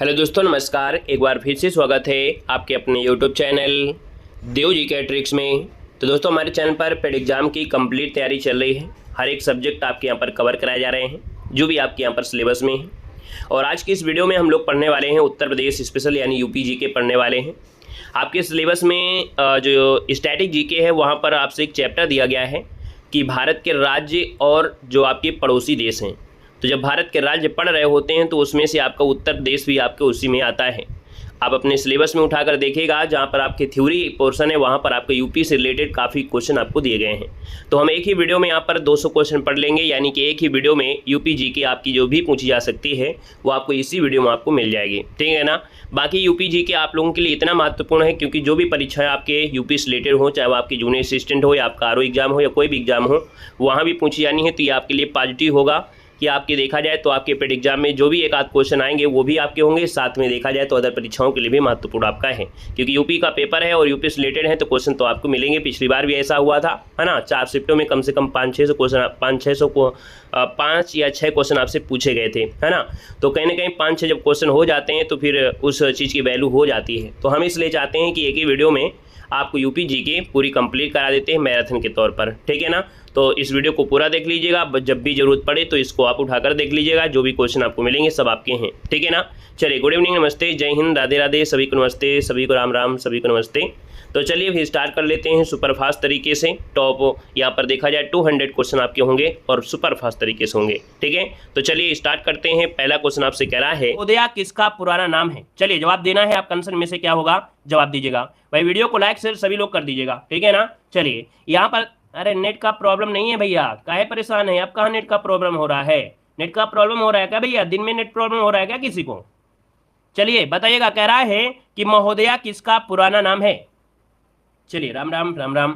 Hello दोस्तों, नमस्कार। एक बार फिर से स्वागत है आपके अपने यूट्यूब चैनल देव जी के ट्रिक्स में। तो दोस्तों, हमारे चैनल पर पेड एग्जाम की कंप्लीट तैयारी चल रही है। हर एक सब्जेक्ट आपके यहाँ पर कवर कराए जा रहे हैं जो भी आपके यहाँ पर सिलेबस में है। और आज की इस वीडियो में हम लोग पढ़ने वाले हैं उत्तर प्रदेश स्पेशल यानी यूपी जी के पढ़ने वाले हैं। आपके सिलेबस में जो स्टैटिक जीके है वहाँ पर आपसे एक चैप्टर दिया गया है कि भारत के राज्य और जो आपके पड़ोसी देश हैं। तो जब भारत के राज्य पढ़ रहे होते हैं तो उसमें से आपका उत्तर प्रदेश भी आपके उसी में आता है। आप अपने सिलेबस में उठाकर देखिएगा, जहाँ पर आपके थ्योरी पोर्शन है वहाँ पर आपके यूपी से रिलेटेड काफ़ी क्वेश्चन आपको दिए गए हैं। तो हम एक ही वीडियो में यहाँ पर 200 क्वेश्चन पढ़ लेंगे, यानी कि एक ही वीडियो में यूपी जीके आपकी जो भी पूछी जा सकती है वो आपको इसी वीडियो में आपको मिल जाएगी, ठीक है ना। बाकी यूपी जीके आप लोगों के लिए इतना महत्वपूर्ण है क्योंकि जो भी परीक्षाएं आपके यूपी से रिलेटेड हो, चाहे वो आपकी जूनियर असिस्टेंट हो या आपका आरओ एग्जाम हो या कोई भी एग्जाम हो, वहाँ भी पूछी जानी है। तो ये आपके लिए पॉजिटिव होगा कि आपके देखा जाए तो आपके पेड एग्जाम में जो भी एक आध क्वेश्चन आएंगे वो भी आपके होंगे। साथ में देखा जाए तो अदर परीक्षाओं के लिए भी महत्वपूर्ण आपका है, क्योंकि यूपी का पेपर है और यूपी से रिलेटेड है तो क्वेश्चन तो आपको मिलेंगे। पिछली बार भी ऐसा हुआ था, है ना। 4 शिफ्टों में कम से कम 500-600 क्वेश्चन, 5 या 6 क्वेश्चन आपसे पूछे गए थे, है ना। तो कहीं ना कहीं 5-6 जब क्वेश्चन हो जाते हैं तो फिर उस चीज़ की वैल्यू हो जाती है। तो हम इसलिए चाहते हैं कि एक ही वीडियो में आपको यूपी जीके पूरी कंप्लीट करा देते हैं मैराथन के तौर पर, ठीक है ना। तो इस वीडियो को पूरा देख लीजिएगा, जब भी जरूरत पड़े तो इसको आप उठाकर देख लीजिएगा। जो भी क्वेश्चन आपको मिलेंगे सब आपके हैं, ठीक है ना। चलिए, गुड इवनिंग, नमस्ते, जय हिंद, राधे राधे, सभी को नमस्ते, सभी को राम राम, सभी को नमस्ते। तो चलिए फिर स्टार्ट कर लेते हैं सुपरफास्ट तरीके से। टॉप यहाँ पर देखा जाए 200 क्वेश्चन आपके होंगे और सुपरफास्ट तरीके से होंगे, ठीक है। तो चलिए स्टार्ट करते हैं। पहला क्वेश्चन आपसे कह रहा है उदया किसका पुराना नाम है। चलिए जवाब देना है, आपका आंसर में से क्या होगा जवाब दीजिएगा। भाई वीडियो को लाइक शेयर सभी लोग कर दीजिएगा, ठीक है ना। चलिए यहाँ पर, अरे नेट का प्रॉब्लम नहीं है भैया, काहे परेशान है आप। कहाँ नेट का प्रॉब्लम हो रहा है? नेट का प्रॉब्लम हो रहा है क्या भैया? दिन में नेट प्रॉब्लम हो रहा है क्या किसी को? चलिए बताइएगा। कह रहा है कि महोदया किसका पुराना नाम है। चलिए राम राम राम राम।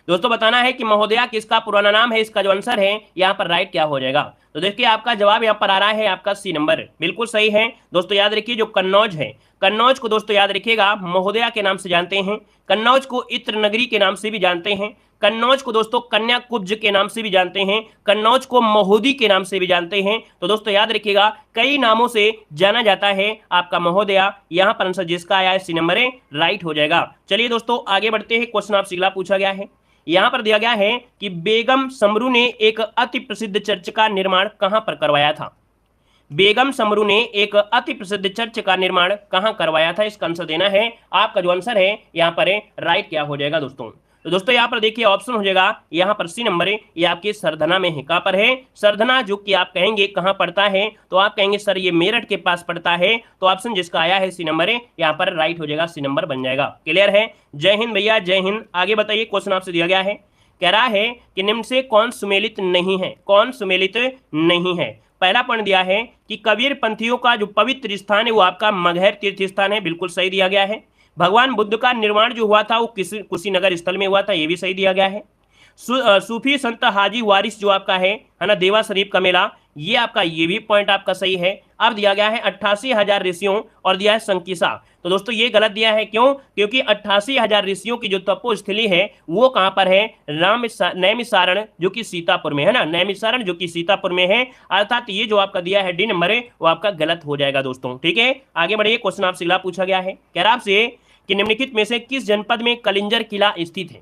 दोस्तों बताना है कि महोदया किसका पुराना नाम है। इसका जो आंसर है यहाँ पर राइट क्या हो जाएगा। तो देखिए आपका जवाब यहाँ पर आ रहा है आपका सी नंबर, बिल्कुल सही है। दोस्तों याद रखिए, जो कन्नौज है, कन्नौज को दोस्तों याद रखिएगा महोदया के नाम से जानते हैं। कन्नौज को इत्र नगरी के नाम से भी जानते हैं। कन्नौज को दोस्तों कन्याकुब्ज के नाम से भी जानते हैं। कन्नौज को महोदी के नाम से भी जानते हैं। तो दोस्तों याद रखिएगा, कई नामों से जाना जाता है आपका महोदया। यहाँ पर आंसर जिसका आया है सी नंबर है, राइट हो जाएगा। चलिए दोस्तों आगे बढ़ते हैं। क्वेश्चन आपसे अगला पूछा गया है। यहाँ पर दिया गया है कि बेगम समरू ने एक अति प्रसिद्ध चर्च का निर्माण कहाँ पर करवाया था। बेगम समरू ने एक अति प्रसिद्ध चर्च का निर्माण कहाँ करवाया था। इसका आंसर देना है। आपका जो आंसर है यहाँ पर है राइट क्या हो जाएगा दोस्तों। तो दोस्तों यहाँ पर देखिए ऑप्शन हो जाएगा यहाँ पर सी नंबर है, ये आपके सरधना में है। कहाँ पर है? सरधना, जो कि आप कहेंगे कहाँ पड़ता है, तो आप कहेंगे सर ये मेरठ के पास पड़ता है। तो ऑप्शन जिसका आया है सी नंबर है, यहाँ पर राइट हो जाएगा, सी नंबर बन जाएगा। क्लियर है? जय हिंद भैया, जय हिंद। आगे बताइए, क्वेश्चन आपसे दिया गया है, कह रहा है कि निम्न से कौन सुमेलित नहीं है। कौन सुमेलित नहीं है? पहला पॉइंट दिया है कि कबीर पंथियों का जो पवित्र स्थान है वो आपका मगहर तीर्थ स्थान है, बिल्कुल सही दिया गया है। भगवान बुद्ध का निर्माण जो हुआ था वो कुशीनगर स्थल में हुआ था, ये भी सही दिया गया है। सूफी संत हाजी वारिस जो आपका है ना, देवा शरीफ का मेला, ये आपका, ये भी पॉइंट आपका सही है। अब दिया गया है 88,000 ऋषियों और दिया है संकिसा। तो दोस्तों ये गलत दिया है, क्यों? क्योंकि 88,000 ऋषियों की जो तपोस्थली है वो कहां पर है? नैमिसारण, जो कि सीतापुर में है ना। नैमिसारण जो कि सीतापुर में है, अर्थात ये जो आपका दिया है डी नंबर है वो आपका गलत हो जाएगा दोस्तों, ठीक है। आगे बढ़िए। क्वेश्चन आपसे अगला पूछा गया है, कह रहा आपसे कि निम्नलिखित में से किस जनपद में कलिंजर किला स्थित है।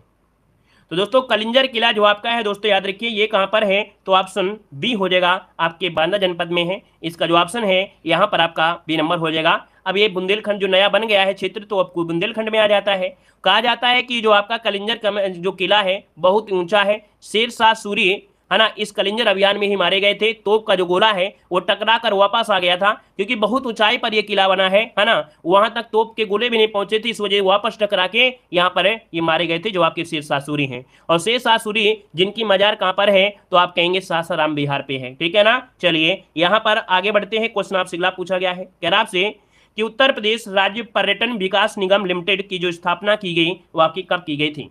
तो दोस्तों कलिंजर किला जो आपका है दोस्तों याद रखिए ये कहां पर है, तो ऑप्शन बी हो जाएगा, आपके बांदा जनपद में है। इसका जो ऑप्शन है यहां पर आपका बी नंबर हो जाएगा। अब ये बुंदेलखंड जो नया बन गया है क्षेत्र, तो अब बुंदेलखंड में आ जाता है। कहा जाता है कि जो आपका कलिंजर जो किला है बहुत ऊंचा है। शेरशाह सूरी, है ना, इस कलिंजर अभियान में ही मारे गए थे। तोप का जो गोला है वो टकरा कर वापस आ गया था, क्योंकि बहुत ऊंचाई पर ये किला बना है ना। वहां तक तोप के गोले भी नहीं पहुंचे थे, इस वजह वापस टकरा के यहाँ पर ये मारे गए थे, जो आपके शेरशाह सूरी हैं। और शेरशाह सूरी जिनकी मजार कहाँ पर है, तो आप कहेंगे सासाराम बिहार पे है, ठीक है ना। चलिए यहाँ पर आगे बढ़ते हैं। क्वेश्चन आपसे अगला पूछा गया है, कह रहा आपसे कि उत्तर प्रदेश राज्य पर्यटन विकास निगम लिमिटेड की जो स्थापना की गई वो आपकी कब की गई थी।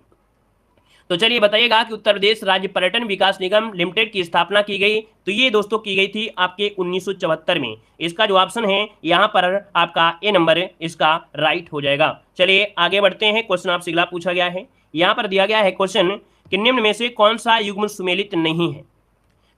तो चलिए बताइएगा कि उत्तर प्रदेश राज्य पर्यटन विकास निगम लिमिटेड की स्थापना की गई, तो ये दोस्तों की गई थी आपके 1974 में। इसका जो ऑप्शन है यहाँ पर आपका ए नंबर इसका राइट हो जाएगा। चलिए आगे बढ़ते हैं। क्वेश्चन आपसे अगला पूछा गया है, यहाँ पर दिया गया है क्वेश्चन कि निम्न में से कौन सा युग्म सुमेलित नहीं है।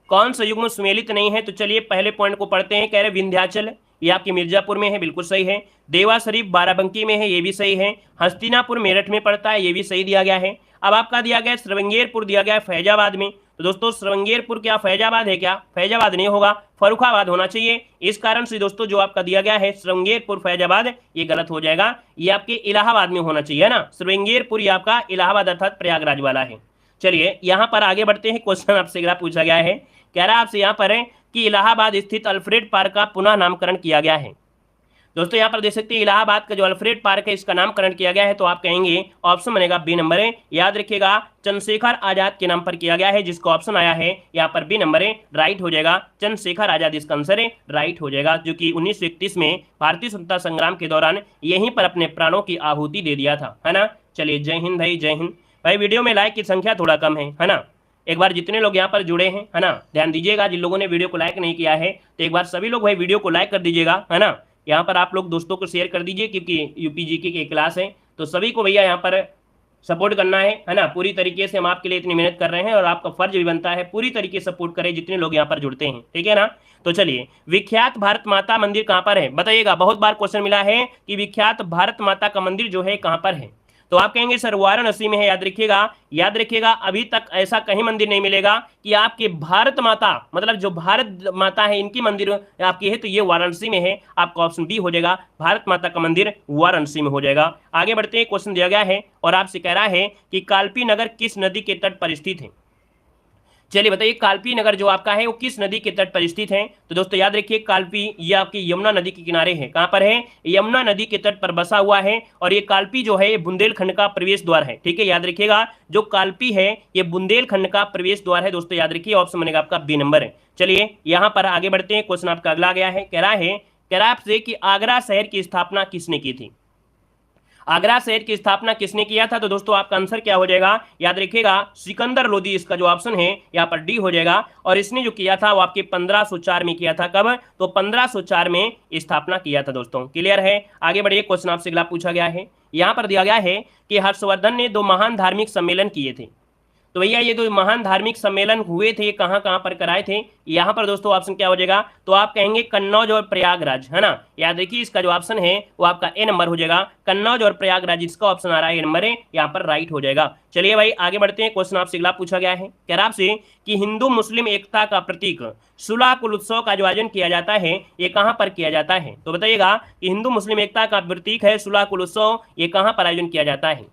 कौन सा युग्म सुमेलित नहीं है, तो चलिए पहले पॉइंट को पढ़ते हैं। कह रहे विंध्याचल, ये आपके मिर्जापुर में है, बिल्कुल सही है। देवा शरीफ बाराबंकी में है, ये भी सही है। हस्तिनापुर मेरठ में पड़ता है, ये भी सही दिया गया है। अब आपका दिया गया है श्रवंगेरपुर, दिया गया है फैजाबाद में। तो दोस्तों श्रवंगेरपुर क्या फैजाबाद है क्या? फैजाबाद नहीं होगा, फर्रुखाबाद होना चाहिए। इस कारण से दोस्तों जो आपका दिया गया है श्रवंगेरपुर फैजाबाद, ये गलत हो जाएगा। ये आपके इलाहाबाद में होना चाहिए ना, श्रवंगेरपुर ये आपका इलाहाबाद अर्थात प्रयागराज वाला है। चलिए यहाँ पर आगे बढ़ते हैं। क्वेश्चन आपसे अगला पूछा गया है, कह रहा है आपसे यहाँ पर है कि इलाहाबाद स्थित अल्फ्रेड पार्क का पुनः नामकरण किया गया है। दोस्तों यहाँ पर देख सकते हैं इलाहाबाद का जो अल्फ्रेड पार्क है इसका नामकरण किया गया है, तो आप कहेंगे ऑप्शन बनेगा बी नंबर है। याद रखिएगा चंद्रशेखर आजाद के नाम पर किया गया है, जिसका ऑप्शन आया है यहाँ पर बी नंबर है, राइट हो जाएगा। चंद्रशेखर आजाद इसका आंसर है, राइट हो जाएगा, जो कि 1931 में भारतीय स्वतंत्रता संग्राम के दौरान यहीं पर अपने प्राणों की आहुति दे दिया था, है ना। चलिए जय हिंद भाई, जय हिंद भाई। वीडियो में लाइक की संख्या थोड़ा कम है ना। एक बार जितने लोग यहाँ पर जुड़े हैं, है ना, ध्यान दीजिएगा। जिन लोगों ने वीडियो को लाइक नहीं किया है तो एक बार सभी लोग भाई वीडियो को लाइक कर दीजिएगा, है ना। यहाँ पर आप लोग दोस्तों को शेयर कर दीजिए, क्योंकि यूपीजीके की क्लास है, तो सभी को भैया यहाँ पर सपोर्ट करना है ना। पूरी तरीके से हम आपके लिए इतनी मेहनत कर रहे हैं और आपका फर्ज भी बनता है पूरी तरीके से सपोर्ट करें जितने लोग यहाँ पर जुड़ते हैं, ठीक है ना। तो चलिए, विख्यात भारत माता मंदिर कहाँ पर है बताइएगा। बहुत बार क्वेश्चन मिला है कि विख्यात भारत माता का मंदिर जो है कहाँ पर है, तो आप कहेंगे सर वाराणसी में है। याद रखिएगा अभी तक ऐसा कहीं मंदिर नहीं मिलेगा कि आपके भारत माता मतलब जो भारत माता है इनकी मंदिर आपकी है, तो ये वाराणसी में है। आपका ऑप्शन बी हो जाएगा, भारत माता का मंदिर वाराणसी में हो जाएगा। आगे बढ़ते हैं, क्वेश्चन दिया गया है और आपसे कह रहा है कि कालपी नगर किस नदी के तट पर स्थित है। चलिए बताइए, कालपी नगर जो आपका है वो किस नदी के तट पर स्थित है। तो दोस्तों याद रखिए कालपी ये आपकी यमुना नदी के किनारे है। कहां पर है? यमुना नदी के तट पर बसा हुआ है। और ये कालपी जो है ये बुंदेलखंड का प्रवेश द्वार है, ठीक है। याद रखिएगा जो कालपी है ये बुंदेलखंड का प्रवेश द्वार है। दोस्तों याद रखिए ऑप्शन बनेगा आपका बी नंबर है। चलिए यहां पर आगे बढ़ते हैं, क्वेश्चन आपका अगला गया है, कह रहा है आपसे कि आगरा शहर की स्थापना किसने की थी। आगरा शहर की स्थापना किसने किया था, तो दोस्तों आपका आंसर क्या हो जाएगा, याद रखिएगा सिकंदर लोदी, इसका जो ऑप्शन है यहाँ पर डी हो जाएगा। और इसने जो किया था वो आपके 1504 में किया था। कब? तो 1504 में स्थापना किया था। दोस्तों क्लियर है। आगे बढ़िए, क्वेश्चन आपसे अगला पूछा गया है, यहाँ पर दिया गया है कि हर्षवर्धन ने 2 महान धार्मिक सम्मेलन किए थे। तो भैया ये 2 महान धार्मिक सम्मेलन हुए थे, कहां कहां पर कराए थे। यहां पर दोस्तों ऑप्शन क्या हो जाएगा, तो आप कहेंगे कन्नौज और प्रयागराज, है ना। याद रखिए इसका जो ऑप्शन है वो आपका ए नंबर हो जाएगा, कन्नौज और प्रयागराज, इसका ऑप्शन आ रहा है ए नंबर है, यहाँ पर राइट हो जाएगा। चलिए भाई आगे बढ़ते हैं, क्वेश्चन आपसे अगला पूछा गया है, कह रहा आपसे कि हिंदू मुस्लिम एकता का प्रतीक सुलाकुल उत्सव का जो आयोजन किया जाता है ये कहां पर किया जाता है। तो बताइएगा कि हिंदू मुस्लिम एकता का प्रतीक है सुलाकुल उत्सव, ये कहां पर आयोजन किया जाता है।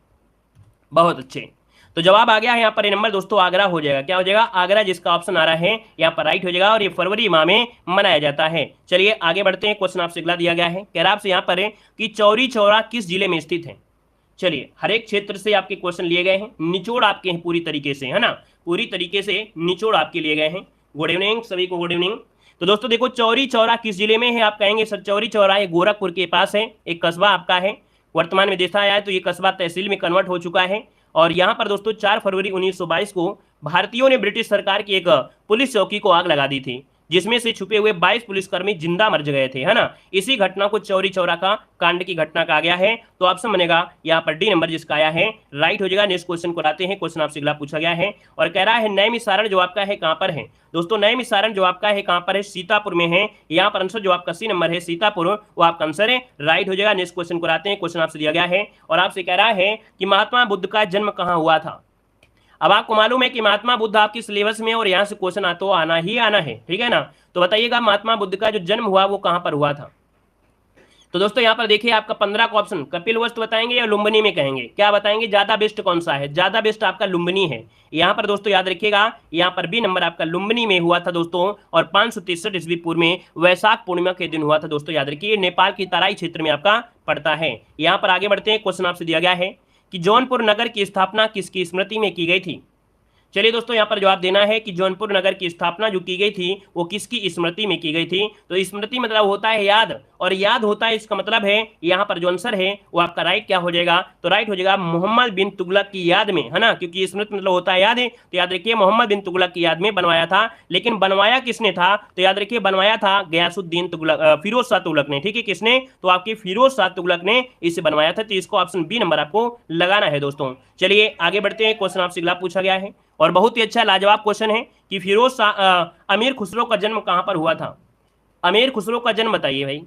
बहुत अच्छे, तो जवाब आ गया है यहाँ पर, ये नंबर दोस्तों आगरा हो जाएगा। क्या हो जाएगा, आगरा, जिसका ऑप्शन आ रहा है यहाँ पर राइट हो जाएगा। और ये फरवरी माह में मनाया जाता है। चलिए आगे बढ़ते हैं, क्वेश्चन आपसे अगला दिया गया है, कह रहा आपसे यहाँ पर है कि चौरी चौरा किस जिले में स्थित है। चलिए हर एक क्षेत्र से आपके क्वेश्चन लिए गए हैं, निचोड़ आपके हैं पूरी तरीके से, है ना, पूरी तरीके से निचोड़ आपके लिए गए हैं। गुड इवनिंग सभी को, गुड इवनिंग। तो दोस्तों देखो चौरी चौरा किस जिले में है, आप कहेंगे सर चौरी चौरा ये गोरखपुर के पास है, एक कस्बा आपका है। वर्तमान में देखा जाए तो ये कस्बा तहसील में कन्वर्ट हो चुका है। और यहाँ पर दोस्तों 4 फरवरी 1922 को भारतीयों ने ब्रिटिश सरकार की एक पुलिस चौकी को आग लगा दी थी, जिसमें से छुपे हुए 22 पुलिसकर्मी जिंदा मर गए थे, है ना। इसी घटना को चौरी चौरा का कांड की घटना कहा गया है। तो ऑप्शन बनेगा यहाँ पर डी नंबर, जिसका आया है राइट हो जाएगा। नेक्स्ट क्वेश्चन को आते हैं, क्वेश्चन आपसे अगला पूछा गया है और कह रहा है नैमिषारण जो आपका है कहां पर है। दोस्तों नैमिषारण जो आपका है कहां पर है, सीतापुर में है। यहाँ पर आंसर जो आपका सी नंबर है सीतापुर, वो आपका आंसर है, राइट हो जाएगा। नेक्स्ट क्वेश्चन को आते हैं, क्वेश्चन आपसे दिया गया है और आपसे कह रहा है कि महात्मा बुद्ध का जन्म कहाँ हुआ था। अब आपको मालूम है कि महात्मा बुद्ध आपकी सिलेबस में और यहाँ से क्वेश्चन तो आना ही आना है, ठीक है ना। तो बताइएगा महात्मा बुद्ध का जो जन्म हुआ वो कहां पर हुआ था। तो दोस्तों यहाँ पर देखिए आपका 15 का ऑप्शन कपिलवस्तु बताएंगे या लुम्बिनी में कहेंगे, क्या बताएंगे, ज्यादा बेस्ट कौन सा है। ज्यादा बेस्ट आपका लुम्बिनी है। यहाँ पर दोस्तों याद रखिएगा यहाँ पर बी नंबर आपका लुम्बिनी में हुआ था दोस्तों। और 563 ईस्वी पूर्व में वैशाख पूर्णिमा के दिन हुआ था। दोस्तों याद रखिए नेपाल की तराई क्षेत्र में आपका पड़ता है। यहाँ पर आगे बढ़ते हैं, क्वेश्चन आपसे दिया गया है कि जौनपुर नगर की स्थापना किसकी स्मृति में की गई थी। चलिए दोस्तों यहाँ पर जवाब देना है कि जौनपुर नगर की स्थापना जो की गई थी वो किसकी स्मृति में की गई थी। तो स्मृति मतलब होता है याद, और याद होता है इसका मतलब है यहाँ पर जो आंसर है वो आपका राइट क्या हो जाएगा, तो राइट हो जाएगा मोहम्मद बिन तुगलक की याद में, है ना, क्योंकि स्मृति मतलब होता है याद है। तो याद रखिए मोहम्मद बिन तुगलक की याद में बनवाया था। लेकिन बनवाया किसने था, तो याद रखिए बनवाया था गयासुद्दीन तुगलक, फिरोज शाह तुगलक ने, ठीक है। किसने, तो आपके फिरोज शाह तुगलक ने इसे बनवाया था। तो इसको ऑप्शन बी नंबर आपको लगाना है दोस्तों। चलिए आगे बढ़ते हैं, क्वेश्चन आपसे अगला पूछा गया है और बहुत ही अच्छा लाजवाब क्वेश्चन है कि फिरोज शाह अमीर खुसरो का जन्म कहां पर हुआ था। अमीर खुसरो का जन्म बताइए भाई।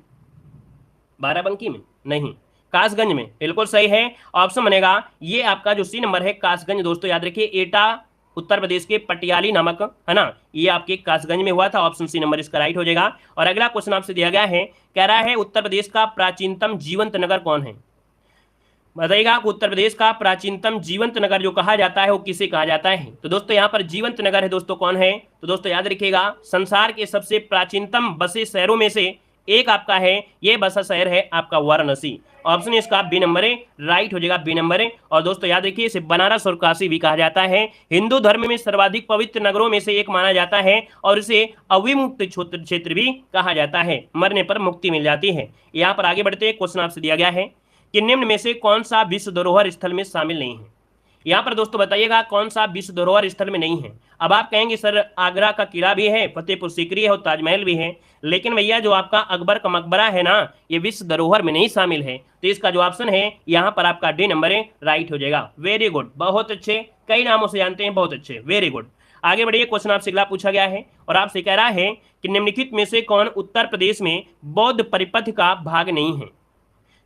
बाराबंकी में नहीं, कासगंज में, बिल्कुल सही है। ऑप्शन बनेगा ये आपका जो सी नंबर है कासगंज। दोस्तों याद रखिए, एटा उत्तर प्रदेश के पटियाली नामक, है ना, ये आपके कासगंज में हुआ था। ऑप्शन सी नंबर इसका राइट हो जाएगा। और अगला क्वेश्चन आपसे दिया गया है, कह रहा है उत्तर प्रदेश का प्राचीनतम जीवंत नगर कौन है? बताइएगा कि उत्तर प्रदेश का प्राचीनतम जीवंत नगर जो कहा जाता है वो किसे कहा जाता है? तो दोस्तों यहाँ पर जीवंत नगर है दोस्तों कौन है? तो दोस्तों याद रखिएगा, संसार के सबसे प्राचीनतम बसे शहरों में से एक आपका है, ये बसा शहर है आपका वाराणसी। ऑप्शन इसका बी नंबर है, राइट हो जाएगा, बी नंबर है। और दोस्तों याद रखिए, इसे बनारस और काशी भी कहा जाता है। हिंदू धर्म में सर्वाधिक पवित्र नगरों में से एक माना जाता है और इसे अविमुक्त क्षेत्र भी कहा जाता है, मरने पर मुक्ति मिल जाती है। यहाँ पर आगे बढ़ते हैं, क्वेश्चन आपसे दिया गया है कि निम्न में से कौन सा विश्व धरोहर स्थल में शामिल नहीं है? यहाँ पर दोस्तों बताइएगा कौन सा विश्व धरोहर स्थल में नहीं है। अब आप कहेंगे सर आगरा का किला भी है, फतेहपुर सीकरी है और ताजमहल भी है, लेकिन भैया जो आपका अकबर का मकबरा है ना, ये विश्व धरोहर में नहीं शामिल है। तो इसका जो ऑप्शन है यहाँ पर आपका डी नंबर है, राइट हो जाएगा। वेरी गुड, बहुत अच्छे, कई नामों से जानते हैं, बहुत अच्छे, वेरी गुड। आगे बढ़िए, क्वेश्चन आपसे अगला पूछा गया है और आपसे कह रहा है कि निम्नलिखित में से कौन उत्तर प्रदेश में बौद्ध परिपथ का भाग नहीं है?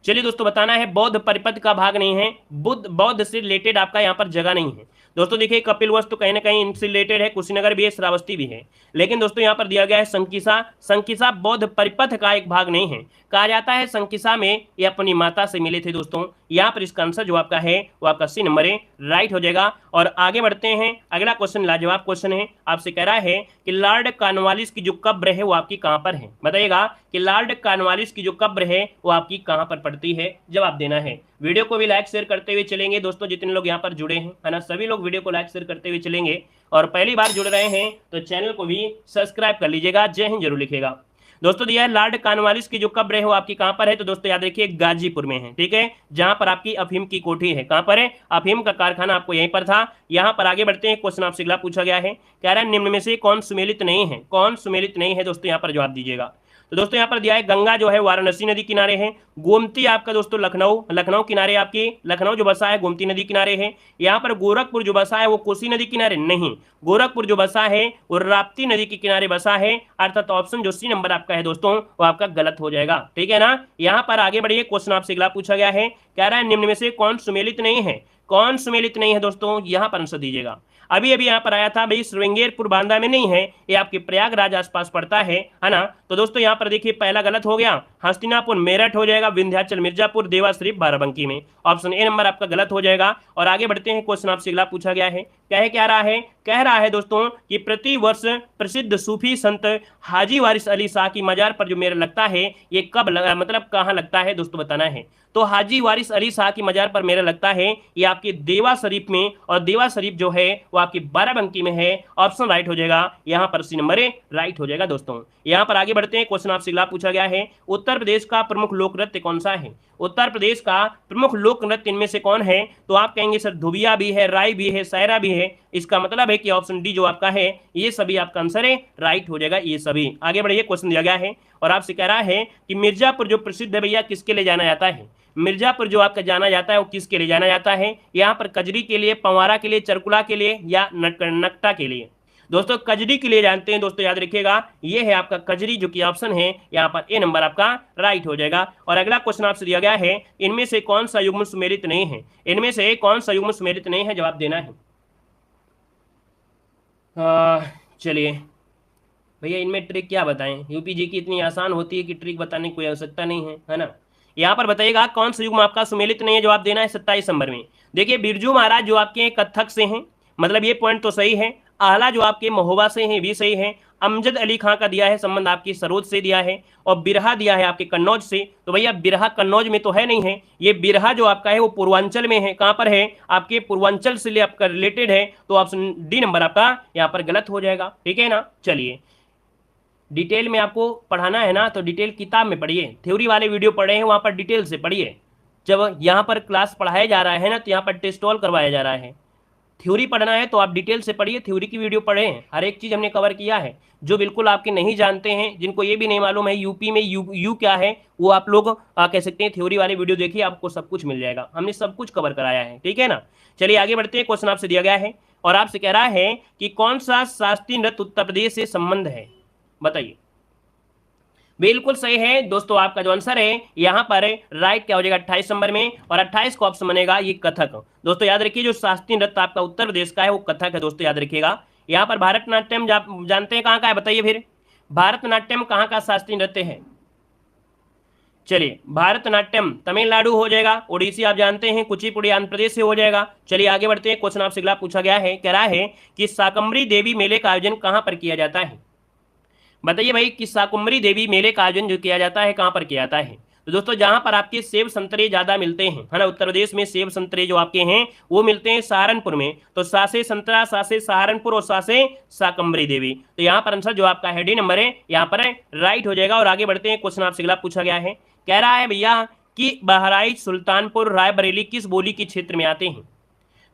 चलिए दोस्तों बताना है, बौद्ध परिपथ का भाग नहीं है, बौद्ध से रिलेटेड आपका यहाँ पर जगह नहीं है। दोस्तों देखिए, कपिलवस्तु कहीं ना कहीं इनसे रिलेटेड है, कुशीनगर भी है, श्रावस्ती भी है, लेकिन दोस्तों यहाँ पर दिया गया है संकिसा। संकिसा बौद्ध परिपथ का एक भाग नहीं है। कहा जाता है संकिसा में ये अपनी माता से मिले थे। दोस्तों यहाँ पर इसका आंसर जो आपका है वो आपका सी नंबर है, राइट हो जाएगा। और आगे बढ़ते हैं, अगला क्वेश्चन लाजवाब क्वेश्चन है, आपसे कह रहा है कि लॉर्ड कॉर्नवालिस की जो कब्र है वो आपकी कहाँ पर है? बताइएगा कि लॉर्ड कॉर्नवालिस की जो कब्र है वो आपकी कहाँ पर पड़ती है? जवाब देना है। वीडियो को भी लाइक शेयर करते हुए चलेंगे दोस्तों, जितने लोग यहाँ पर जुड़े हैं, है ना, सभी लोग वीडियो को लाइक शेयर करते हुए चलेंगे। और पहली बार जुड़ रहे हैं तो चैनल को भी सब्सक्राइब कर लीजिएगा। जय हिंद जरूर लिखेगा। दोस्तों दिया है लॉर्ड कॉर्नवालिस की जो कब्र है वो आपकी कहां पर है? तो दोस्तों याद रखिए गाजीपुर में है, ठीक है, जहां पर आपकी अफीम की कोठी है। कहां पर है? अफीम का कारखाना आपको यहीं पर था। यहां पर आगे बढ़ते हैं, क्वेश्चन आपसे अगला पूछा गया है, कह रहा है निम्न में से कौन सुमेलित नहीं है? कौन सुमेलित नहीं है दोस्तों, यहाँ पर जवाब दीजिएगा। तो दोस्तों यहाँ पर दिया है गंगा जो है वाराणसी नदी किनारे है, गोमती आपका दोस्तों लखनऊ किनारे, आपकी लखनऊ जो बसा है गोमती नदी किनारे है। यहाँ पर गोरखपुर जो बसा है वो कोसी नदी किनारे नहीं, गोरखपुर जो बसा है वो राप्ती नदी के किनारे बसा है। अर्थात ऑप्शन जो सी नंबर आपका है दोस्तों वो आपका गलत हो जाएगा, ठीक है ना। यहाँ पर आगे बढ़िए, क्वेश्चन आपसे अगला पूछा गया है, कह रहा है निम्न में से कौन सुमेलित नहीं है? कौन सुमेलित नहीं है दोस्तों, यहाँ पर आंसर दीजिएगा। अभी अभी यहाँ पर आया था भाई, श्रृंगेरपुर बांदा में नहीं है, ये आपके प्रयागराज आसपास पड़ता है ना। तो दोस्तों यहाँ पर देखिए पहला गलत हो गया, हस्तिनापुर मेरठ हो जाएगा, विंध्याचल मिर्जापुर, देवा शरीफ बाराबंकी में। ऑप्शन ए नंबर आपका गलत हो जाएगा। और आगे बढ़ते हैं, क्वेश्चन आपसे अगला पूछा गया है, क्या रहा है? कह रहा है दोस्तों कि प्रति वर्ष प्रसिद्ध सूफी संत हाजी वारिस अली शाह की मजार पर जो मेला लगता है ये कब मतलब कहाँ लगता है दोस्तों, बताना है। तो हाजी वारिस अली शाह की मजार पर मेला लगता है ये आपके देवा शरीफ में, और देवा शरीफ जो है वो आपकी बाराबंकी में है। ऑप्शन राइट हो जाएगा, यहाँ पर सी नंबर राइट हो जाएगा। दोस्तों यहाँ पर आगे बढ़ते हैं, क्वेश्चन आपसे अगला पूछा गया है, उत्तर प्रदेश का प्रमुख लोक नृत्य कौन सा है? उत्तर प्रदेश का प्रमुख लोक नृत्य इनमें से कौन है? तो आप कहेंगे सर धुबिया भी है, राय भी है, सायरा भी है। इसका मतलब है कि ऑप्शन डी जो आपका है ये सभी आपका आंसर है, राइट हो जाएगा ये सभी। आगे बढ़िए, क्वेश्चन दिया गया है और आपसे कह रहा है कि मिर्जापुर जो प्रसिद्ध है भैया किसके लिए जाना जाता है? मिर्जापुर जो आपका जाना जाता है वो किसके लिए जाना जाता है? यहाँ पर कजरी के लिए, पंवारा के लिए, चरकुला के लिए या नकटा के लिए? दोस्तों कजरी के लिए जानते हैं दोस्तों, याद रखिएगा ये है आपका कजरी, जो कि ऑप्शन है यहाँ पर ए नंबर आपका राइट हो जाएगा। और अगला क्वेश्चन आपसे दिया गया है, इनमें से कौन सा युग्म सुमेलित नहीं है? इनमें से कौन सा युग्म सुमेलित नहीं है, जवाब देना है। चलिए भैया इनमें ट्रिक क्या बताएं, यूपीजी की इतनी आसान होती है कि ट्रिक बताने की कोई आवश्यकता नहीं है ना। यहाँ पर बताइएगा कौन सा युग्म आपका सुमेलित नहीं है, जवाब देना है 27 नंबर में। देखिए बिरजू महाराज जो आपके कत्थक से हैं, मतलब ये पॉइंट तो सही है। आला जो आपके महोबा से हैं भी सही है। अमजद अली खां का दिया है संबंध आपकी सरोज से दिया है, और बिरहा दिया है आपके कन्नौज से। तो भैया बिरहा कन्नौज में तो है नहीं है, ये बिरहा जो आपका है वो पूर्वांचल में है। कहाँ पर है? आपके पूर्वांचल से आपका रिलेटेड है। तो ऑप्शन डी नंबर आपका यहाँ पर गलत हो जाएगा, ठीक है ना। चलिए डिटेल में आपको पढ़ाना है ना, तो डिटेल किताब में पढ़िए, थ्योरी वाले वीडियो पढ़े हैं वहाँ पर डिटेल से पढ़िए। जब यहाँ पर क्लास पढ़ाया जा रहा है ना, तो यहाँ पर टेस्ट ऑल करवाया जा रहा है। थ्योरी पढ़ना है तो आप डिटेल से पढ़िए, थ्योरी की वीडियो पढ़ें, हर एक चीज़ हमने कवर किया है। जो बिल्कुल आपके नहीं जानते हैं, जिनको ये भी नहीं मालूम है यूपी में यू क्या है, वो आप लोग कह सकते हैं थ्योरी वाले वीडियो देखिए, आपको सब कुछ मिल जाएगा, हमने सब कुछ कवर कराया है, ठीक है ना। चलिए आगे बढ़ते हैं, क्वेश्चन आपसे दिया गया है और आपसे कह रहा है कि कौन सा शास्त्रीय नृत्य उत्तर प्रदेश से संबंध है, बताइए। बिल्कुल सही है दोस्तों, आपका जो आंसर है यहाँ पर राइट क्या हो जाएगा 28 नंबर में, और 28 को ऑप्शन बनेगा ये कथक। दोस्तों याद रखिए जो शास्त्रीय नृत्य आपका उत्तर प्रदेश का है वो कथक है दोस्तों, याद रखिएगा। यहाँ पर भारतनाट्यम जानते हैं कहाँ का है, बताइए फिर भारतनाट्यम कहाँ का शास्त्रीय नृत्य है। चलिए भारतनाट्यम तमिलनाडु हो जाएगा, ओडिसी आप जानते हैं, कुचिपुड़ी आंध्र प्रदेश से हो जाएगा। चलिए आगे बढ़ते हैं, क्वेश्चन आपसे अगला पूछा गया है, कह रहा है कि शाकंभरी देवी मेले का आयोजन कहां पर किया जाता है। बताइए भाई कि शाकंभरी देवी मेले का आयोजन जो किया जाता है कहां पर किया जाता है। तो दोस्तों जहां पर आपके सेब संतरे ज्यादा मिलते हैं, है ना, उत्तर प्रदेश में सेब संतरे जो आपके हैं वो मिलते हैं सहारनपुर में। तो सा से संतरा, सा से सहारनपुर और सा से शाकंभरी देवी। तो यहाँ पर आंसर जो आपका है डी नंबर है यहाँ पर राइट हो जाएगा। और आगे बढ़ते हैं, क्वेश्चन आपसे अगला पूछा गया है, कह रहा है भैया कि बहराइच, सुल्तानपुर, रायबरेली किस बोली के क्षेत्र में आते हैं।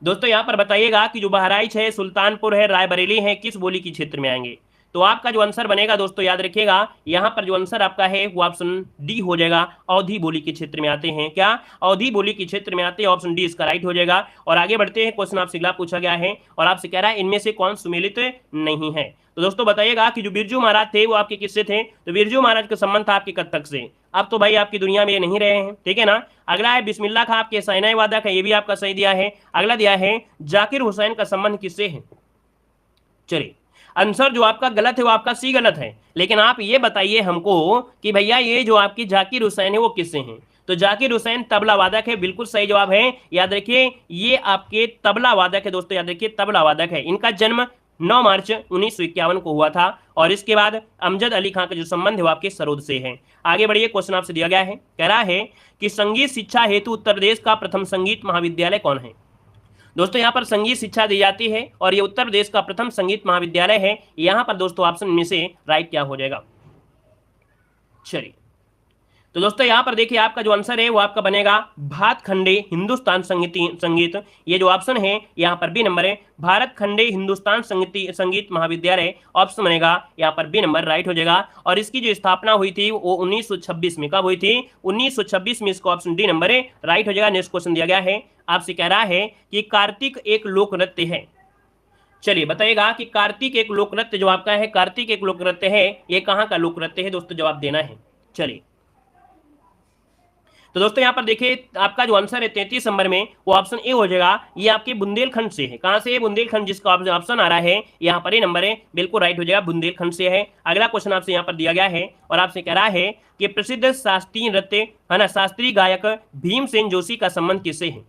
दोस्तों यहाँ पर बताइएगा कि जो बहराइच है, सुल्तानपुर है, रायबरेली है, किस बोली के क्षेत्र में आएंगे। तो आपका जो आंसर बनेगा दोस्तों याद रखिएगा, यहाँ पर जो आंसर आपका है वो ऑप्शन डी हो जाएगा, अवधी बोली के क्षेत्र में आते हैं। क्या अवधी बोली के क्षेत्र में आते हैं, ऑप्शन डी इसका राइट हो जाएगा। और आगे बढ़ते हैं, क्वेश्चन आपसे अगला पूछा गया है और आपसे कह रहा है इनमें से कौन सुमेलित नहीं है। तो दोस्तों बताइएगा कि जो बिरजू महाराज थे वो आपके किससे थे। तो बिरजू महाराज का संबंध था आपके कथक से। अब तो भाई आपकी दुनिया में नहीं रहे हैं, ठीक है ना। अगला है बिस्मिल्लाह खां आपके शहनाई वादक है, ये भी आपका सही दिया है। अगला दिया है जाकिर हुसैन का संबंध किससे है। चलिए आंसर जो आपका गलत है वो आपका सी गलत है, लेकिन आप ये बताइए हमको कि भैया ये जो आपकी जाकिर हुसैन है वो किससे हैं। तो जाकिर हुसैन तबला वादक है, बिल्कुल सही जवाब है। याद रखिए ये आपके तबला वादक है दोस्तों, याद रखिए तबला वादक है। इनका जन्म 9 मार्च 1951 को हुआ था। और इसके बाद अमजद अली खां का जो संबंध है वो आपके सरोद से है। आगे बढ़िए, क्वेश्चन आपसे दिया गया है, कह रहा है कि संगीत शिक्षा हेतु उत्तर प्रदेश का प्रथम संगीत महाविद्यालय कौन है। दोस्तों यहाँ पर संगीत शिक्षा दी जाती है और ये उत्तर प्रदेश का प्रथम संगीत महाविद्यालय है। यहाँ पर दोस्तों ऑप्शन में से राइट क्या हो जाएगा। चलिए तो दोस्तों यहाँ पर देखिए आपका जो आंसर है वो आपका बनेगा भातखंडे हिंदुस्तान संगीत। ये जो ऑप्शन है यहाँ पर बी नंबर है, भारत खंडे हिंदुस्तान संगीत महाविद्यालय, ऑप्शन बनेगा यहाँ पर बी नंबर राइट हो जाएगा। और इसकी जो स्थापना हुई थी वो 1926 में, कब हुई थी 1926 में। इसको ऑप्शन डी नंबर है राइट हो जाएगा। नेक्स्ट क्वेश्चन दिया गया है, आपसे कह रहा है कि कार्तिक एक लोक नृत्य है। चलिए बताइएगा कि कार्तिक एक लोक नृत्य जो आपका है, कार्तिक एक लोक नृत्य है, ये कहाँ का लोक नृत्य है दोस्तों, जवाब देना है। चलिए तो दोस्तों यहाँ पर देखिए आपका जो आंसर है 33 नंबर में वो ऑप्शन ए हो जाएगा। ये आपके बुंदेलखंड से है। कहां से है, बुंदेलखंड, जिसका ऑप्शन आ रहा है यहाँ पर ए नंबर है, बिल्कुल राइट हो जाएगा, बुंदेलखंड से है। अगला क्वेश्चन आपसे यहाँ पर दिया गया है और आपसे कह रहा है कि प्रसिद्ध शास्त्रीय नृत्य है ना, शास्त्रीय गायक भीमसेन जोशी का संबंध किससे है।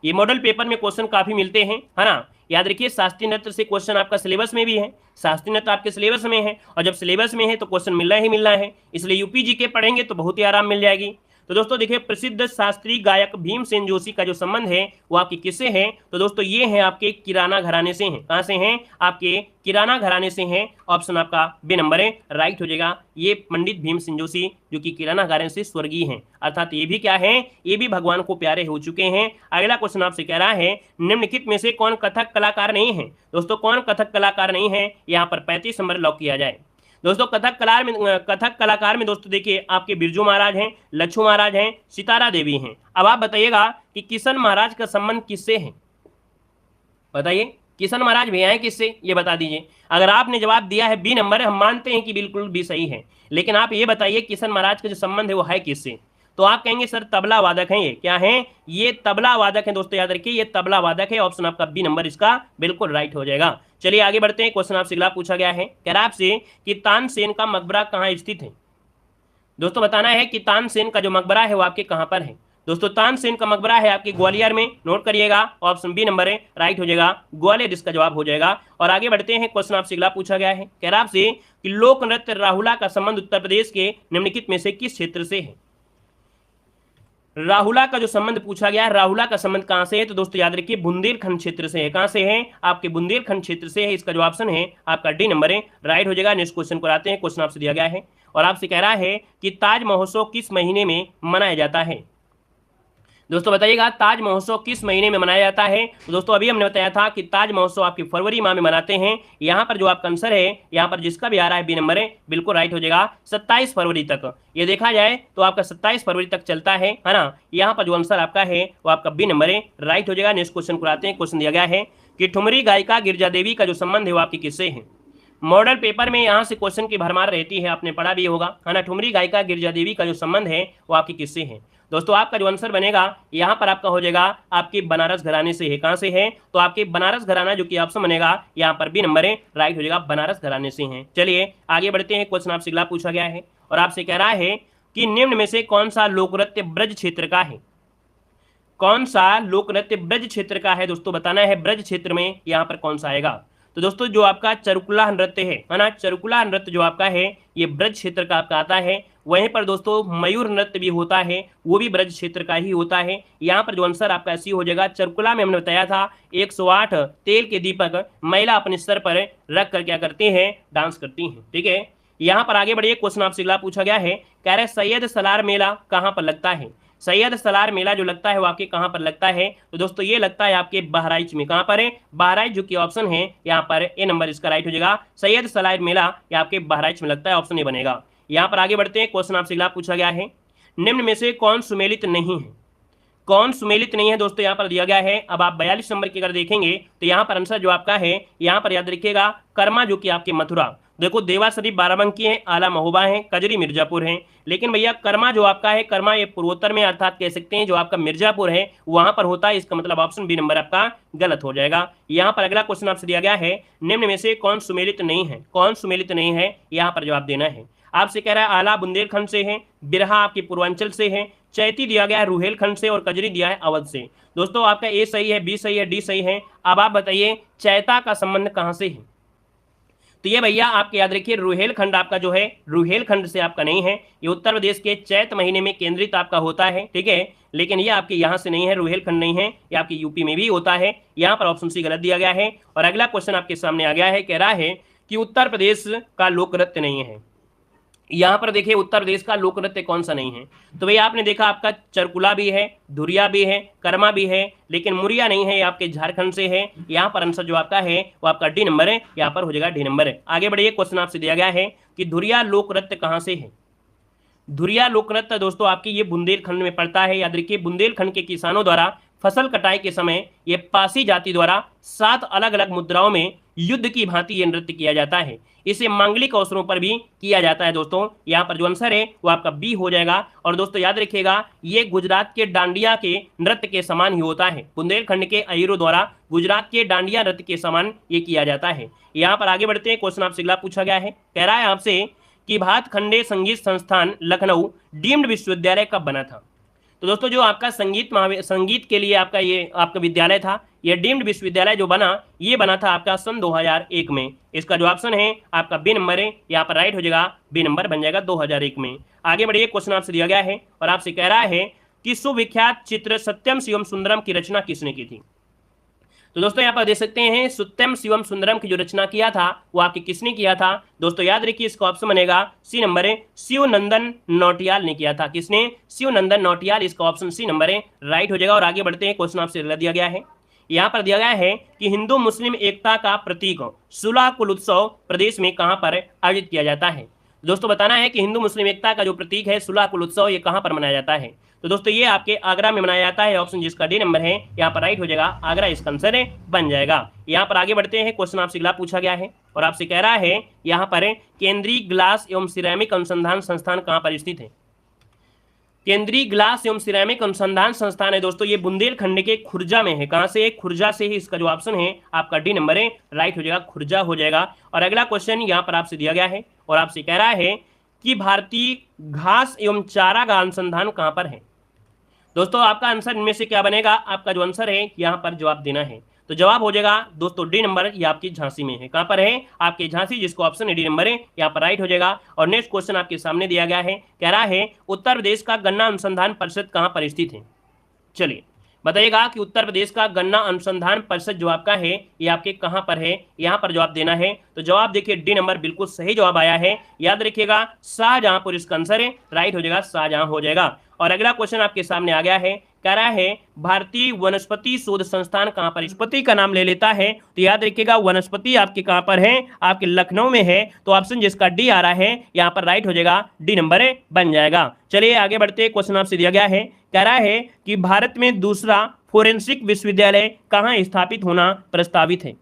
ये मॉडल पेपर में क्वेश्चन काफी मिलते हैं, है ना। याद रखिए शास्त्रीय नृत्य से क्वेश्चन आपका सिलेबस में भी है, शास्त्रीय नृत्य आपके सिलेबस में है, और जब सिलेबस में है तो क्वेश्चन मिलना ही मिलना है, इसलिए यूपीजी के पढ़ेंगे तो बहुत ही आराम मिल जाएगी। तो दोस्तों देखिए प्रसिद्ध शास्त्रीय गायक भीमसेन जोशी का जो संबंध है वो आपके किससे है। तो दोस्तों ये है आपके किराना घराने से हैं। कहां से हैं, आपके किराना घराने से हैं। ऑप्शन आपका बी नंबर है राइट हो जाएगा। ये पंडित भीमसेन जोशी जो कि किराना घराने से स्वर्गीय हैं, अर्थात ये भी क्या है, ये भी भगवान को प्यारे हो चुके हैं। अगला क्वेश्चन आपसे कह रहा है निम्नलिखित में से कौन कथक कलाकार नहीं है। दोस्तों कौन कथक कलाकार नहीं है, यहाँ पर 35 नंबर लॉक किया जाए। दोस्तों कथक कलाकार में दोस्तों देखिए आपके बिरजू महाराज हैं, लच्छू महाराज हैं, सितारा देवी हैं। अब आप बताइएगा कि किशन महाराज का संबंध किससे है। बताइए किशन महाराज भैया हैं किससे, ये बता दीजिए। अगर आपने जवाब दिया है बी नंबर, हम मानते हैं कि बिल्कुल भी सही है, लेकिन आप ये बताइए किशन महाराज का जो संबंध है वो है किससे। तो आप कहेंगे सर तबला वादक हैं, ये क्या है, ये तबला वादक हैं दोस्तों, याद रखिए ये तबला वादक है। ऑप्शन आपका बी नंबर इसका बिल्कुल राइट हो जाएगा। चलिए आगे बढ़ते हैं, क्वेश्चन आपसे अगला पूछा गया है, कह रहा आपसे कि तानसेन का मकबरा कहाँ स्थित है। दोस्तों बताना है कि तानसेन का जो मकबरा है वो आपके कहाँ पर है। दोस्तों तानसेन का मकबरा है आपके ग्वालियर में, नोट करिएगा, ऑप्शन बी नंबर है राइट हो जाएगा, ग्वालियर इसका जवाब हो जाएगा। और आगे बढ़ते हैं, क्वेश्चन आपसे अगला पूछा गया है, कह रहा आपसे कि लोक नृत्य राहुला का संबंध उत्तर प्रदेश के निम्नलिखित में से किस क्षेत्र से है। राहुला का जो संबंध पूछा गया है, राहुला का संबंध कहां से है, तो दोस्तों याद रखिए बुंदेलखंड क्षेत्र से है। कहां से है, आपके बुंदेलखंड क्षेत्र से है। इसका जो ऑप्शन है आपका डी नंबर है राइट हो जाएगा। नेक्स्ट क्वेश्चन को आते हैं, क्वेश्चन आपसे दिया गया है और आपसे कह रहा है कि ताज महोत्सव किस महीने में मनाया जाता है। दोस्तों बताइएगा ताज महोत्सव किस महीने में मनाया जाता है। तो दोस्तों अभी हमने बताया था कि ताज महोत्सव आपके फरवरी माह में मनाते हैं। यहाँ पर जो आपका आंसर है, यहाँ पर जिसका भी आ रहा है बी नंबर है, बिल्कुल राइट हो जाएगा, 27 फरवरी तक। ये देखा जाए तो आपका 27 फरवरी तक चलता है ना। यहाँ पर जो आंसर आपका है वो आपका बी नंबर है राइट हो जाएगा। नेक्स्ट क्वेश्चन को आते हैं, क्वेश्चन दिया गया है कि ठुमरी गायिका गिरजा देवी का जो संबंध है वो आपकी किससे है। मॉडल पेपर में यहाँ से क्वेश्चन की भरमार रहती है, आपने पढ़ा भी होगा, है ना। ठुमरी गायिका गिरिजा देवी का जो संबंध है वो आपकी किससे है? दोस्तों आपका जो आंसर बनेगा यहाँ पर आपका हो जाएगा आपके बनारस घराने से है। कहां से है? तो आपके बनारस घराना जो कि ऑप्शन बनेगा यहाँ पर बी नंबर है, राइट हो जाएगा, बनारस घराने से है। चलिए आगे बढ़ते हैं। क्वेश्चन आपसे अगला पूछा गया है और आपसे कह रहा है कि निम्न में से कौन सा लोक नृत्य ब्रज क्षेत्र का है? कौन सा लोक नृत्य ब्रज क्षेत्र का है? दोस्तों बताना है ब्रज क्षेत्र में यहाँ पर कौन सा आएगा। तो दोस्तों जो आपका चरुकुला नृत्य है ना, चरुकुला नृत्य जो आपका है ये ब्रज क्षेत्र का आपका आता है। वहीं पर दोस्तों मयूर नृत्य भी होता है, वो भी ब्रज क्षेत्र का ही होता है। यहाँ पर जो आंसर आपका ऐसी हो जाएगा, चरुकुला में हमने बताया था 108 तेल के दीपक महिला अपने सर पर रख कर क्या करती हैं? डांस करती हैं। ठीक है, यहाँ पर आगे बढ़िए। क्वेश्चन आपसे अगला पूछा गया है, कह रहे सैयद सलार मेला कहाँ पर लगता है? सैयद सलार मेला जो लगता है वो आपके कहां पर लगता है? तो दोस्तों ये लगता है आपके बहराइच में। कहां पर है? बहराइच, जो कि ऑप्शन है यहाँ पर ए नंबर इसका राइट हो जाएगा। सैयद सलार मेला ये आपके बहराइच में लगता है, ऑप्शन ए बनेगा। यहाँ पर आगे बढ़ते हैं। क्वेश्चन आपसे अगला पूछा गया है, निम्न में से कौन सुमेलित नहीं है? कौन सुमेलित नहीं है? दोस्तों यहाँ पर दिया गया है। अब आप 42 नंबर की अगर देखेंगे तो यहाँ पर आंसर जो आपका है यहाँ पर याद रखिएगा कर्मा, जो कि आपके मथुरा। देखो देवा शरीफ बाराबंकी है, आला महोबा है, कजरी मिर्जापुर है, लेकिन भैया कर्मा जो आपका है, कर्मा ये पूर्वोत्तर में अर्थात कह सकते हैं जो आपका मिर्जापुर है वहां पर होता है। इसका मतलब ऑप्शन बी नंबर आपका गलत हो जाएगा। यहाँ पर अगला क्वेश्चन आपसे दिया गया है, निम्न में से कौन सुमेलित नहीं है? कौन सुमेलित नहीं है यहाँ पर जवाब देना है। आपसे कह रहा है आला बुंदेलखंड से है, बिरहा आपके पूर्वांचल से है, चैती दिया गया है रुहेलखंड से और कजरी दिया है अवध से। दोस्तों आपका ए सही है, बी सही है, डी सही है। अब आप बताइए चैता का संबंध कहां से है? तो ये भैया आपके याद रखिए रुहेलखंड आपका जो है रुहेलखंड से आपका नहीं है, ये उत्तर प्रदेश के चैत महीने में केंद्रित आपका होता है। ठीक है, लेकिन ये आपके यहाँ से नहीं है, रुहेलखंड नहीं है, ये आपके यूपी में भी होता है। यहाँ पर ऑप्शन सी गलत दिया गया है। और अगला क्वेश्चन आपके सामने आ गया है, कह रहा है कि उत्तर प्रदेश का लोक नृत्य नहीं है। यहाँ पर देखिए उत्तर प्रदेश का लोक नृत्य कौन सा नहीं है? तो भैया आपने देखा आपका चरकुला भी है, धुरिया भी है, कर्मा भी है, लेकिन मुरिया नहीं है, ये आपके झारखंड से है। यहाँ पर आंसर जो आपका है वो आपका डी नंबर है, यहाँ पर हो जाएगा डी नंबर है। आगे बढ़िए। क्वेश्चन आपसे दिया गया है कि धुरिया लोक नृत्य कहाँ से है? धुरिया लोक नृत्य दोस्तों आपकी ये बुंदेलखंड में पड़ता है। याद रखिए बुंदेलखंड के किसानों द्वारा फसल कटाई के समय ये पासी जाति द्वारा 7 अलग अलग मुद्राओं में युद्ध की भांति ये नृत्य किया जाता है। इसे मांगलिक अवसरों पर भी किया जाता है। दोस्तों यहाँ पर जो आंसर है वो आपका बी हो जाएगा। और दोस्तों याद रखिएगा ये गुजरात के डांडिया के नृत्य के समान ही होता है। बुंदेलखंड के अहीरों द्वारा गुजरात के डांडिया नृत्य के समान ये किया जाता है। यहाँ पर आगे बढ़ते हैं। क्वेश्चन आपसे अगला पूछा गया है, कह रहा है आपसे कि भातखंडे संगीत संस्थान लखनऊ डीम्ड विश्वविद्यालय कब बना था? तो दोस्तों जो आपका संगीत के लिए आपका ये आपका विद्यालय था, ये डीम्ड विश्वविद्यालय जो बना ये बना था आपका सन 2001 में। इसका जो ऑप्शन है आपका बी नंबर है, यहाँ पर राइट हो जाएगा, बी नंबर बन जाएगा 2001 में। आगे बढ़िए। क्वेश्चन आपसे दिया गया है और आपसे कह रहा है कि सुविख्यात चित्र सत्यम शिवम सुंदरम की रचना किसने की थी? तो दोस्तों यहाँ पर देख सकते हैं सत्यम शिवम सुंदरम की जो रचना किया था वो आपके किसने किया था? दोस्तों याद रखिए इसका ऑप्शन बनेगा सी नंबर है, शिवनंदन नौटियाल ने किया था। किसने? शिवनंदन नौटियाल। इसका ऑप्शन सी नंबर है, राइट हो जाएगा। और आगे बढ़ते हैं। क्वेश्चन आपसे अगला दिया गया है, यहाँ पर दिया गया है कि हिंदू मुस्लिम एकता का प्रतीक सुलह कुल उत्सव प्रदेश में कहाँ पर आयोजित किया जाता है? दोस्तों बताना है कि हिंदू मुस्लिम एकता का जो प्रतीक है सुलह कुल उत्सव ये कहाँ पर मनाया जाता है? तो दोस्तों ये आपके आगरा में मनाया जाता है। ऑप्शन जिसका डी नंबर है यहाँ पर राइट हो जाएगा, आगरा इसका आंसर बन जाएगा। यहाँ पर आगे बढ़ते हैं। क्वेश्चन आपसे अगला पूछा गया है और आपसे कह रहा है यहाँ पर केंद्रीय ग्लास एवं सिरेमिक अनुसंधान संस्थान कहाँ पर स्थित है? केंद्रीय ग्लास एवं सिरेमिक अनुसंधान संस्थान है दोस्तों ये बुंदेलखंड के खुर्जा में है। कहां से? खुर्जा से ही। इसका जो ऑप्शन है आपका डी नंबर है, राइट हो जाएगा, खुर्जा हो जाएगा। और अगला क्वेश्चन यहाँ पर आपसे दिया गया है और आपसे कह रहा है कि भारतीय घास एवं चारागाह अनुसंधान कहां पर है? दोस्तों आपका आंसर इनमें से क्या बनेगा? आपका जो आंसर है यहाँ पर जवाब देना है। तो जवाब हो जाएगा दोस्तों डी नंबर, ये आपकी झांसी में है। कहां पर है? आपके झांसी, जिसको ऑप्शन डी नंबर है यहाँ पर राइट हो जाएगा। और नेक्स्ट क्वेश्चन आपके सामने दिया गया है, कह रहा है उत्तर प्रदेश का गन्ना अनुसंधान परिषद कहां पर स्थित है? चलिए बताइएगा कि उत्तर प्रदेश का गन्ना अनुसंधान परिषद जो आपका है ये आपके कहां पर है? यहाँ पर जवाब देना है। तो जवाब देखिए डी नंबर बिल्कुल सही जवाब आया है। याद रखिएगा शाहजहांपुर इसका आंसर है, राइट हो जाएगा, शाहजहां हो जाएगा। और अगला क्वेश्चन आपके सामने आ गया है, कह रहा है भारतीय वनस्पति शोध संस्थान कहां पर? वनस्पति का नाम ले लेता है तो याद रखिएगा वनस्पति आपके कहां पर है? आपके लखनऊ में है। तो ऑप्शन जिसका डी आ रहा है यहाँ पर राइट हो जाएगा, डी नंबर बन जाएगा। चलिए आगे बढ़ते। क्वेश्चन आपसे दिया गया है, कह रहा है कि भारत में दूसरा फोरेंसिक विश्वविद्यालय कहां स्थापित होना प्रस्तावित है?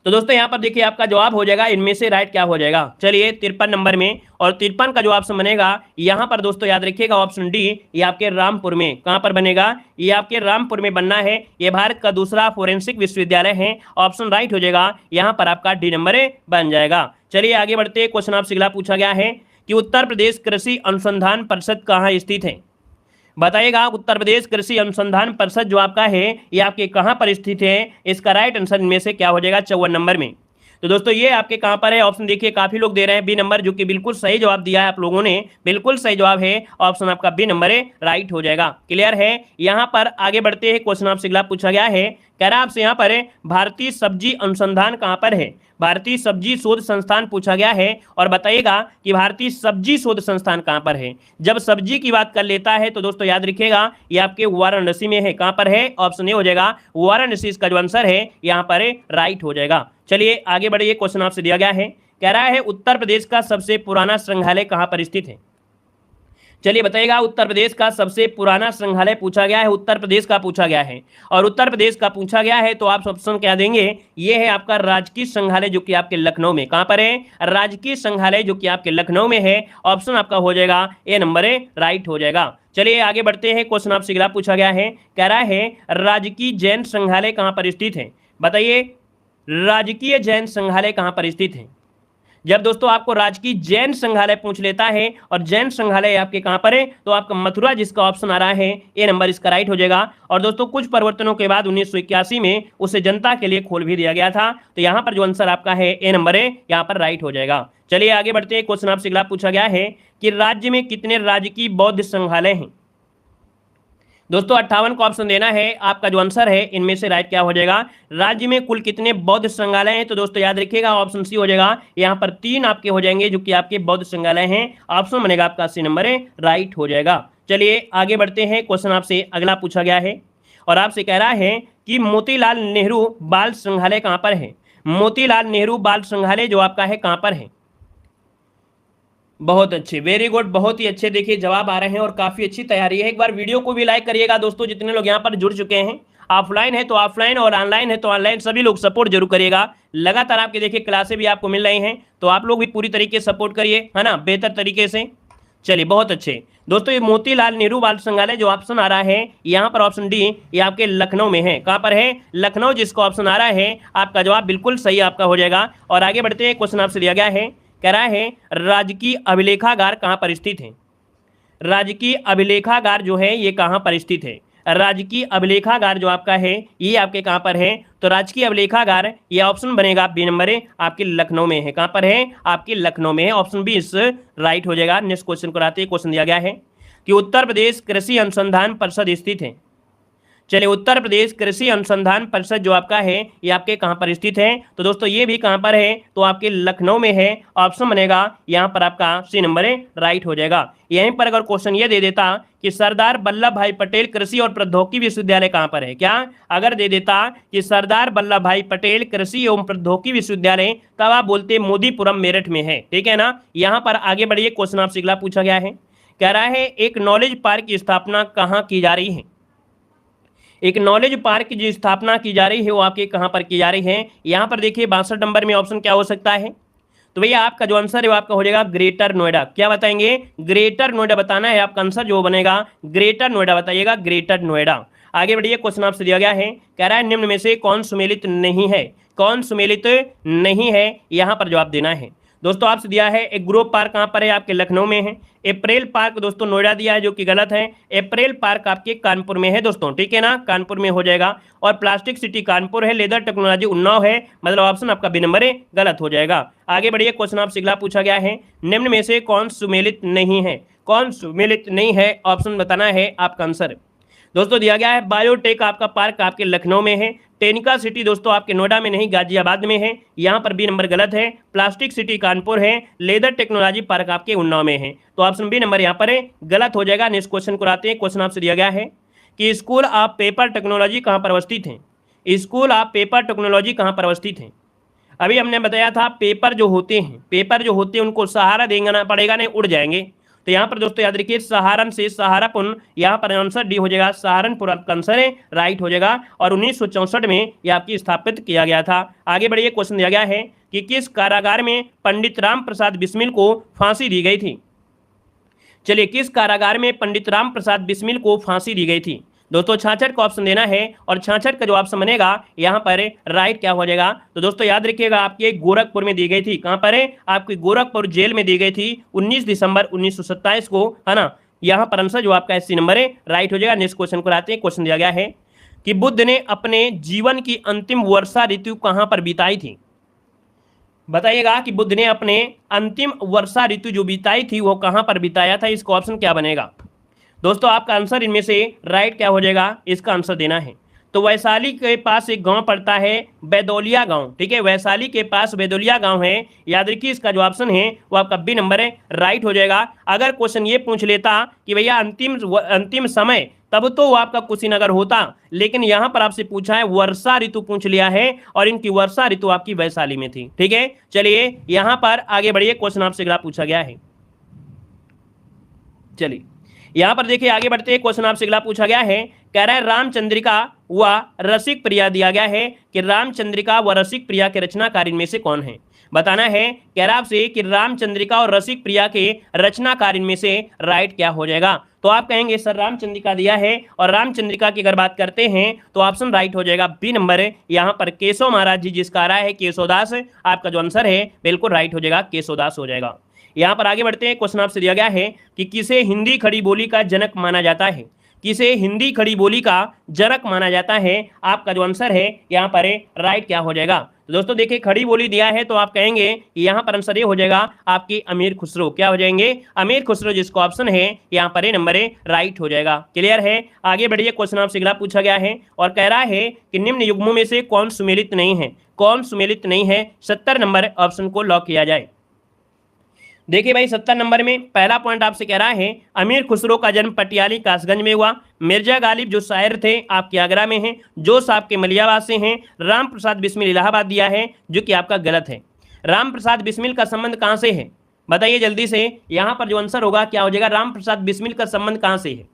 तो दोस्तों यहाँ पर देखिए आपका जवाब हो जाएगा इनमें से राइट क्या हो जाएगा। चलिए 53 नंबर में, और 53 का जो ऑप्शन बनेगा यहाँ पर दोस्तों याद रखिएगा ऑप्शन डी, ये आपके रामपुर में, कहां पर बनेगा, ये आपके रामपुर में बनना है। ये भारत का दूसरा फोरेंसिक विश्वविद्यालय है। ऑप्शन राइट हो जाएगा यहाँ पर आपका डी नंबर बन जाएगा। चलिए आगे बढ़ते, क्वेश्चन आपसे अगला पूछा गया है कि उत्तर प्रदेश कृषि अनुसंधान परिषद कहाँ स्थित है। बताइएगा उत्तर प्रदेश कृषि अनुसंधान परिषद जो आपका है ये आपके कहां पर स्थित है। इसका राइट आंसर इनमें से क्या हो जाएगा, 54 नंबर में। तो दोस्तों ये आपके कहां पर है, ऑप्शन देखिए काफी लोग दे रहे हैं बी नंबर, जो कि बिल्कुल सही जवाब दिया है आप लोगों ने, बिल्कुल सही जवाब है ऑप्शन आपका बी नंबर है, राइट हो जाएगा। क्लियर है। यहां पर आगे बढ़ते हैं, क्वेश्चन आपसे अगला पूछा गया है, कह रहा है आपसे यहाँ पर भारतीय सब्जी अनुसंधान कहां पर है। भारतीय सब्जी शोध संस्थान पूछा गया है, और बताइएगा कि भारतीय सब्जी शोध संस्थान कहां पर है। जब सब्जी की बात कर लेता है तो दोस्तों याद रखिएगा ये आपके वाराणसी में है। कहां पर है, ऑप्शन ए हो जाएगा वाराणसी, इसका जो आंसर है यहां पर राइट हो जाएगा। चलिए आगे बढ़िए, क्वेश्चन आपसे दिया गया है, कह रहा है उत्तर प्रदेश का सबसे पुराना संग्रहालय कहां पर स्थित है। चलिए बताइएगा उत्तर प्रदेश का सबसे पुराना संग्रहालय पूछा गया है, उत्तर प्रदेश का पूछा गया है, और उत्तर प्रदेश का पूछा गया है तो आप ऑप्शन क्या देंगे, ये है आपका राजकीय संग्रहालय जो कि आपके लखनऊ में, कहां पर है, राजकीय संग्रहालय जो कि आपके लखनऊ में है। ऑप्शन आपका हो जाएगा ए नंबर है, राइट हो जाएगा। चलिए आगे बढ़ते हैं, क्वेश्चन आपसे अगला पूछा गया है, कह रहा है राजकीय जैन संग्रहालय कहां पर स्थित है। बताइए राजकीय जैन संग्रहालय कहां पर स्थित है। जब दोस्तों आपको राजकीय जैन संग्रहालय पूछ लेता है और जैन संग्रहालय आपके कहां पर है, तो आपका मथुरा, जिसका ऑप्शन आ रहा है ए नंबर, इसका राइट हो जाएगा। और दोस्तों कुछ परिवर्तनों के बाद 1981 में उसे जनता के लिए खोल भी दिया गया था, तो यहां पर जो आंसर आपका है ए नंबर है, यहां पर राइट हो जाएगा। चलिए आगे बढ़ते हैं, क्वेश्चन आपसे अगला पूछा गया है कि राज्य में कितने राजकीय बौद्ध संग्रहालय हैं। दोस्तों 58 को ऑप्शन देना है, आपका जो आंसर है इनमें से राइट क्या हो जाएगा, राज्य में कुल कितने बौद्ध संग्रहालय हैं। तो दोस्तों याद रखिएगा ऑप्शन सी हो जाएगा, यहाँ पर 3 आपके हो जाएंगे जो कि आपके बौद्ध संग्रहालय हैं। ऑप्शन बनेगा आपका सी नंबर है, राइट हो जाएगा। चलिए आगे बढ़ते हैं, क्वेश्चन आपसे अगला पूछा गया है और आपसे कह रहा है कि मोतीलाल नेहरू बाल संग्रहालय कहाँ पर है। मोतीलाल नेहरू बाल संग्रहालय जो आपका है कहाँ पर है। बहुत अच्छे, वेरी गुड, बहुत ही अच्छे देखिए जवाब आ रहे हैं और काफी अच्छी तैयारी है। एक बार वीडियो को भी लाइक करिएगा दोस्तों, जितने लोग यहाँ पर जुड़ चुके हैं, ऑफलाइन है तो ऑफलाइन और ऑनलाइन है तो ऑनलाइन, सभी लोग सपोर्ट जरूर करिएगा। लगातार आपके देखिए क्लासें भी आपको मिल रही हैं, तो आप लोग भी पूरी तरीके से सपोर्ट करिए, है ना, बेहतर तरीके से। चलिए बहुत अच्छे दोस्तों, ये मोतीलाल नेहरू बाल संग्रहालय जो ऑप्शन आ रहा है यहाँ पर ऑप्शन डी, ये आपके लखनऊ में है। कहाँ पर है, लखनऊ, जिसका ऑप्शन आ रहा है आपका जवाब बिल्कुल सही आपका हो जाएगा। और आगे बढ़ते हैं, क्वेश्चन आपसे दिया गया है, कह रहा है राजकीय अभिलेखागार कहाँ पर स्थित है। राजकीय अभिलेखागार जो है ये कहाँ पर स्थित है। राजकीय अभिलेखागार जो आपका है ये आपके कहाँ पर है, तो राजकीय अभिलेखागार ये ऑप्शन बनेगा बी नंबर है, आपके लखनऊ में है। कहाँ पर है, आपके लखनऊ में है। ऑप्शन बी इस राइट हो जाएगा। नेक्स्ट क्वेश्चन को आते हैं, क्वेश्चन दिया गया है कि उत्तर प्रदेश कृषि अनुसंधान परिषद स्थित है। चलिए उत्तर प्रदेश कृषि अनुसंधान परिषद जो आपका है ये आपके कहां पर स्थित है, तो दोस्तों ये भी कहां पर है, तो आपके लखनऊ में है। ऑप्शन बनेगा यहां पर आपका सी नंबर है, राइट हो जाएगा। यहीं पर अगर क्वेश्चन ये दे देता कि सरदार वल्लभ भाई पटेल कृषि और प्रौद्योगिकी विश्वविद्यालय कहां पर है, क्या अगर दे देता कि सरदार वल्लभ भाई पटेल कृषि एवं प्रौद्योगिकी विश्वविद्यालय, तब आप बोलते मोदीपुरम मेरठ में है, ठीक है ना। यहाँ पर आगे बढ़िए, क्वेश्चन आपसे अगला पूछा गया है, कह रहा है एक नॉलेज पार्क की स्थापना कहाँ की जा रही है। एक नॉलेज पार्क की जो स्थापना की जा रही है वो आपके कहां पर की जा रही है। यहां पर देखिए 62 नंबर में ऑप्शन क्या हो सकता है, तो भैया आपका जो आंसर है वो आपका हो जाएगा ग्रेटर नोएडा। क्या बताएंगे, ग्रेटर नोएडा बताना है आपका आंसर जो बनेगा, ग्रेटर नोएडा बताइएगा, ग्रेटर नोएडा। आगे बढ़िए, क्वेश्चन आपसे दिया गया है, कह रहा है निम्न में से कौन सुमेलित नहीं है। कौन सुमेलित नहीं है, यहां पर जवाब देना है। दोस्तों आपसे दिया है एक ग्रोव पार्क कहां पर है, आपके लखनऊ में है। अप्रैल पार्क दोस्तों नोएडा दिया है जो कि गलत है। अप्रैल पार्क आपके कानपुर में है दोस्तों, ठीक है ना, कानपुर में हो जाएगा। और प्लास्टिक सिटी कानपुर है, लेदर टेक्नोलॉजी उन्नाव है, मतलब ऑप्शन आपका बी नंबर है, गलत हो जाएगा। आगे बढ़िए, क्वेश्चन आपसे अगला पूछा गया है, निम्न में से कौन सुमेलित नहीं है। कौन सुमेलित नहीं है, ऑप्शन बताना है आपका आंसर। दोस्तों दिया गया है बायोटेक आपका पार्क आपके लखनऊ में है। टेनिका सिटी दोस्तों आपके नोएडा में नहीं, गाजियाबाद में है, यहाँ पर बी नंबर गलत है। प्लास्टिक सिटी कानपुर है, लेदर टेक्नोलॉजी पार्क आपके उन्नाव में है, तो ऑप्शन बी नंबर यहाँ पर है, गलत हो जाएगा। नेक्स्ट क्वेश्चन को आते हैं, क्वेश्चन आपसे दिया गया है कि स्कूल ऑफ पेपर टेक्नोलॉजी कहाँ पर अवस्थित है। स्कूल ऑफ पेपर टेक्नोलॉजी कहाँ पर अवस्थित है। अभी हमने बताया था पेपर जो होते हैं, पेपर जो होते हैं उनको सहारा देना पड़ेगा, नहीं उड़ जाएंगे। तो यहाँ पर दोस्तों याद रखिए सहारन से सहारापुर, यहाँ पर आंसर डी हो जाएगा, सहारनपुर आपका आंसर है, राइट हो जाएगा। और 1964 में यह आपकी स्थापित किया गया था। आगे बढ़िए, क्वेश्चन दिया गया है कि किस कारागार में पंडित राम प्रसाद बिस्मिल को फांसी दी गई थी। चलिए, किस कारागार में पंडित राम प्रसाद बिस्मिल को फांसी दी गई थी। दोस्तों 66 का ऑप्शन देना है और 66 का जो ऑप्शन बनेगा यहाँ पर राइट क्या हो जाएगा। तो दोस्तों याद रखिएगा आपके गोरखपुर में दी गई थी। कहाँ पर है, आपकी गोरखपुर जेल में दी गई थी 19 दिसंबर 1927 को, है ना। यहाँ पर आंसर जो आपका 80 नंबर है, राइट हो जाएगा। नेक्स्ट क्वेश्चन को आते हैं। क्वेश्चन दिया गया है कि बुद्ध ने अपने जीवन की अंतिम वर्षा ऋतु कहाँ पर बिताई थी। बताइएगा कि बुद्ध ने अपने अंतिम वर्षा ऋतु जो बिताई थी वो कहां पर बिताया था। इसका ऑप्शन क्या बनेगा। दोस्तों आपका आंसर इनमें से राइट क्या हो जाएगा, इसका आंसर देना है। तो वैशाली के पास एक गांव पड़ता है बैदौलिया गांव, ठीक है, वैशाली के पास बैदौलिया गांव है। याद रखिए इसका जो ऑप्शन है वो आपका बी नंबर है, राइट हो जाएगा। अगर क्वेश्चन ये पूछ लेता कि भैया अंतिम समय, तब तो वो आपका कुशीनगर होता, लेकिन यहां पर आपसे पूछा है वर्षा ऋतु पूछ लिया है और इनकी वर्षा ऋतु आपकी वैशाली में थी, ठीक है। चलिए यहां पर आगे बढ़िए, क्वेश्चन आपसे अगला पूछा गया है। चलिए यहां पर देखिए आगे बढ़ते हैं। क्वेश्चन आपसे अगला पूछा गया है, कह रहा है रामचंद्रिका व रसिक प्रिया, दिया गया है कि रामचंद्रिका व रसिक प्रिया के रचनाकार इनमें से कौन है। बताना है, कह रहा आपसे कि रामचंद्रिका और रसिक प्रिया के रचनाकार इनमें से राइट क्या हो जाएगा। तो आप कहेंगे सर रामचंद्रिका दिया है और रामचंद्रिका की अगर बात करते हैं तो ऑप्शन राइट हो जाएगा, बी नंबर है। यहाँ पर केशव महाराज जी जिसका आ रहा है केशवदास, आपका जो आंसर है बिल्कुल राइट हो जाएगा, केशवदास हो जाएगा। यहाँ पर आगे बढ़ते हैं। क्वेश्चन आपसे दिया गया है कि किसे हिंदी खड़ी बोली का जनक माना जाता है। किसे हिंदी खड़ी बोली का जनक माना जाता है, आपका जो आंसर है यहाँ पर राइट क्या हो जाएगा। तो दोस्तों देखिए खड़ी बोली दिया है तो आप कहेंगे यहाँ पर आंसर ये हो जाएगा आपकी अमीर खुसरो, क्या हो जाएंगे, अमीर खुसरो, जिसका ऑप्शन है यहाँ पर नंबर राइट हो जाएगा। क्लियर है। आगे बढ़िए, क्वेश्चन आपसे अगला पूछा गया है और कह रहा है कि निम्न युग्मों में से कौन सुमेलित नहीं है। कौन सुमेलित नहीं है, 70 नंबर ऑप्शन को लॉक किया जाए। देखिए भाई 70 नंबर में पहला पॉइंट आपसे कह रहा है अमीर खुसरो का जन्म पटियाली कासगंज में हुआ। मिर्जा गालिब जो शायर थे आपके आगरा में हैं। जोश आपके मलियाबाद से हैं। राम प्रसाद बिस्मिल इलाहाबाद दिया है, जो कि आपका गलत है। राम प्रसाद बिस्मिल का संबंध कहाँ से है, बताइए जल्दी से। यहाँ पर जो आंसर होगा क्या हो जाएगा, राम प्रसाद बिस्मिल का संबंध कहाँ से है।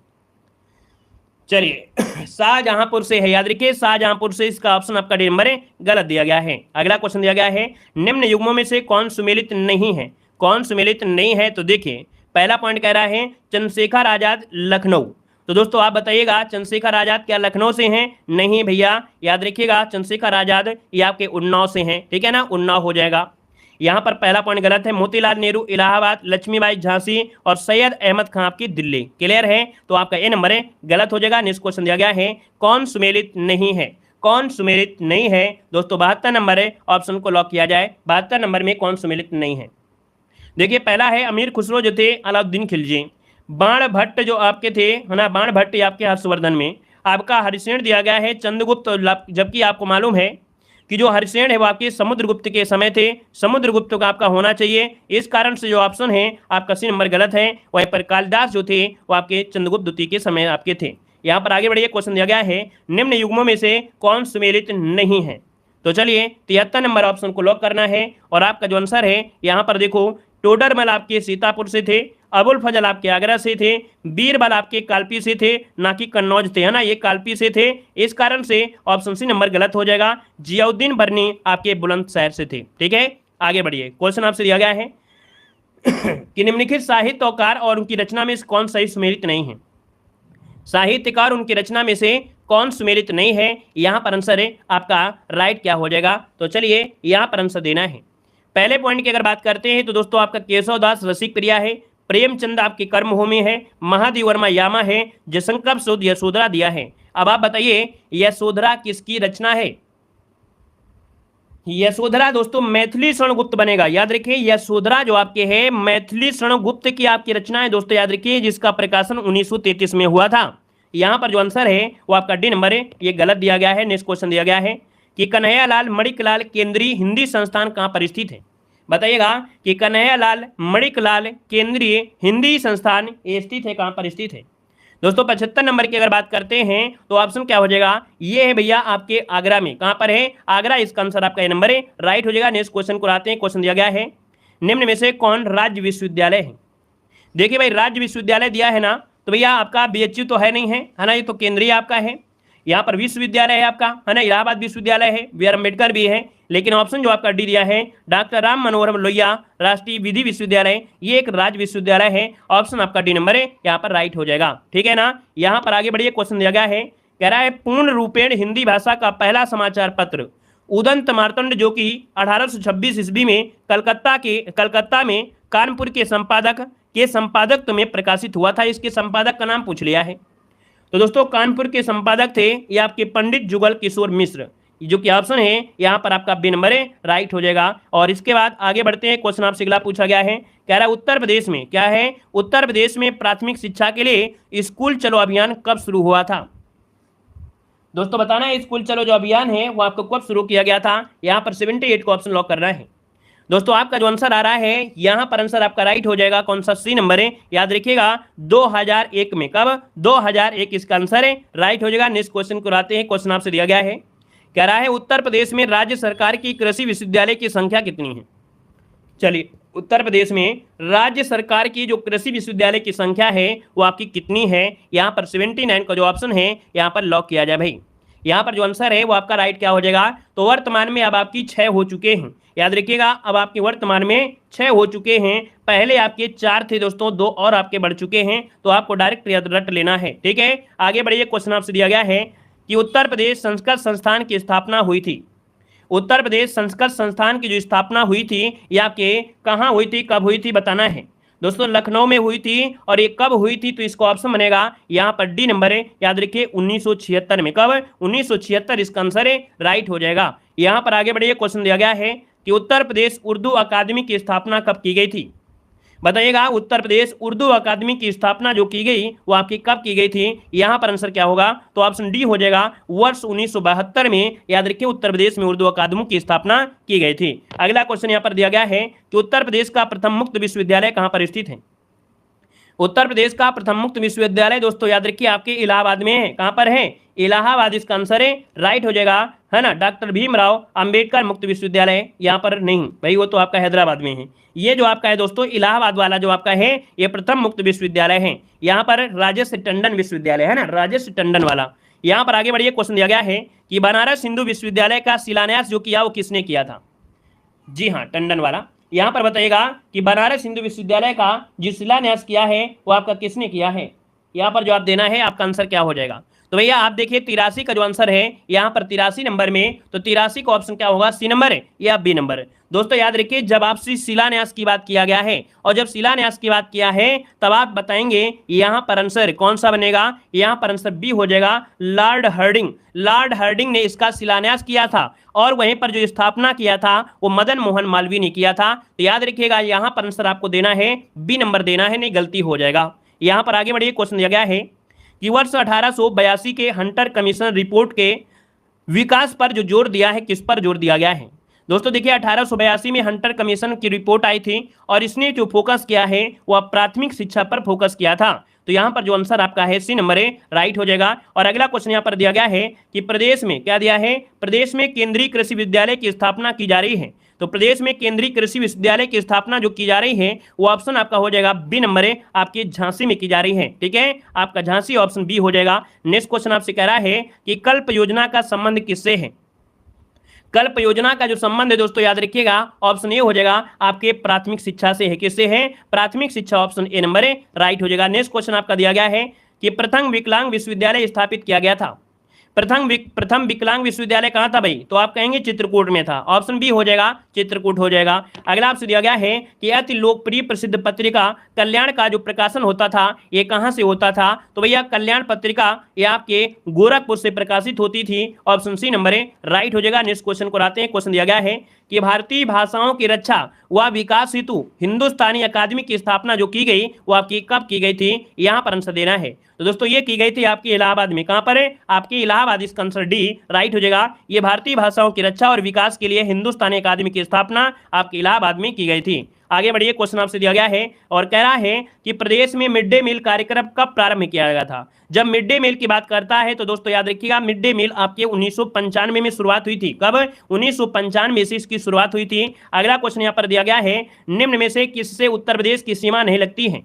चलिए शाहजहांपुर से है, याद रखिए शाहजहांपुर से, इसका ऑप्शन आपका डी नंबर गलत दिया गया है। अगला क्वेश्चन दिया गया है निम्न युग्मों में से कौन सुमेलित नहीं है। कौन सुमेलित नहीं है, तो देखिए पहला पॉइंट कह रहा है चंद्रशेखर आजाद लखनऊ। तो दोस्तों आप बताइएगा चंद्रशेखर आजाद क्या लखनऊ से हैं, नहीं भैया, याद रखिएगा चंद्रशेखर आजाद ये आपके उन्नाव से हैं, ठीक है ना, उन्नाव हो जाएगा। यहाँ पर पहला पॉइंट गलत है। मोतीलाल नेहरू इलाहाबाद, लक्ष्मीबाई झांसी और सैयद अहमद खां आपकी दिल्ली। क्लियर है, तो आपका ए नंबर गलत हो जाएगा। नेक्स्ट क्वेश्चन दिया गया है कौन सुमेलित नहीं है। कौन सुमेलित नहीं है दोस्तों, 72 नंबर ऑप्शन को लॉक किया जाए। 72 नंबर में कौन सुमेलित नहीं है। देखिए पहला है अमीर खुसरो जो थे अलाउद्दीन खिलजी। बाण भट्ट जो आपके थे, है ना, बाण भट्ट आपके हर्षवर्धन में। आपका हरिसेन दिया गया है चंद्रगुप्त, जबकि आपको मालूम है कि जो हरिसेन है वो आपके समुद्रगुप्त के समय थे। समुद्रगुप्त का आपका होना चाहिए, इस कारण से जो ऑप्शन है आपका सी नंबर गलत है। वहीं पर कालिदास जो थे वो आपके चंद्रगुप्त द्वितीय के समय आपके थे। यहाँ पर आगे बढ़िए, क्वेश्चन दिया गया है निम्न युग्मों में से कौन सुमेलित नहीं है। तो चलिए 73 नंबर ऑप्शन को लॉक करना है और आपका जो आंसर है यहाँ पर देखो टोडरमल आपके सीतापुर से थे, अबुल फजल आपके आगरा से थे, बीरबल आपके कालपी से थे, ना कि कन्नौज थे, है ना, ये कालपी से थे। इस कारण से ऑप्शन सी नंबर गलत हो जाएगा। जियाउद्दीन बरनी आपके बुलंदशहर से थे, ठीक है। आगे बढ़िए, क्वेश्चन आपसे दिया गया है कि निम्नलिखित साहित्यकार और उनकी रचना में कौन सही सुमेलित नहीं है। साहित्यकार उनकी रचना में से कौन सुमेलित नहीं है, यहाँ पर आंसर है आपका राइट क्या हो जाएगा। तो चलिए यहाँ पर आंसर देना है। पहले पॉइंट की अगर बात करते हैं तो दोस्तों आपका केशवदास रसिक प्रिया है, प्रेमचंद आपकी कर्मभूमि है, महादेव वर्मा यामा है, जयशंकर सूद यशोधरा दिया है। अब आप बताइए यशोधरा किसकी रचना है। यशोधरा दोस्तों मैथिली शरण गुप्त बनेगा, याद रखिए यशोधरा जो आपके है मैथिली शरण गुप्त की आपकी रचना है दोस्तों, याद रखिए, जिसका प्रकाशन 1933 में हुआ था। यहाँ पर जो आंसर है वो आपका डी नंबर है, ये गलत दिया गया है। नेक्स्ट क्वेश्चन दिया गया है कि कन्हैयालाल मणिकलाल केंद्रीय हिंदी संस्थान कहाँ पर स्थित है। बताइएगा कि कन्हैयालाल मणिकलाल केंद्रीय हिंदी संस्थान स्थित है, कहाँ पर स्थित है दोस्तों। 75 नंबर की अगर बात करते हैं तो ऑप्शन क्या हो जाएगा, ये है भैया आपके आगरा में। कहाँ पर है, आगरा, इसका आंसर आपका ये नंबर है, राइट हो जाएगा। नेक्स्ट क्वेश्चन को आते हैं। क्वेश्चन दिया गया है निम्न में से कौन राज्य विश्वविद्यालय है। देखिए भाई राज्य विश्वविद्यालय दिया है ना, तो भैया आपका बीएचयू तो है नहीं है ना, ये तो केंद्रीय आपका है। यहाँ पर विश्वविद्यालय है आपका, है ना, इलाहाबाद विश्वविद्यालय है, बी आर अम्बेडकर भी है। लेकिन ऑप्शन जो आपका डी दिया है डॉक्टर राम मनोहर लोहिया राष्ट्रीय विधि विश्वविद्यालय, ये एक राज्य विश्वविद्यालय है। ऑप्शन आपका डी नंबर है यहाँ पर राइट हो जाएगा, ठीक है ना। यहाँ पर आगे बढ़िए, क्वेश्चन दिया गया है, कह रहा है पूर्ण रूपेण हिंदी भाषा का पहला समाचार पत्र उदंत मार्तंड जो कि 1826 ईस्वी में कलकत्ता में कानपुर के संपादक में प्रकाशित हुआ था, इसके संपादक का नाम पूछ लिया है। तो दोस्तों कानपुर के संपादक थे ये आपके पंडित जुगल किशोर मिश्र, जो कि ऑप्शन है यहाँ पर आपका बी नंबर है राइट हो जाएगा। और इसके बाद आगे बढ़ते हैं, क्वेश्चन आपसे अगला पूछा गया है, कह रहा है उत्तर प्रदेश में क्या है, उत्तर प्रदेश में प्राथमिक शिक्षा के लिए स्कूल चलो अभियान कब शुरू हुआ था। दोस्तों बताना है स्कूल चलो जो अभियान है वो आपको कब शुरू किया गया था। यहाँ पर 78 को ऑप्शन लॉक करना है। दोस्तों आपका जो आंसर आ रहा है यहाँ पर आंसर आपका राइट हो जाएगा, कौन सा, सी नंबर है। याद रखिएगा 2001 में, कब, 2001 इसका आंसर है, राइट हो जाएगा। नेक्स्ट क्वेश्चन को आते हैं, क्वेश्चन आपसे दिया गया है, कह रहा है उत्तर प्रदेश में राज्य सरकार की कृषि विश्वविद्यालय की संख्या कितनी है। चलिए उत्तर प्रदेश में राज्य सरकार की जो कृषि विश्वविद्यालय की संख्या है वो आपकी कितनी है। यहाँ पर 79 का जो ऑप्शन है यहाँ पर लॉक किया जाए भाई। यहाँ पर जो आंसर है वो आपका राइट क्या हो जाएगा, तो वर्तमान में अब आपकी 6 हो चुके हैं। याद रखिएगा अब आपके वर्तमान में 6 हो चुके हैं, पहले आपके 4 थे दोस्तों, 2 और आपके बढ़ चुके हैं, तो आपको डायरेक्ट याद रट लेना है, ठीक है। आगे बढ़िए, क्वेश्चन आपसे दिया गया है कि उत्तर प्रदेश संस्कृत संस्थान की स्थापना हुई थी। उत्तर प्रदेश संस्कृत संस्थान की जो स्थापना हुई थी ये आपके कहाँ हुई थी, कब हुई थी, बताना है। दोस्तों लखनऊ में हुई थी, और ये कब हुई थी, तो इसका ऑप्शन बनेगा यहाँ पर डी नंबर है। याद रखिए 1976 में, कब, 1976 इसका आंसर है, राइट हो जाएगा। यहाँ पर आगे बढ़िए, क्वेश्चन दिया गया है कि उत्तर प्रदेश उर्दू अकादमी की स्थापना कब की गई थी। बताइएगा उत्तर प्रदेश उर्दू अकादमी की स्थापना जो की गई वो आपकी कब की गई थी। यहाँ पर आंसर क्या होगा, तो ऑप्शन डी हो जाएगा, वर्ष 1972 में। याद रखिए उत्तर प्रदेश में उर्दू अकादमी की स्थापना की गई थी। अगला क्वेश्चन यहाँ पर दिया गया है कि उत्तर प्रदेश का प्रथम मुक्त विश्वविद्यालय कहाँ पर स्थित है। उत्तर प्रदेश का प्रथम मुक्त विश्वविद्यालय दोस्तों याद रखिए आपके इलाहाबाद में है। कहाँ पर है, इलाहाबाद इसका आंसर है, राइट हो जाएगा, है ना। डॉक्टर भीमराव अंबेडकर मुक्त विश्वविद्यालय यहाँ पर नहीं भाई, वो तो आपका हैदराबाद में है। ये जो आपका है दोस्तों इलाहाबाद वाला जो आपका है ये प्रथम मुक्त विश्वविद्यालय है। यहाँ पर राजेश टंडन विश्वविद्यालय है ना, राजेश टंडन वाला। यहाँ पर आगे बढ़िए, क्वेश्चन दिया गया है कि बनारस हिंदू विश्वविद्यालय का शिलान्यास जो किया वो किसने किया था। जी हाँ, टंडन वाला। यहाँ पर बताइएगा कि बनारस हिंदू विश्वविद्यालय का जो शिलान्यास किया है वो आपका किसने किया है। यहाँ पर जो आप देना है आपका आंसर क्या हो जाएगा, तो भैया आप देखिए 83 का जो आंसर है यहाँ पर 83 नंबर में, तो 83 का ऑप्शन क्या होगा, सी नंबर है या बी नंबर है। दोस्तों याद रखिए जब आपसे शिलान्यास की बात किया गया है, और जब शिलान्यास की बात किया है तब आप बताएंगे यहाँ पर आंसर कौन सा बनेगा। यहाँ पर आंसर बी हो जाएगा, लॉर्ड हार्डिंग ने इसका शिलान्यास किया था, और वहीं पर जो स्थापना किया था वो मदन मोहन मालवीय ने किया था। तो याद रखिएगा यहाँ पर आंसर आपको देना है बी नंबर देना है, नहीं गलती हो जाएगा। यहाँ पर आगे बढ़िए, क्वेश्चन दिया गया है कि वर्ष 1882 के हंटर कमीशन रिपोर्ट के विकास पर जो जोर दिया है, किस पर जोर दिया गया है। दोस्तों देखिए 1882 में हंटर कमीशन की रिपोर्ट आई थी, और इसने जो फोकस किया है वह प्राथमिक शिक्षा पर फोकस किया था। तो यहाँ पर जो आंसर आपका है सी नंबर है, राइट हो जाएगा। और अगला क्वेश्चन यहाँ पर दिया गया है कि प्रदेश में क्या दिया है, प्रदेश में केंद्रीय कृषि विश्वविद्यालय की स्थापना की जा रही है। तो प्रदेश में केंद्रीय कृषि विश्वविद्यालय की स्थापना जो की जा रही है वो ऑप्शन आपका हो जाएगा बी नंबर है, आपकी झांसी में की जा रही है, ठीक है। आपका झांसी ऑप्शन बी हो जाएगा। नेक्स्ट क्वेश्चन आपसे कह रहा है कि कल्प योजना का संबंध किससे है। कल्प योजना का जो संबंध है दोस्तों याद रखिएगा ऑप्शन ए हो जाएगा, आपके प्राथमिक शिक्षा से है। किससे है, प्राथमिक शिक्षा, ऑप्शन ए नंबर है, राइट हो जाएगा। नेक्स्ट क्वेश्चन आपका दिया गया है कि प्रथम विकलांग विश्वविद्यालय स्थापित किया गया था। प्रथम विकलांग विश्वविद्यालय कहाँ था भाई, तो आप कहेंगे चित्रकूट में था, ऑप्शन बी हो जाएगा, चित्रकूट हो जाएगा। अगला आपसे दिया गया है कि अति लोकप्रिय प्रसिद्ध पत्रिका कल्याण का जो प्रकाशन होता था ये कहाँ से होता था। तो भैया कल्याण पत्रिका ये आपके गोरखपुर से प्रकाशित होती थी, ऑप्शन सी नंबर है, राइट हो जाएगा। नेक्स्ट क्वेश्चन को आते हैं। क्वेश्चन दिया गया है कि भारतीय भाषाओं की रक्षा व विकास हेतु हिंदुस्तानी अकादमी की स्थापना जो की गई वो आपकी कब की गई थी। यहाँ पर आंसर देना है। तो दोस्तों ये की गई थी आपकी इलाहाबाद में। कहाँ पर है, आपकी इलाहाबाद, इसका आंसर डी राइट हो जाएगा। ये भारतीय भाषाओं की रक्षा और विकास के लिए हिंदुस्तानी अकादमी की स्थापना आपकी इलाहाबाद में की गई थी। आगे बढ़िए, क्वेश्चन आपसे दिया गया है और कह रहा है कि प्रदेश में मिड डे मील कार्यक्रम कब प्रारंभ किया गया था। जब मिड डे मील की बात करता है तो दोस्तों याद रखिएगा मिड डे मील आपके 1995 में शुरुआत हुई थी। कब, 1995 से इसकी शुरुआत हुई थी। अगला क्वेश्चन यहाँ पर दिया गया है, निम्न में से किससे उत्तर प्रदेश की सीमा नहीं लगती है।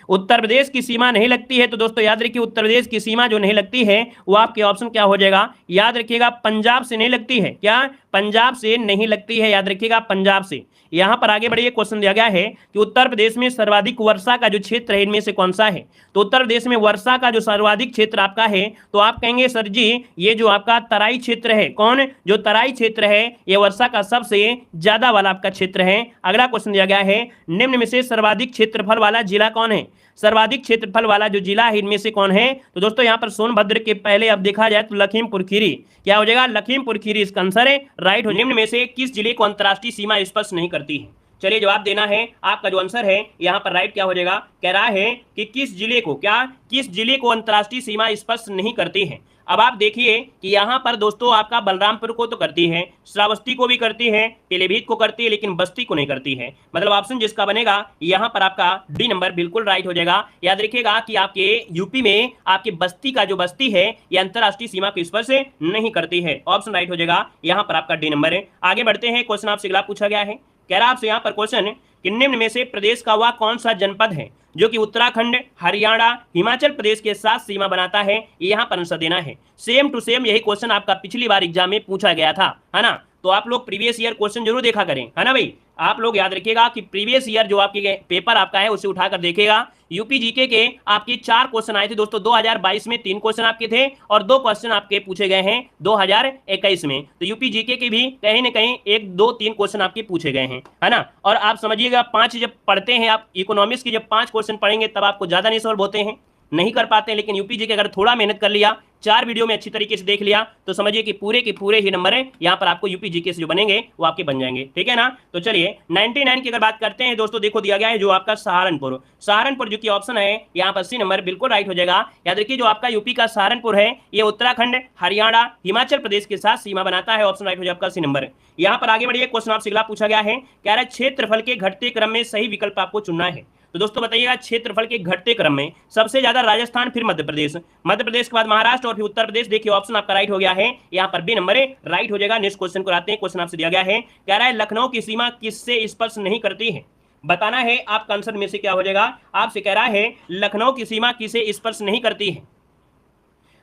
उत्तर प्रदेश की सीमा नहीं लगती है, तो दोस्तों याद रखिए उत्तर प्रदेश की सीमा जो नहीं लगती है वो आपके ऑप्शन क्या हो जाएगा, याद रखिएगा पंजाब से नहीं लगती है। क्या, पंजाब से नहीं लगती है, याद रखिएगा पंजाब से। यहां पर आगे बढ़िए, क्वेश्चन दिया गया है कि उत्तर प्रदेश में सर्वाधिक वर्षा का जो क्षेत्र है इनमें से कौन सा है। तो उत्तर प्रदेश में वर्षा का जो सर्वाधिक क्षेत्र आपका है, तो आप कहेंगे सर जी ये जो आपका तराई क्षेत्र है, कौन, जो तराई क्षेत्र है ये वर्षा का सबसे ज्यादा वाला आपका क्षेत्र है। अगला क्वेश्चन दिया गया है, निम्न में से सर्वाधिक क्षेत्रफल वाला जिला कौन है। सर्वाधिक क्षेत्रफल वाला जो जिला है इनमें से कौन है, तो दोस्तों यहां पर सोनभद्र के पहले अब देखा जाए तो लखीमपुर खीरी, क्या हो जाएगा, लखीमपुर खीरी इसका आंसर है, राइट हो। निम्न में से किस जिले को अंतरराष्ट्रीय सीमा स्पर्श नहीं करती है। चलिए जवाब देना है, आपका जो आंसर है यहाँ पर राइट क्या हो जाएगा, कह रहा है कि किस जिले को, क्या, किस जिले को अंतरराष्ट्रीय सीमा स्पर्श नहीं करती है। अब आप देखिए कि यहाँ पर दोस्तों आपका बलरामपुर को तो करती है, श्रावस्ती को भी करती है, पीलीभीत को करती है, लेकिन बस्ती को नहीं करती है। मतलब ऑप्शन जिसका बनेगा यहाँ पर आपका डी नंबर बिल्कुल राइट हो जाएगा। याद रखिएगा कि आपके यूपी में आपके बस्ती का जो बस्ती है ये अंतरराष्ट्रीय सीमा को स्पर्श नहीं करती है, ऑप्शन राइट हो जाएगा यहाँ पर आपका डी नंबर है। आगे बढ़ते हैं, क्वेश्चन आपसे अगला पूछा गया है, कह रहा आपसे यहाँ पर क्वेश्चन कि निम्न में से प्रदेश का वह कौन सा जनपद है जो कि उत्तराखंड, हरियाणा, हिमाचल प्रदेश के साथ सीमा बनाता है, यहाँ पर आंसर देना है। सेम टू सेम यही क्वेश्चन आपका पिछली बार एग्जाम में पूछा गया था, है ना। तो आप लोग प्रीवियस ईयर क्वेश्चन जरूर देखा करें, है ना भाई। आप लोग याद रखिएगा कि प्रीवियस ईयर जो आपके पेपर आपका है उसे उठाकर देखेगा। यूपी जीके के आपके 4 क्वेश्चन आए थे दोस्तों, 2022 में 3 क्वेश्चन आपके थे और 2 क्वेश्चन आपके पूछे गए हैं 2021 में। तो यूपी जीके के भी कहीं ना कहीं 1, 2, 3 क्वेश्चन आपके पूछे गए हैं, है ना। और आप समझिएगा 5 जब पढ़ते हैं आप इकोनॉमिक्स की, जब 5 क्वेश्चन पढ़ेंगे तब आपको ज्यादा नहीं सॉल्व होते हैं, नहीं कर पाते हैं। लेकिन यूपी जी के अगर थोड़ा मेहनत कर लिया, 4 वीडियो में अच्छी तरीके से देख लिया, तो समझिए कि पूरे के पूरे ही नंबर है यहाँ पर आपको यूपी जी के से जो बनेंगे वो आपके बन जाएंगे, ठीक है ना। तो चलिए 99 की अगर बात करते हैं दोस्तों, देखो दिया गया है जो आपका सहारनपुर, सहारनपुर जो कि ऑप्शन है यहाँ पर सी नंबर बिल्कुल राइट हो जाएगा। याद रखिए जो आपका यूपी का सहारनपुर है ये उत्तराखंड, हरियाणा, हिमाचल प्रदेश के साथ सीमा बनाता है, ऑप्शन राइट हो जाएगा आपका सी नंबर। यहाँ पर आगे बढ़िए, क्वेश्चन आपसे अगला पूछा गया है, कह रहा है क्षेत्रफल के घटते क्रम में सही विकल्प आपको चुनना है। तो दोस्तों बताइएगा क्षेत्रफल के घटते क्रम में सबसे ज्यादा राजस्थान, फिर मध्य प्रदेश, मध्य प्रदेश के बाद महाराष्ट्र और फिर उत्तर प्रदेश। देखिए ऑप्शन आपका राइट हो गया है, यहाँ पर बी नंबर राइट हो जाएगा। नेक्स्ट क्वेश्चन को आते हैं, क्वेश्चन आपसे दिया गया है, कह रहा है लखनऊ की सीमा किससे स्पर्श नहीं करती है। बताना है आपका आंसर में से क्या हो जाएगा। आपसे कह रहा है लखनऊ की सीमा किसे स्पर्श नहीं करती है।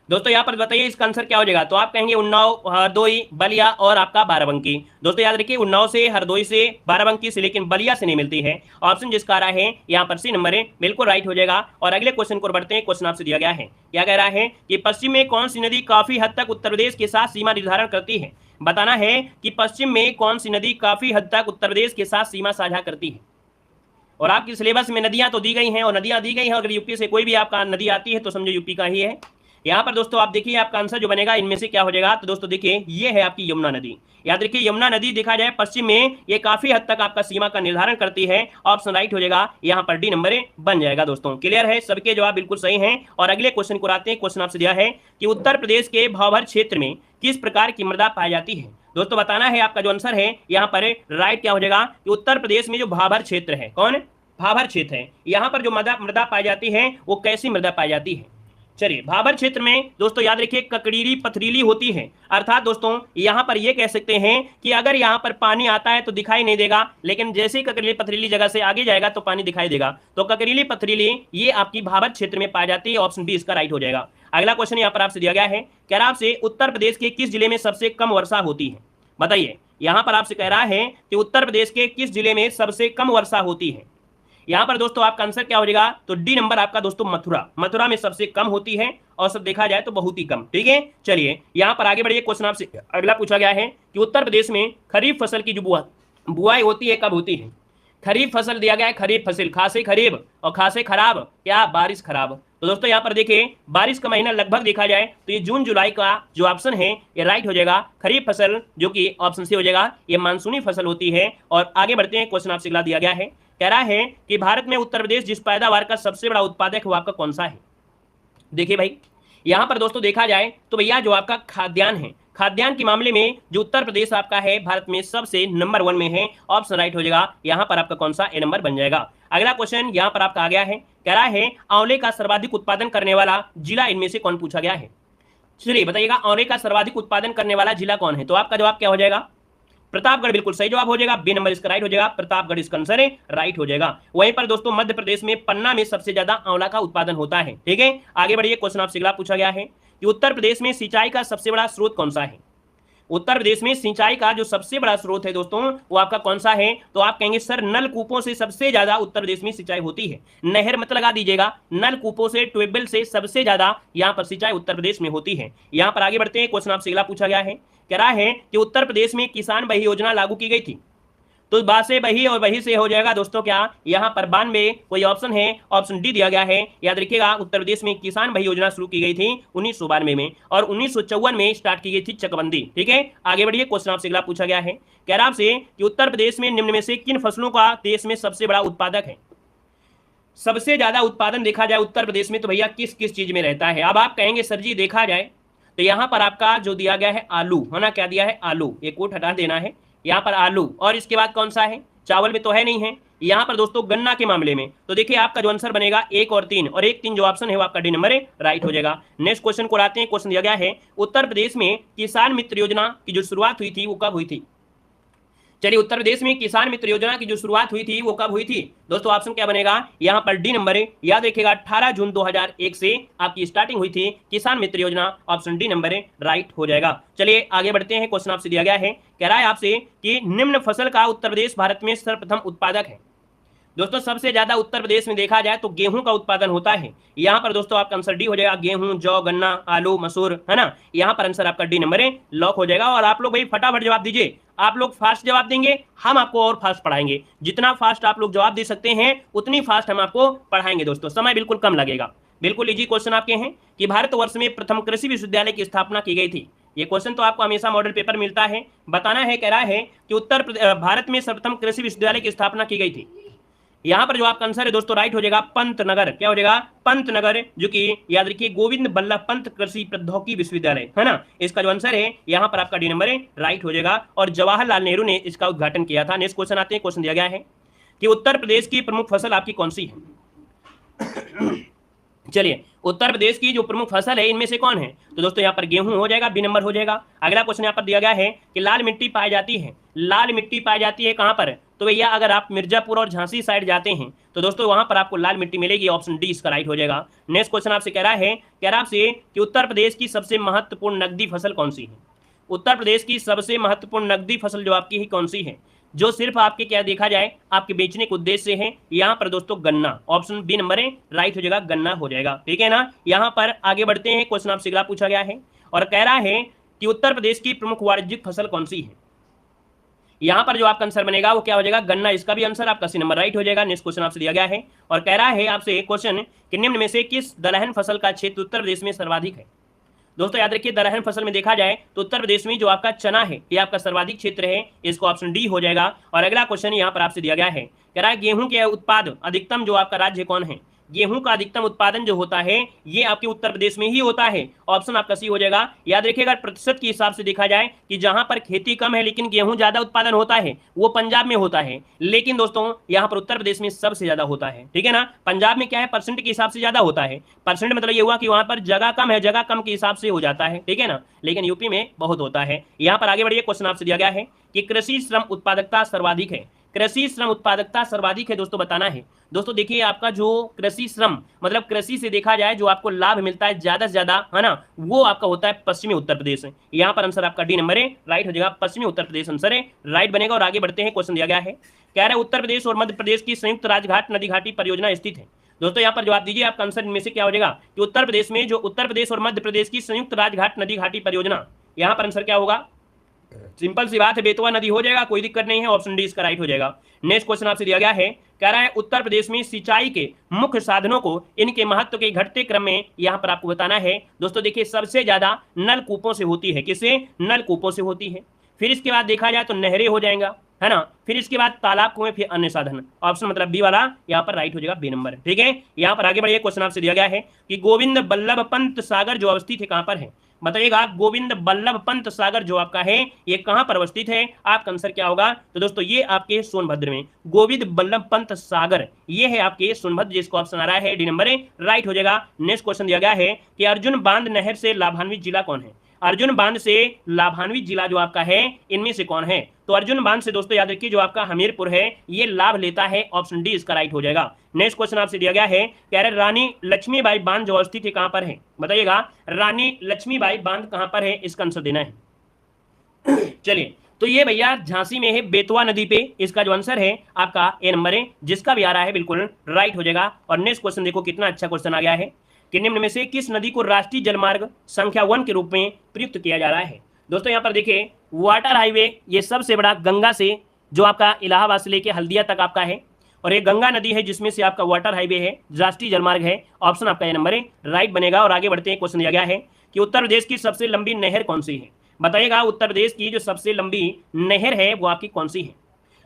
दोस्तों यहाँ पर बताइए इसका आंसर क्या हो जाएगा। तो आप कहेंगे उन्नाव, हरदोई, बलिया और आपका बाराबंकी। दोस्तों याद रखिए उन्नाव से, हरदोई से, बाराबंकी से, लेकिन बलिया से नहीं मिलती है। ऑप्शन जिसका आ रहा है यहाँ पर सी नंबर है, बिल्कुल राइट हो जाएगा। और अगले क्वेश्चन को बढ़ते हैं, क्वेश्चन आपसे दिया गया है, क्या कह रहा है कि पश्चिम में कौन सी नदी काफी हद तक उत्तर प्रदेश के साथ सीमा निर्धारण करती है। बताना है कि पश्चिम में कौन सी नदी काफी हद तक उत्तर प्रदेश के साथ सीमा साझा करती है। और आपकी सिलेबस में नदियां तो दी गई हैं और नदियां दी गई हैं, अगर यूपी से कोई भी आपका नदी आती है तो समझो यूपी का ही है। यहाँ पर दोस्तों आप देखिए आपका आंसर जो बनेगा इनमें से क्या हो जाएगा। तो दोस्तों देखिए ये है आपकी यमुना नदी। याद रखिए यमुना नदी देखा जाए पश्चिम में ये काफी हद तक आपका सीमा का निर्धारण करती है, ऑप्शन राइट हो जाएगा यहाँ पर डी नंबर बन जाएगा। दोस्तों क्लियर है, सबके जवाब बिल्कुल सही हैं। और अगले क्वेश्चन को आते हैं, क्वेश्चन आपसे दिया है कि उत्तर प्रदेश के भाभर क्षेत्र में किस प्रकार की मृदा पाई जाती है। दोस्तों बताना है आपका जो आंसर है यहाँ पर राइट क्या हो जाएगा कि उत्तर प्रदेश में जो भाभर क्षेत्र है, कौन, भाभर क्षेत्र है, यहाँ पर जो मृदा पाई जाती है वो कैसी मृदा पाई जाती है। चलिए भाभर क्षेत्र में दोस्तों याद रखिए ककड़ीली पथरीली होती है, अर्थात दोस्तों यहाँ पर ये कह सकते हैं कि अगर यहाँ पर पानी आता है तो दिखाई नहीं देगा, लेकिन जैसे ही ककड़ीली पथरीली जगह से आगे जाएगा तो पानी दिखाई देगा। तो ककड़ीली पथरीली ये आपकी भाभर क्षेत्र में पाई जाती है, ऑप्शन बी इसका राइट हो जाएगा। अगला क्वेश्चन यहाँ पर आपसे दिया गया है, कह रहा आपसे उत्तर प्रदेश के किस जिले में सबसे कम वर्षा होती है। बताइए यहाँ पर आपसे कह रहा है कि उत्तर प्रदेश के किस जिले में सबसे कम वर्षा होती है। यहाँ पर दोस्तों आपका आंसर क्या हो जाएगा। तो डी नंबर आपका दोस्तों मथुरा, मथुरा में सबसे कम होती है और सब देखा जाए तो बहुत ही कम, ठीक है। चलिए यहाँ पर आगे बढ़िए, क्वेश्चन आपसे अगला पूछा गया है कि उत्तर प्रदेश में खरीफ फसल की जो बुआई होती है कब होती है। खरीफ फसल दिया गया है, खरीफ फसल, खासे खरीब और खासे खराब, क्या, बारिश खराब। तो दोस्तों यहाँ पर देखिए बारिश का महीना लगभग देखा जाए तो ये जून जुलाई का जो ऑप्शन है ये राइट हो जाएगा। खरीफ फसल जो कि ऑप्शन सी हो जाएगा, ये मानसूनी फसल होती है। और आगे बढ़ते हैं, क्वेश्चन आपसे अगला दिया गया है, कह रहा है कि भारत में उत्तर प्रदेश जिस पैदावार का सबसे बड़ा उत्पादक है वो आपका कौन सा है। देखिए भाई यहाँ पर दोस्तों देखा जाए तो भैया जो आपका खाद्यान्न है, खाद्यान्न के मामले में जो उत्तर प्रदेश आपका है भारत में सबसे नंबर 1 में है, ऑप्शन राइट हो जाएगा। यहाँ पर आपका कौन सा ए नंबर बन जाएगा। अगला क्वेश्चन यहाँ पर आपका आ गया है, कह रहा है आंवले का सर्वाधिक उत्पादन करने वाला जिला इनमें से कौन पूछा गया है। चलिए बताइएगा आंवले का सर्वाधिक उत्पादन करने वाला जिला कौन है। तो आपका जवाब क्या हो जाएगा, प्रतापगढ़ बिल्कुल सही जवाब हो जाएगा, बी नंबर इसका राइट हो जाएगा, प्रतापगढ़ इसका आंसर है राइट हो जाएगा। वहीं पर दोस्तों मध्य प्रदेश में पन्ना में सबसे ज्यादा आंवला का उत्पादन होता है। ठीक है, आगे बढ़िए, क्वेश्चन आपसे अगला पूछा गया है कि उत्तर प्रदेश में सिंचाई का सबसे बड़ा स्रोत कौन सा है। उत्तर प्रदेश में सिंचाई का जो सबसे बड़ा स्रोत है दोस्तों वो आपका कौन सा है, तो आप कहेंगे सर नलकूपों से सबसे ज्यादा उत्तर प्रदेश में सिंचाई होती है। नहर मत लगा दीजिएगा, नलकूपों से, ट्यूबवेल से सबसे ज्यादा यहाँ पर सिंचाई उत्तर प्रदेश में होती है। यहाँ पर आगे बढ़ते हैं, क्वेश्चन आपसे अगला पूछा गया है, कह रहा है कि उत्तर प्रदेश में किसान बही योजना लागू की गई थी। तो बा से बही और बही से हो जाएगा दोस्तों क्या, यहाँ पर 92 कोई ऑप्शन है, ऑप्शन डी दिया गया है। याद रखिएगा उत्तर प्रदेश में किसान बही योजना शुरू की गई थी 1992 में और 1954 में स्टार्ट की गई थी चकबंदी। ठीक है, आगे बढ़िए, क्वेश्चन आपसे अगला पूछा गया है, कह रहा आपसे कि उत्तर प्रदेश में निम्न में से किन फसलों का देश में सबसे बड़ा उत्पादक है। सबसे ज्यादा उत्पादन देखा जाए उत्तर प्रदेश में तो भैया किस किस चीज में रहता है। अब आप कहेंगे सर जी देखा जाए तो यहाँ पर आपका जो दिया गया है आलू है ना, क्या दिया है आलू, एक कोट हटा देना है, यहाँ पर आलू और इसके बाद कौन सा है, चावल में तो है नहीं है। यहाँ पर दोस्तों गन्ना के मामले में तो देखिए आपका जो आंसर बनेगा 1 और 3 और 1 3 जो ऑप्शन है वो आपका डी नंबर है राइट हो जाएगा। नेक्स्ट क्वेश्चन को आते हैं, क्वेश्चन दिया गया है उत्तर प्रदेश में किसान मित्र योजना की जो शुरुआत हुई थी वो कब हुई थी। चलिए उत्तर प्रदेश में किसान मित्र योजना की जो शुरुआत हुई थी वो कब हुई थी दोस्तों, ऑप्शन क्या बनेगा यहाँ पर डी नंबर है, याद रखिएगा 18 जून 2001 से आपकी स्टार्टिंग हुई थी किसान मित्र योजना, ऑप्शन डी नंबर है राइट हो जाएगा। चलिए आगे बढ़ते हैं, क्वेश्चन आपसे दिया गया है, कह रहा है आपसे कि निम्न फसल का उत्तर प्रदेश भारत में सर्वप्रथम उत्पादक है। दोस्तों सबसे ज्यादा उत्तर प्रदेश में देखा जाए तो गेहूं का उत्पादन होता है। यहाँ पर दोस्तों आपका आंसर डी हो जाएगा, गेहूं, जौ, गन्ना, आलू, मसूर, है ना, यहाँ पर आंसर आपका डी नंबर है लॉक हो जाएगा। और आप लोग भाई फटाफट जवाब दीजिए, आप लोग फास्ट जवाब देंगे हम आपको और फास्ट पढ़ाएंगे, जितना फास्ट आप लोग जवाब दे सकते हैं उतनी फास्ट हम आपको पढ़ाएंगे दोस्तों, समय बिल्कुल कम लगेगा। बिल्कुल इजी क्वेश्चन आपके हैं कि भारतवर्ष में प्रथम कृषि विश्वविद्यालय की स्थापना की गई थी। ये क्वेश्चन तो आपको हमेशा मॉडल पेपर मिलता है, बताना है, कह रहा है कि भारत में सर्वप्रथम कृषि विश्वविद्यालय की स्थापना की गई थी। यहाँ पर जो आपका आंसर है दोस्तों राइट हो जाएगा पंतनगर, क्या हो जाएगा पंतनगर, जो कि याद रखिए गोविंद बल्लभ पंत कृषि प्रौद्योगिकी विश्वविद्यालय है ना, इसका जो आंसर है यहाँ पर आपका डी नंबर है राइट हो जाएगा। और जवाहरलाल नेहरू ने इसका उद्घाटन किया था। नेक्स्ट क्वेश्चन आते हैं, क्वेश्चन दिया गया है कि उत्तर प्रदेश की प्रमुख फसल आपकी कौन सी है। चलिए उत्तर प्रदेश की जो प्रमुख फसल है इनमें से कौन है, तो दोस्तों यहाँ पर गेहूं हो जाएगा, बी नंबर हो जाएगा। अगला क्वेश्चन यहाँ पर दिया गया है कि लाल मिट्टी पाई जाती है, लाल मिट्टी पाई जाती है कहाँ पर, तो भैया अगर आप मिर्जापुर और झांसी साइड जाते हैं तो दोस्तों वहां पर आपको लाल मिट्टी मिलेगी, ऑप्शन डी इसका राइट हो जाएगा। नेक्स्ट क्वेश्चन आपसे कह रहा है, कह रहा आपसे कि उत्तर प्रदेश की सबसे महत्वपूर्ण नकदी फसल कौन सी है। उत्तर प्रदेश की सबसे महत्वपूर्ण नकदी फसल जो आपकी है कौन सी है, जो सिर्फ आपके क्या देखा जाए आपके बेचने के उद्देश्य से है, यहाँ पर दोस्तों गन्ना, ऑप्शन बी नंबर है राइट हो जाएगा, गन्ना हो जाएगा। ठीक है ना, यहाँ पर आगे बढ़ते हैं, क्वेश्चन आपसे अगला पूछा गया है और कह रहा है कि उत्तर प्रदेश की प्रमुख वाणिज्यिक फसल कौन सी है। यहाँ पर जो आपका आंसर बनेगा वो क्या हो जाएगा, गन्ना, इसका भी आंसर आपका सी नंबर राइट हो जाएगा। नेक्स्ट क्वेश्चन आपसे दिया गया है और कह रहा है आपसे एक क्वेश्चन कि निम्न में से किस दलहन फसल का क्षेत्र उत्तर प्रदेश में सर्वाधिक है। दोस्तों याद रखिए दलहन फसल में देखा जाए तो उत्तर प्रदेश में जो आपका चना है ये आपका सर्वाधिक क्षेत्र है, इसको ऑप्शन डी हो जाएगा। और अगला क्वेश्चन यहाँ पर आपसे दिया गया है, कह रहा है गेहूं के उत्पाद अधिकतम जो आपका राज्य कौन है। गेहूं का अधिकतम उत्पादन जो होता है ये आपके उत्तर प्रदेश में ही होता है, ऑप्शन आपका सी हो जाएगा। याद रखिएगा प्रतिशत के हिसाब से देखा जाए कि जहां पर खेती कम है लेकिन गेहूं ज्यादा उत्पादन होता है वो पंजाब में होता है, लेकिन दोस्तों यहां पर उत्तर प्रदेश में सबसे ज्यादा होता है। ठीक है ना, पंजाब में क्या है परसेंट के हिसाब से ज्यादा होता है, परसेंट मतलब ये हुआ कि वहां पर जगह कम है, जगह कम के हिसाब से हो जाता है। ठीक है ना, लेकिन यूपी में बहुत होता है। यहाँ पर आगे बढ़िए, क्वेश्चन आपसे दिया गया है कि कृषि श्रम उत्पादकता सर्वाधिक है, कृषि श्रम उत्पादकता सर्वाधिक है दोस्तों, बताना है। दोस्तों देखिए आपका जो कृषि श्रम मतलब कृषि से देखा जाए जो आपको लाभ मिलता है ज्यादा से ज्यादा, है ना, वो आपका होता है पश्चिमी उत्तर प्रदेश। यहाँ पर आंसर आपका डी नंबर है राइट हो जाएगा, पश्चिमी उत्तर प्रदेश आंसर है राइट बनेगा। और आगे बढ़ते हैं, क्वेश्चन दिया गया है, कह रहा है उत्तर प्रदेश और मध्य प्रदेश की संयुक्त राजघाट नदी घाटी परियोजना स्थित है। दोस्तों यहाँ पर जवाब दीजिए, आपका आंसर इनमें से क्या हो जाएगा कि उत्तर प्रदेश में जो उत्तर प्रदेश और मध्य प्रदेश की संयुक्त राजघाट नदी घाटी परियोजना, यहाँ पर आंसर क्या होगा, सिंपल सी बात है बेतवा नदी हो जाएगा, कोई दिक्कत नहीं है, ऑप्शन डी इसका राइट हो जाएगा। नेक्स्ट क्वेश्चन आपसे दिया गया है, कह रहा है उत्तर प्रदेश में सिंचाई के मुख्य साधनों को इनके महत्व के घटते क्रम में यहाँ पर आपको बताना है। दोस्तों देखिए सबसे ज्यादा नलकूपों से होती है, किससे, नलकूपों से होती है। फिर इसके बाद देखा जाए तो नहरें हो जाएगा, है ना, फिर इसके बाद तालाब, कुएं, फिर अन्य साधन, ऑप्शन मतलब बी वाला यहाँ पर राइट हो जाएगा, बी नंबर। ठीक है, यहाँ पर आगे बढ़िए, क्वेश्चन आपसे दिया गया है कि गोविंद बल्लभ पंत सागर जो अवस्थित है कहाँ पर है, बताइएगा। गोविंद बल्लभ पंत सागर जो आपका है ये कहां पर अवस्थित है, आपका आंसर क्या होगा, तो दोस्तों ये आपके सोनभद्र में गोविंद बल्लभ पंत सागर ये है आपके सोनभद्र, जिसको ऑप्शन आ रहा है डी नंबर है राइट हो जाएगा। नेक्स्ट क्वेश्चन दिया गया है कि अर्जुन बांध नहर से लाभान्वित जिला कौन है। अर्जुन बांध से लाभान्वित जिला जो आपका है इनमें से कौन है? तो अर्जुन बांध से दोस्तों याद रखिए जो आपका हमीरपुर है ये लाभ लेता है, ऑप्शन डी इसका राइट हो जाएगा। नेक्स्ट क्वेश्चन आपसे दिया गया है, कह रहे रानी लक्ष्मीबाई बांध जो स्थित है कहां पर है? बताइएगा रानी लक्ष्मीबाई बांध कहां पर है, इसका आंसर देना है। चलिए तो ये भैया झांसी में है, बेतवा नदी पे, इसका जो आंसर है आपका ए नंबर है, जिसका भी आ रहा है बिल्कुल राइट हो जाएगा। और नेक्स्ट क्वेश्चन देखो कितना अच्छा क्वेश्चन आ गया है कि निम्न में से किस नदी को राष्ट्रीय जलमार्ग संख्या 1 के रूप में प्रयुक्त किया जा रहा है? दोस्तों यहाँ पर देखिए वाटर हाईवे ये सबसे बड़ा गंगा से जो आपका इलाहाबाद से लेके हल्दिया तक आपका है, और ये गंगा नदी है जिसमें से आपका वाटर हाईवे है, राष्ट्रीय जलमार्ग है, ऑप्शन आपका ये नंबर है राइट बनेगा। और आगे बढ़ते हैं, क्वेश्चन दिया गया है कि उत्तर प्रदेश की सबसे लंबी नहर कौन सी है? बताइएगा उत्तर प्रदेश की जो सबसे लंबी नहर है वो आपकी कौन सी है?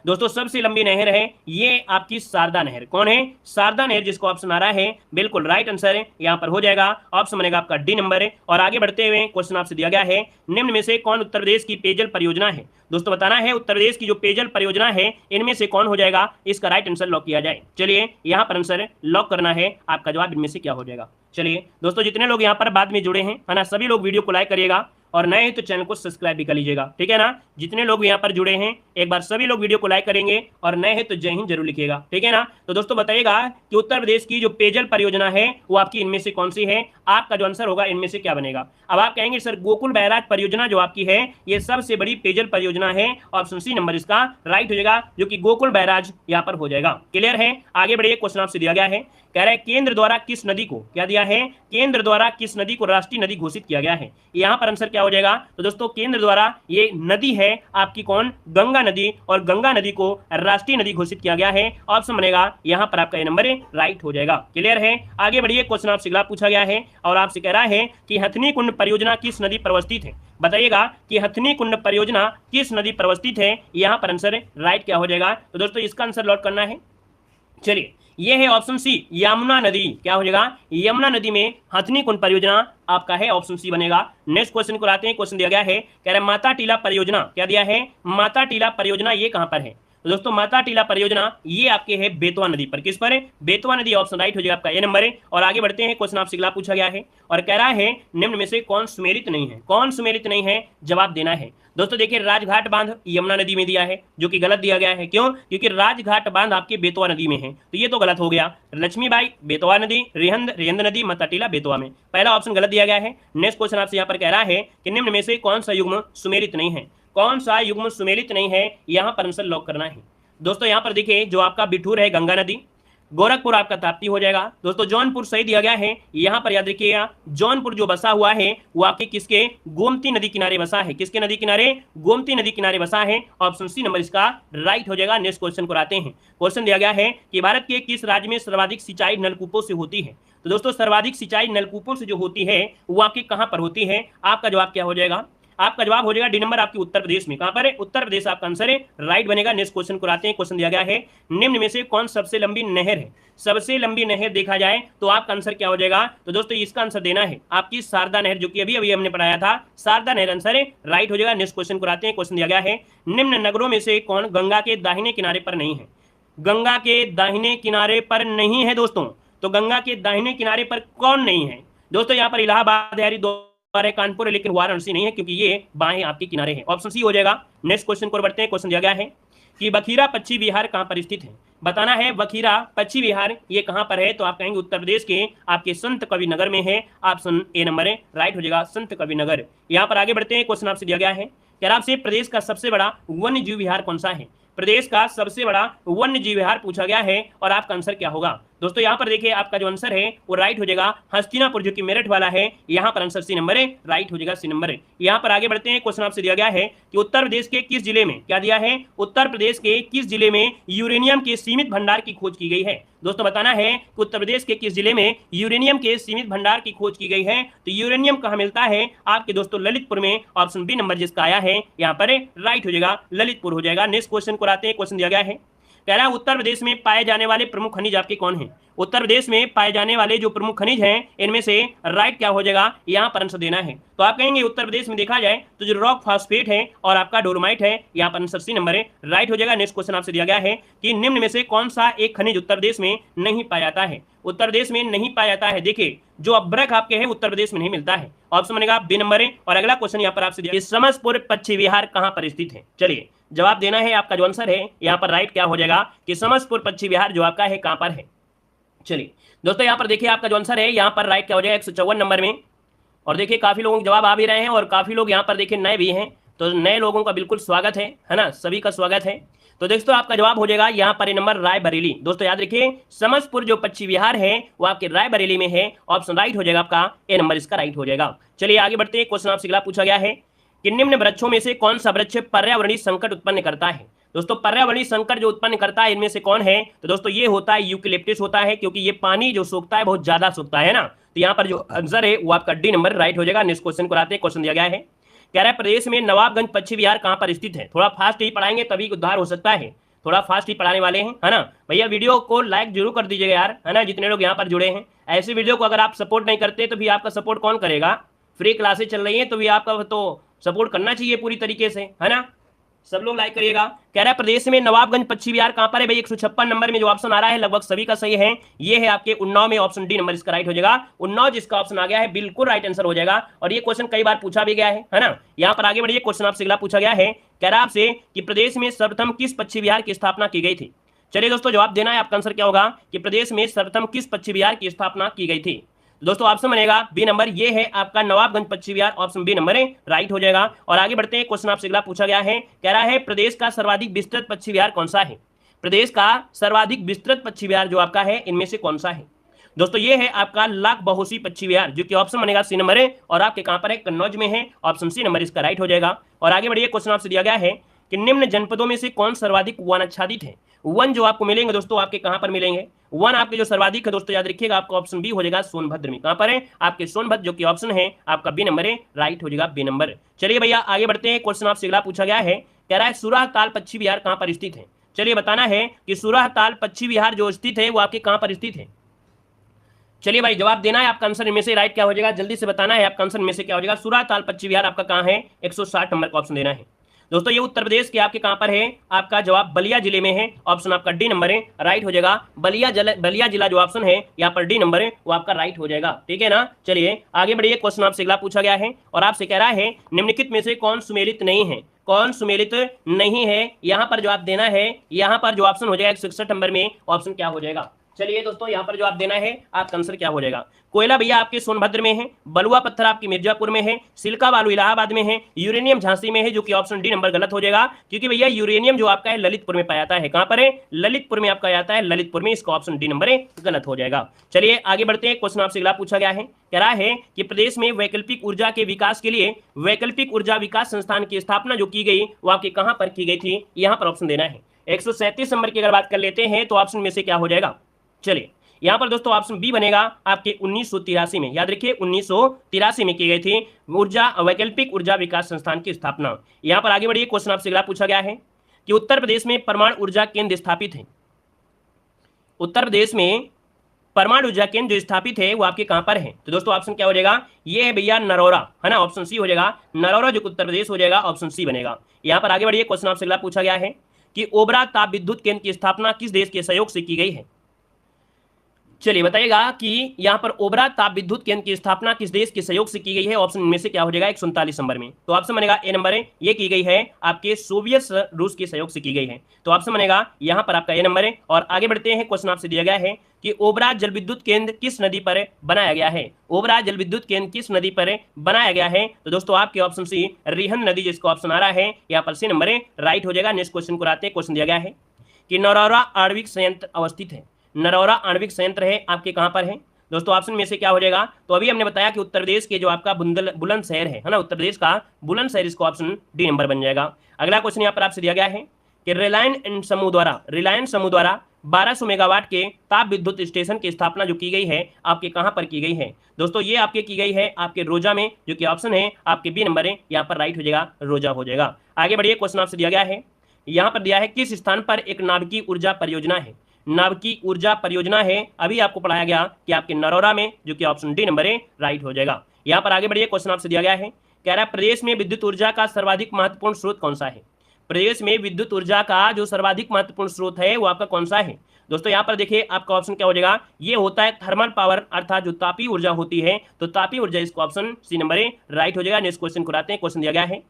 दोस्तों सबसे लंबी नहर है ये आपकी शारदा नहर। कौन है? शारदा नहर, जिसको ऑप्शन आ रहा है बिल्कुल राइट आंसर है यहाँ पर हो जाएगा, ऑप्शन बनेगा आपका डी नंबर है। और आगे बढ़ते हुए क्वेश्चन आपसे दिया गया है, निम्न में से कौन उत्तर प्रदेश की पेयजल परियोजना है? दोस्तों बताना है उत्तर प्रदेश की जो पेयजल परियोजना है इनमें से कौन हो जाएगा, इसका राइट आंसर लॉक किया जाए। चलिए यहाँ पर आंसर लॉक करना है, आपका जवाब इनमें से क्या हो जाएगा। चलिए दोस्तों जितने लोग यहाँ पर बाद में जुड़े हैं है ना, सभी लोग वीडियो को लाइक करिएगा और नए हैं तो चैनल को सब्सक्राइब भी कर लीजिएगा, ठीक है ना। जितने लोग यहाँ पर जुड़े हैं एक बार सभी लोग वीडियो को लाइक करेंगे और नए हैं तो जय हिंद जरूर लिखिएगा, ठीक है ना। तो दोस्तों बताइएगा कि उत्तर प्रदेश की जो पेयजल परियोजना है वो आपकी इनमें से कौन सी है? आपका जो आंसर होगा इनमें से क्या बनेगा? अब आप कहेंगे सर गोकुल बैराज परियोजना जो आपकी है ये सबसे बड़ी पेयजल परियोजना है, ऑप्शन सी नंबर इसका राइट हो जाएगा, जो कि गोकुल बैराज यहाँ पर हो जाएगा। क्लियर है? आगे बढ़िए, क्वेश्चन आपसे दिया गया है, कह रहा है केंद्र द्वारा किस नदी को क्या दिया है? केंद्र द्वारा किस नदी को राष्ट्रीय नदी घोषित किया गया है? यहाँ पर आंसर क्या हो जाएगा? तो दोस्तों केंद्र द्वारा ये नदी है आपकी कौन? गंगा नदी, और गंगा नदी को राष्ट्रीय नदी घोषित किया गया है, ऑप्शन बनेगा यहाँ पर आपका ये नंबर राइट हो जाएगा। क्लियर है? आगे बढ़िए, क्वेश्चन आपसे अगला पूछा गया है और आपसे कह रहा है कि हथनी कुंड परियोजना किस नदी पर अवस्थित है? बताइएगा कि हथनी कुंड परियोजना किस नदी पर अवस्थित है? यहाँ पर आंसर राइट क्या हो जाएगा? तो दोस्तों इसका आंसर लॉक करना है। चलिए ये है ऑप्शन सी यमुना नदी। क्या हो जाएगा? यमुना नदी में हथनी कुंड परियोजना आपका है, ऑप्शन सी बनेगा। नेक्स्ट क्वेश्चन को लाते हैं, क्वेश्चन दिया गया है, कह रहा है माता टीला परियोजना, क्या दिया है? माता टीला परियोजना ये कहां पर है? तो दोस्तों माता टीला परियोजना ये आपके है बेतवा नदी पर। किस पर है? बेतवा नदी, ऑप्शन राइट हो जाएगा आपका ये नंबर है। और आगे बढ़ते हैं, क्वेश्चन आपसे अगला पूछा गया है और कह रहा है निम्न में से कौन सुमेलित नहीं है? कौन सुमेलित नहीं है? जवाब देना है। दोस्तों देखिए राजघाट बांध यमुना नदी में दिया है, जो कि गलत दिया गया है। क्यों? क्योंकि राजघाट बांध आपके बेतवा नदी में है, तो ये तो गलत हो गया। लक्ष्मीबाई बेतवा नदी, रेहंद नदी, माता टीला बेतवा में, पहला ऑप्शन गलत दिया गया है। नेक्स्ट क्वेश्चन आपसे यहाँ पर कह रहा है कि निम्न में से कौन सा युग्म सुमेलित नहीं है? कौन सा युग्म सुमेलित नहीं है? यहाँ पर आंसर लॉक करना है। दोस्तों यहाँ पर देखिए जो आपका बिठूर है गंगा नदी, गोरखपुर आपका ताप्ती हो जाएगा। दोस्तों जौनपुर सही दिया गया है, यहाँ पर याद रखिएगा जौनपुर जो बसा हुआ है वो आपके किसके? गोमती नदी किनारे बसा है। किसके नदी किनारे? गोमती नदी किनारे बसा है, ऑप्शन सी नंबर इसका राइट हो जाएगा। नेक्स्ट क्वेश्चन को आते हैं, क्वेश्चन दिया गया है कि भारत के किस राज्य में सर्वाधिक सिंचाई नलकूपों से होती है? तो दोस्तों सर्वाधिक सिंचाई नलकूपों से जो होती है वो आपके कहां पर होती है? आपका जवाब क्या हो जाएगा? आपका जवाब हो जाएगा डी नंबर, आपकी उत्तर प्रदेश में। कहां पर है? उत्तर प्रदेश आपका आंसर है, राइट बनेगा। नेक्स्ट क्वेश्चन को आते हैं, क्वेश्चन दिया गया है निम्न में से कौन सबसे लंबी नहर है? सबसे लंबी नहर देखा जाए तो आपका आंसर क्या हो जाएगा? तो दोस्तों इसका आंसर देना है आपकी शारदा नहर, जो कि अभी अभी हमने पढ़ाया था, शारदा नहर आंसर है, राइट हो जाएगा। नेक्स्ट क्वेश्चन को आते हैं, क्वेश्चन दिया गया है निम्न नगरों में से कौन गंगा के दाहिने किनारे पर नहीं है? गंगा के दाहिने किनारे पर नहीं है दोस्तों, तो गंगा के दाहिने किनारे पर कौन नहीं है? दोस्तों यहाँ पर इलाहाबाद, हरिद्वार, कानपुर, लेकिन वाराणसी नहीं है क्योंकि ये बाएं आपके किनारे हैं, ऑप्शन सी हो जाएगा। नेक्स्ट क्वेश्चन को बढ़ते हैं, क्वेश्चन दिया गया है कि बखीरा पश्चिम बिहार कहां पर स्थित है? बताना है बखीरा पश्चिम बिहार ये कहां पर है? तो आप कहेंगे उत्तर प्रदेश के आपके संत कवि नगर में है, ऑप्शन ए नंबर है, राइट हो जाएगा संत कवि नगर। यहाँ पर आगे बढ़ते हैं, क्वेश्चन आपसे दिया गया है कि आपसे प्रदेश का सबसे बड़ा वन्य जीव विहार कौन सा है? प्रदेश का सबसे बड़ा वन्य जीव विहार पूछा गया है और आपका आंसर क्या होगा? दोस्तों यहाँ पर देखिए आपका जो आंसर है वो राइट हो जाएगा हस्तिनापुर, जो कि मेरठ वाला है, यहाँ पर आंसर सी नंबर है, राइट हो जाएगा सी नंबर है। यहाँ पर आगे बढ़ते हैं, क्वेश्चन आपसे दिया गया है कि उत्तर प्रदेश के किस जिले में, क्या दिया है? उत्तर प्रदेश के किस जिले में यूरेनियम के सीमित भंडार की खोज की गई है? दोस्तों बताना है कि उत्तर प्रदेश के किस जिले में यूरेनियम के सीमित भंडार की खोज की गई है। तो यूरेनियम कहाँ मिलता है? आपके दोस्तों ललितपुर में, ऑप्शन बी नंबर जिसका आया है यहाँ पर राइट हो जाएगा, ललितपुर हो जाएगा। नेक्स्ट क्वेश्चन को आते हैं, क्वेश्चन दिया गया है कह रहा है उत्तर प्रदेश में पाए जाने वाले प्रमुख खनिज आपके कौन हैं? उत्तर प्रदेश में पाए जाने वाले जो प्रमुख खनिज हैं इनमें से राइट क्या हो जाएगा, यहाँ पर आंसर देना है। तो आप कहेंगे उत्तर प्रदेश में देखा जाए तो जो रॉक फास्फेट है और आपका डोलोमाइट है, यहाँ पर आंसर सी नंबर है राइट हो जाएगा। नेक्स्ट क्वेश्चन आपसे दिया गया है कि निम्न में से कौन सा एक खनिज उत्तर प्रदेश में नहीं पाया जाता है। उत्तर प्रदेश में नहीं पाया जाता है, देखिए जो अभ्रक आपके है उत्तर प्रदेश में नहीं मिलता है, ऑप्शन बनेगा बी नंबर है। और अगला क्वेश्चन यहाँ पर आपसे दिया समसपुर पश्चिम बिहार कहाँ पर स्थित है। चलिए जवाब देना है, आपका जो आंसर है यहाँ पर राइट क्या हो जाएगा कि समसपुर पश्चिम बिहार जो आपका है कहाँ पर है। चलिए दोस्तों यहाँ पर देखिए आपका जो आंसर है यहाँ पर राइट क्या हो जाएगा 154 नंबर में। और देखिए काफी लोगों के जवाब आ भी रहे हैं और काफी लोग यहाँ पर देखिए नए भी हैं, तो नए लोगों का बिल्कुल स्वागत है ना, सभी का स्वागत है। तो दोस्तों आपका जवाब हो जाएगा यहाँ पर नंबर रायबरेली। दोस्तों याद रखिए समसपुर जो पश्चिम बिहार है वो आपके रायबरेली में है, ऑप्शन राइट हो जाएगा आपका ए नंबर इसका राइट हो जाएगा। चलिए आगे बढ़ते हैं, क्वेश्चन आपसे अगला पूछा गया है कि निम्न वृक्षों में से कौन सा वृक्ष पर्यावरणीय संकट उत्पन्न करता है। दोस्तों पर्यावरणीय संकट जो उत्पन्न करता है इनमें से कौन है, तो दोस्तों ये होता है यूकेलिप्टस होता है, क्योंकि ये पानी जो सोखता है बहुत ज्यादा सोखता है ना। तो यहाँ पर जो आंसर है वो आपका डी नंबर राइट हो जाएगा। नेक्स्ट क्वेश्चन को आते हैं, क्वेश्चन दिया गया है कह रहा है प्रदेश में नवाबगंज पश्चिम बिहार कहाँ पर स्थित है। थोड़ा फास्ट ही पढ़ाएंगे तभी उद्धार हो सकता है, थोड़ा फास्ट ही पढ़ाने वाले हैं, है ना भैया। वीडियो को लाइक जरूर कर दीजिएगा यार, है ना, जितने लोग यहाँ पर जुड़े हैं। ऐसे वीडियो को अगर आप सपोर्ट नहीं करते तो भी आपका सपोर्ट कौन करेगा। फ्री क्लासेस चल रही है तो भी आपका तो सपोर्ट करना चाहिए पूरी तरीके से, है ना। सब लोग लाइक करिएगा। कह रहा है प्रदेश में नवाबगंज पश्चिम बिहार कहां पर है भाई। 156 नंबर में जो ऑप्शन आ रहा है लगभग सभी का सही है, ये है आपके उन्नाव में, ऑप्शन डी नंबर इसका राइट हो जाएगा। उन्नाव जिसका ऑप्शन आ गया है बिल्कुल राइट आंसर हो जाएगा। और ये क्वेश्चन कई बार पूछा भी गया है ना। यहाँ पर आगे बढ़िए, क्वेश्चन आपसे अगला पूछा गया है, कह रहा है आपसे कि प्रदेश में सर्वप्रथम किस पश्चिम बिहार की स्थापना की गई थी। चलिए दोस्तों जवाब देना है, आपका आंसर क्या होगा कि प्रदेश में सर्वप्रथम किस पश्चिम बिहार की स्थापना की गई थी। दोस्तों ऑप्शन बनेगा बी नंबर, ये है आपका नवाबगंज पश्चिम बिहार, ऑप्शन बी नंबर है राइट हो जाएगा। और आगे बढ़ते हैं, क्वेश्चन आपसे अगला पूछा गया है, कह रहा है प्रदेश का सर्वाधिक विस्तृत पश्चिम बिहार कौन सा है। प्रदेश का सर्वाधिक विस्तृत पश्चिम बिहार जो आपका है इनमें से कौन सा है। दोस्तों ये है आपका लाख बहोसी पश्चिम बिहार, जो कि ऑप्शन बनेगा सी नंबर है। और आपके कहां पर है, कन्नौज में है, ऑप्शन सी नंबर इसका राइट हो जाएगा। और आगे बढ़िए, क्वेश्चन आपसे दिया गया है कि निम्न जनपदों में से कौन सर्वाधिक वन आच्छादित है। वन जो आपको मिलेंगे दोस्तों आपके कहां पर मिलेंगे, वन आपके जो सर्वाधिक है दोस्तों याद रखिएगा आपका ऑप्शन बी हो जाएगा सोनभद्र में। कहां पर है आपके सोनभद्र, जो कि ऑप्शन है आपका बी नंबर है राइट हो जाएगा बी नंबर। चलिए भैया आगे बढ़ते हैं, क्वेश्चन आपसे अगला पूछा गया है, कह रहा है सुराहताल पश्चिम बिहार कहां पर स्थित है। चलिए बताना है कि सुराहताल पश्चिम बिहार जो स्थित है वो आपके कहां पर स्थित है। चलिए भाई जवाब देना है, आपका आंसर इनमें से राइट क्या हो जाएगा, जल्दी से बताना है आपका आंसर इनमें से क्या हो जाएगा। सुराहताल पश्चिम बिहार आपका कहां है, 160 नंबर का ऑप्शन देना है। दोस्तों ये उत्तर प्रदेश के आपके कहां पर है, आपका जवाब बलिया जिले में है, ऑप्शन आपका डी नंबर है राइट हो जाएगा। बलिया जिला जो ऑप्शन है यहाँ पर डी नंबर है वो आपका राइट हो जाएगा, ठीक है ना। चलिए आगे बढ़िए, क्वेश्चन आपसे अगला पूछा गया है और आपसे कह रहा है निम्नलिखित में से कौन सुमेलित नहीं है, कौन सुमेलित नहीं है। यहाँ पर जवाब देना है, यहाँ पर जो ऑप्शन हो जाएगा 161 नंबर में ऑप्शन क्या हो जाएगा। चलिए दोस्तों यहाँ पर जवाब देना है, आपका आंसर क्या हो जाएगा। कोयला भैया आपके सोनभद्र में है, बलुआ पत्थर आपकी मिर्जापुर में है, सिल्का बालू इलाहाबाद में है, यूरेनियम झांसी में है, जो कि ऑप्शन डी नंबर गलत हो जाएगा, क्योंकि भैया यूरेनियम जो आपका है ललितपुर में पाया जाता है। कहां पर है, ललितपुर में आपका आता है, ललितपुर में, इसका ऑप्शन डी नंबर है गलत हो जाएगा। चलिए आगे बढ़ते हैं, क्वेश्चन आपसे अगला पूछा गया है, कह रहा है कि प्रदेश में वैकल्पिक ऊर्जा के विकास के लिए वैकल्पिक ऊर्जा विकास संस्थान की स्थापना जो की गई वो आपके कहां पर की गई थी, यहाँ पर ऑप्शन देना है। 137 नंबर की अगर बात कर लेते हैं तो ऑप्शन में से क्या हो जाएगा। चलिए यहाँ पर दोस्तों ऑप्शन बी बनेगा आपके 1983 में, याद रखिए 1983 में की गई थी वैकल्पिक ऊर्जा विकास संस्थान की स्थापना। यहाँ पर आगे बढ़िए, क्वेश्चन आपसे अगला पूछा गया है कि उत्तर प्रदेश में परमाणु ऊर्जा केंद्र स्थापित है। उत्तर प्रदेश में परमाणु ऊर्जा केंद्र जो स्थापित है वो आपके कहां पर है, तो दोस्तों ऑप्शन क्या हो जाएगा, ये है भैया नरौरा, है ना, ऑप्शन सी हो जाएगा नरौरा, जो उत्तर प्रदेश हो जाएगा, ऑप्शन सी बनेगा। यहाँ पर आगे बढ़िए, क्वेश्चन आपसे अगला पूछा गया है कि ओबरा ताप विद्युत केंद्र की स्थापना किस देश के सहयोग से की गई है। चलिए बताइएगा कि यहाँ पर ओबरा ताप विद्युत केंद्र की स्थापना किस देश के सहयोग से की गई है, ऑप्शन में से क्या हो जाएगा 139 नंबर में, तो ऑप्शन बनेगा ए नंबर है, ये की गई है आपके सोवियत रूस के सहयोग से की गई है, तो ऑप्शन बनेगा यहाँ पर आपका ए नंबर है। और आगे बढ़ते हैं, क्वेश्चन आपसे दिया गया है कि ओबरा जल विद्युत केंद्र किस नदी पर बनाया गया है। ओबरा जल विद्युत केंद्र किस नदी पर बनाया गया है, तो दोस्तों आपके ऑप्शन सी रिहंद नदी, जिसका ऑप्शन आ रहा है यहाँ पर सी नंबर है राइट हो जाएगा। नेक्स्ट क्वेश्चन को आते हैं, क्वेश्चन दिया गया है कि नरौरा आणविक संयंत्र अवस्थित है। नरौरा आणविक संयंत्र है आपके कहां पर है, दोस्तों ऑप्शन में से क्या हो जाएगा। तो अभी हमने बताया कि उत्तर प्रदेश के जो आपका बुलंदशहर है ना, उत्तर प्रदेश का बुलंदशहर, इसको ऑप्शन डी नंबर बन जाएगा। अगला क्वेश्चन यहाँ पर आपसे दिया गया है कि रिलायंस समूह द्वारा 1200 मेगावाट के ताप विद्युत स्टेशन की स्थापना जो की गई है आपके कहां पर की गई है। दोस्तों ये आपके की गई है आपके रोजा में, जो कि ऑप्शन है आपके बी नंबर है, यहाँ पर राइट हो जाएगा रोजा हो जाएगा। आगे बढ़िए, क्वेश्चन आपसे दिया गया है, यहाँ पर दिया है किस स्थान पर एक नाभिकीय ऊर्जा परियोजना है। नाभिकीय ऊर्जा परियोजना है, अभी आपको पढ़ाया गया कि आपके नरोरा में, जो कि ऑप्शन डी नंबर है राइट हो जाएगा। यहाँ पर आगे बढ़िए, क्वेश्चन आपसे दिया गया है, कह रहा है प्रदेश में विद्युत ऊर्जा का सर्वाधिक महत्वपूर्ण स्रोत कौन सा है। प्रदेश में विद्युत ऊर्जा का जो सर्वाधिक महत्वपूर्ण स्रोत है वो आपका कौन सा है। दोस्तों यहाँ पर देखिए आपका ऑप्शन क्या हो जाएगा, ये होता है थर्मल पावर, अर्थात जो तापीय ऊर्जा होती है, तो तापीय ऊर्जा इसको ऑप्शन सी नंबर है राइट हो जाएगा। नेक्स्ट क्वेश्चन को आते हैं। क्वेश्चन दिया गया है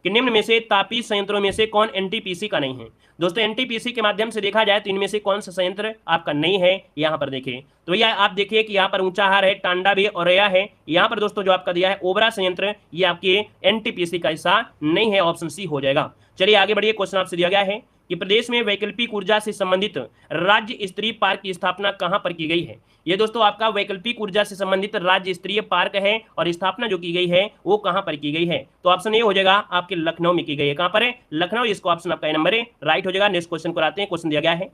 कि निम्न में से तापीय संयंत्रों में से कौन एनटीपीसी का नहीं है। दोस्तों एनटीपीसी के माध्यम से देखा जाए तो इनमें से कौन सा संयंत्र आपका नहीं है, यहाँ पर देखिए तो भैया आप देखिए कि यहाँ पर ऊंचाहार है, टांडा भी और रया है। यहाँ पर दोस्तों जो आपका दिया है ओबरा संयंत्र, ये आपके एनटीपीसी का हिस्सा नहीं है, ऑप्शन सी हो जाएगा। चलिए आगे बढ़िए, क्वेश्चन आपसे दिया गया है कि प्रदेश में वैकल्पिक ऊर्जा से संबंधित राज्य स्तरीय पार्क की स्थापना कहां पर की गई है। ये दोस्तों आपका वैकल्पिक ऊर्जा से संबंधित राज्य स्तरीय पार्क है और स्थापना जो की गई है वो कहां पर की गई है, तो ऑप्शन ए हो जाएगा आपके लखनऊ में की गई है। कहां पर है, लखनऊ, इसको ऑप्शन आपका नंबर है राइट हो जाएगा। नेक्स्ट क्वेश्चन को आते हैं। क्वेश्चन दिया गया है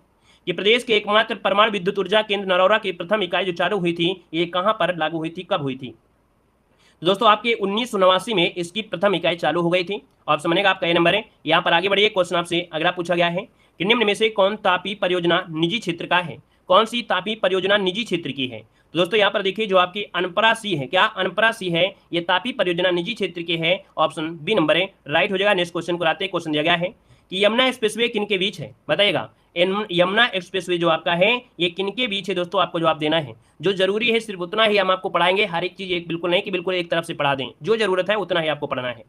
कि प्रदेश के एकमात्र परमाणु विद्युत ऊर्जा केंद्र नरौरा की प्रथम इकाई जो चालू हुई थी, ये कहां पर लागू हुई थी, कब हुई थी। दोस्तों आपके 1989 में इसकी प्रथम इकाई चालू हो गई थी, ऑप्शन बनेगा आपका ए नंबर है। यहाँ पर आगे बढ़िए, क्वेश्चन आपसे अगला पूछा गया है कि निम्न में से कौन तापी परियोजना निजी क्षेत्र का है। कौन सी तापी परियोजना निजी क्षेत्र की है। तो दोस्तों यहाँ पर देखिए जो आपकी अनपरा सी है, क्या अनपरा सी है, ये तापी परियोजना निजी क्षेत्र की है, ऑप्शन बी नंबर है राइट हो जाएगा। नेक्स्ट क्वेश्चन को आते हैं। क्वेश्चन दिया गया है कि यमुना एक्सप्रेसवे किनके बीच है, बताइएगा। यमुना एक्सप्रेसवे जो आपका है ये किनके बीच है, दोस्तों आपको जवाब देना है। जो जरूरी है सिर्फ उतना ही हम आपको पढ़ाएंगे, हर एक चीज एक बिल्कुल नहीं कि बिल्कुल एक तरफ से पढ़ा दें, जो जरूरत है उतना ही आपको पढ़ना है।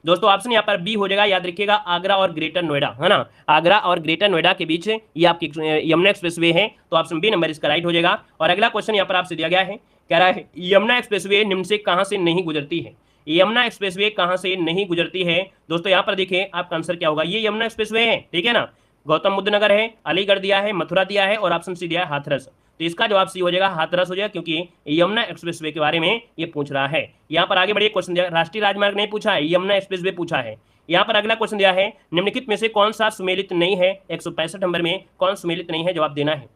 दोस्तों ऑप्शन यहाँ पर बी हो जाएगा, याद रखिएगा, आगरा और ग्रेटर नोएडा, है ना, आगरा और ग्रेटर नोएडा के बीच ये आपकी यमुना एक्सप्रेसवे है, तो ऑप्शन बी नंबर इसका राइट हो जाएगा। और अगला क्वेश्चन यहाँ पर आपसे दिया गया है, कह रहा है यमुना एक्सप्रेसवे निम्न से कहां से नहीं गुजरती है। यमुना एक्सप्रेसवे कहां से नहीं गुजरती है। दोस्तों यहाँ पर देखिए आपका आंसर क्या होगा, ये यमुना एक्सप्रेसवे है, ठीक है ना, गौतम बुद्ध नगर है, अलीगढ़ दिया है, मथुरा दिया है और ऑप्शन सी दिया है हाथरस, तो इसका जवाब सी हो जाएगा, हाथरस हो जाएगा, क्योंकि यमुना एक्सप्रेसवे के बारे में ये पूछ रहा है। यहाँ पर आगे बढ़िए, क्वेश्चन दिया, राष्ट्रीय राजमार्ग नहीं पूछा है, यमुना एक्सप्रेसवे पूछा है। यहाँ पर अगला क्वेश्चन दिया है, निम्नलिखित में से कौन सा सुमेलित नहीं है, 165 नंबर में कौन सुमेलित नहीं है, जवाब देना है।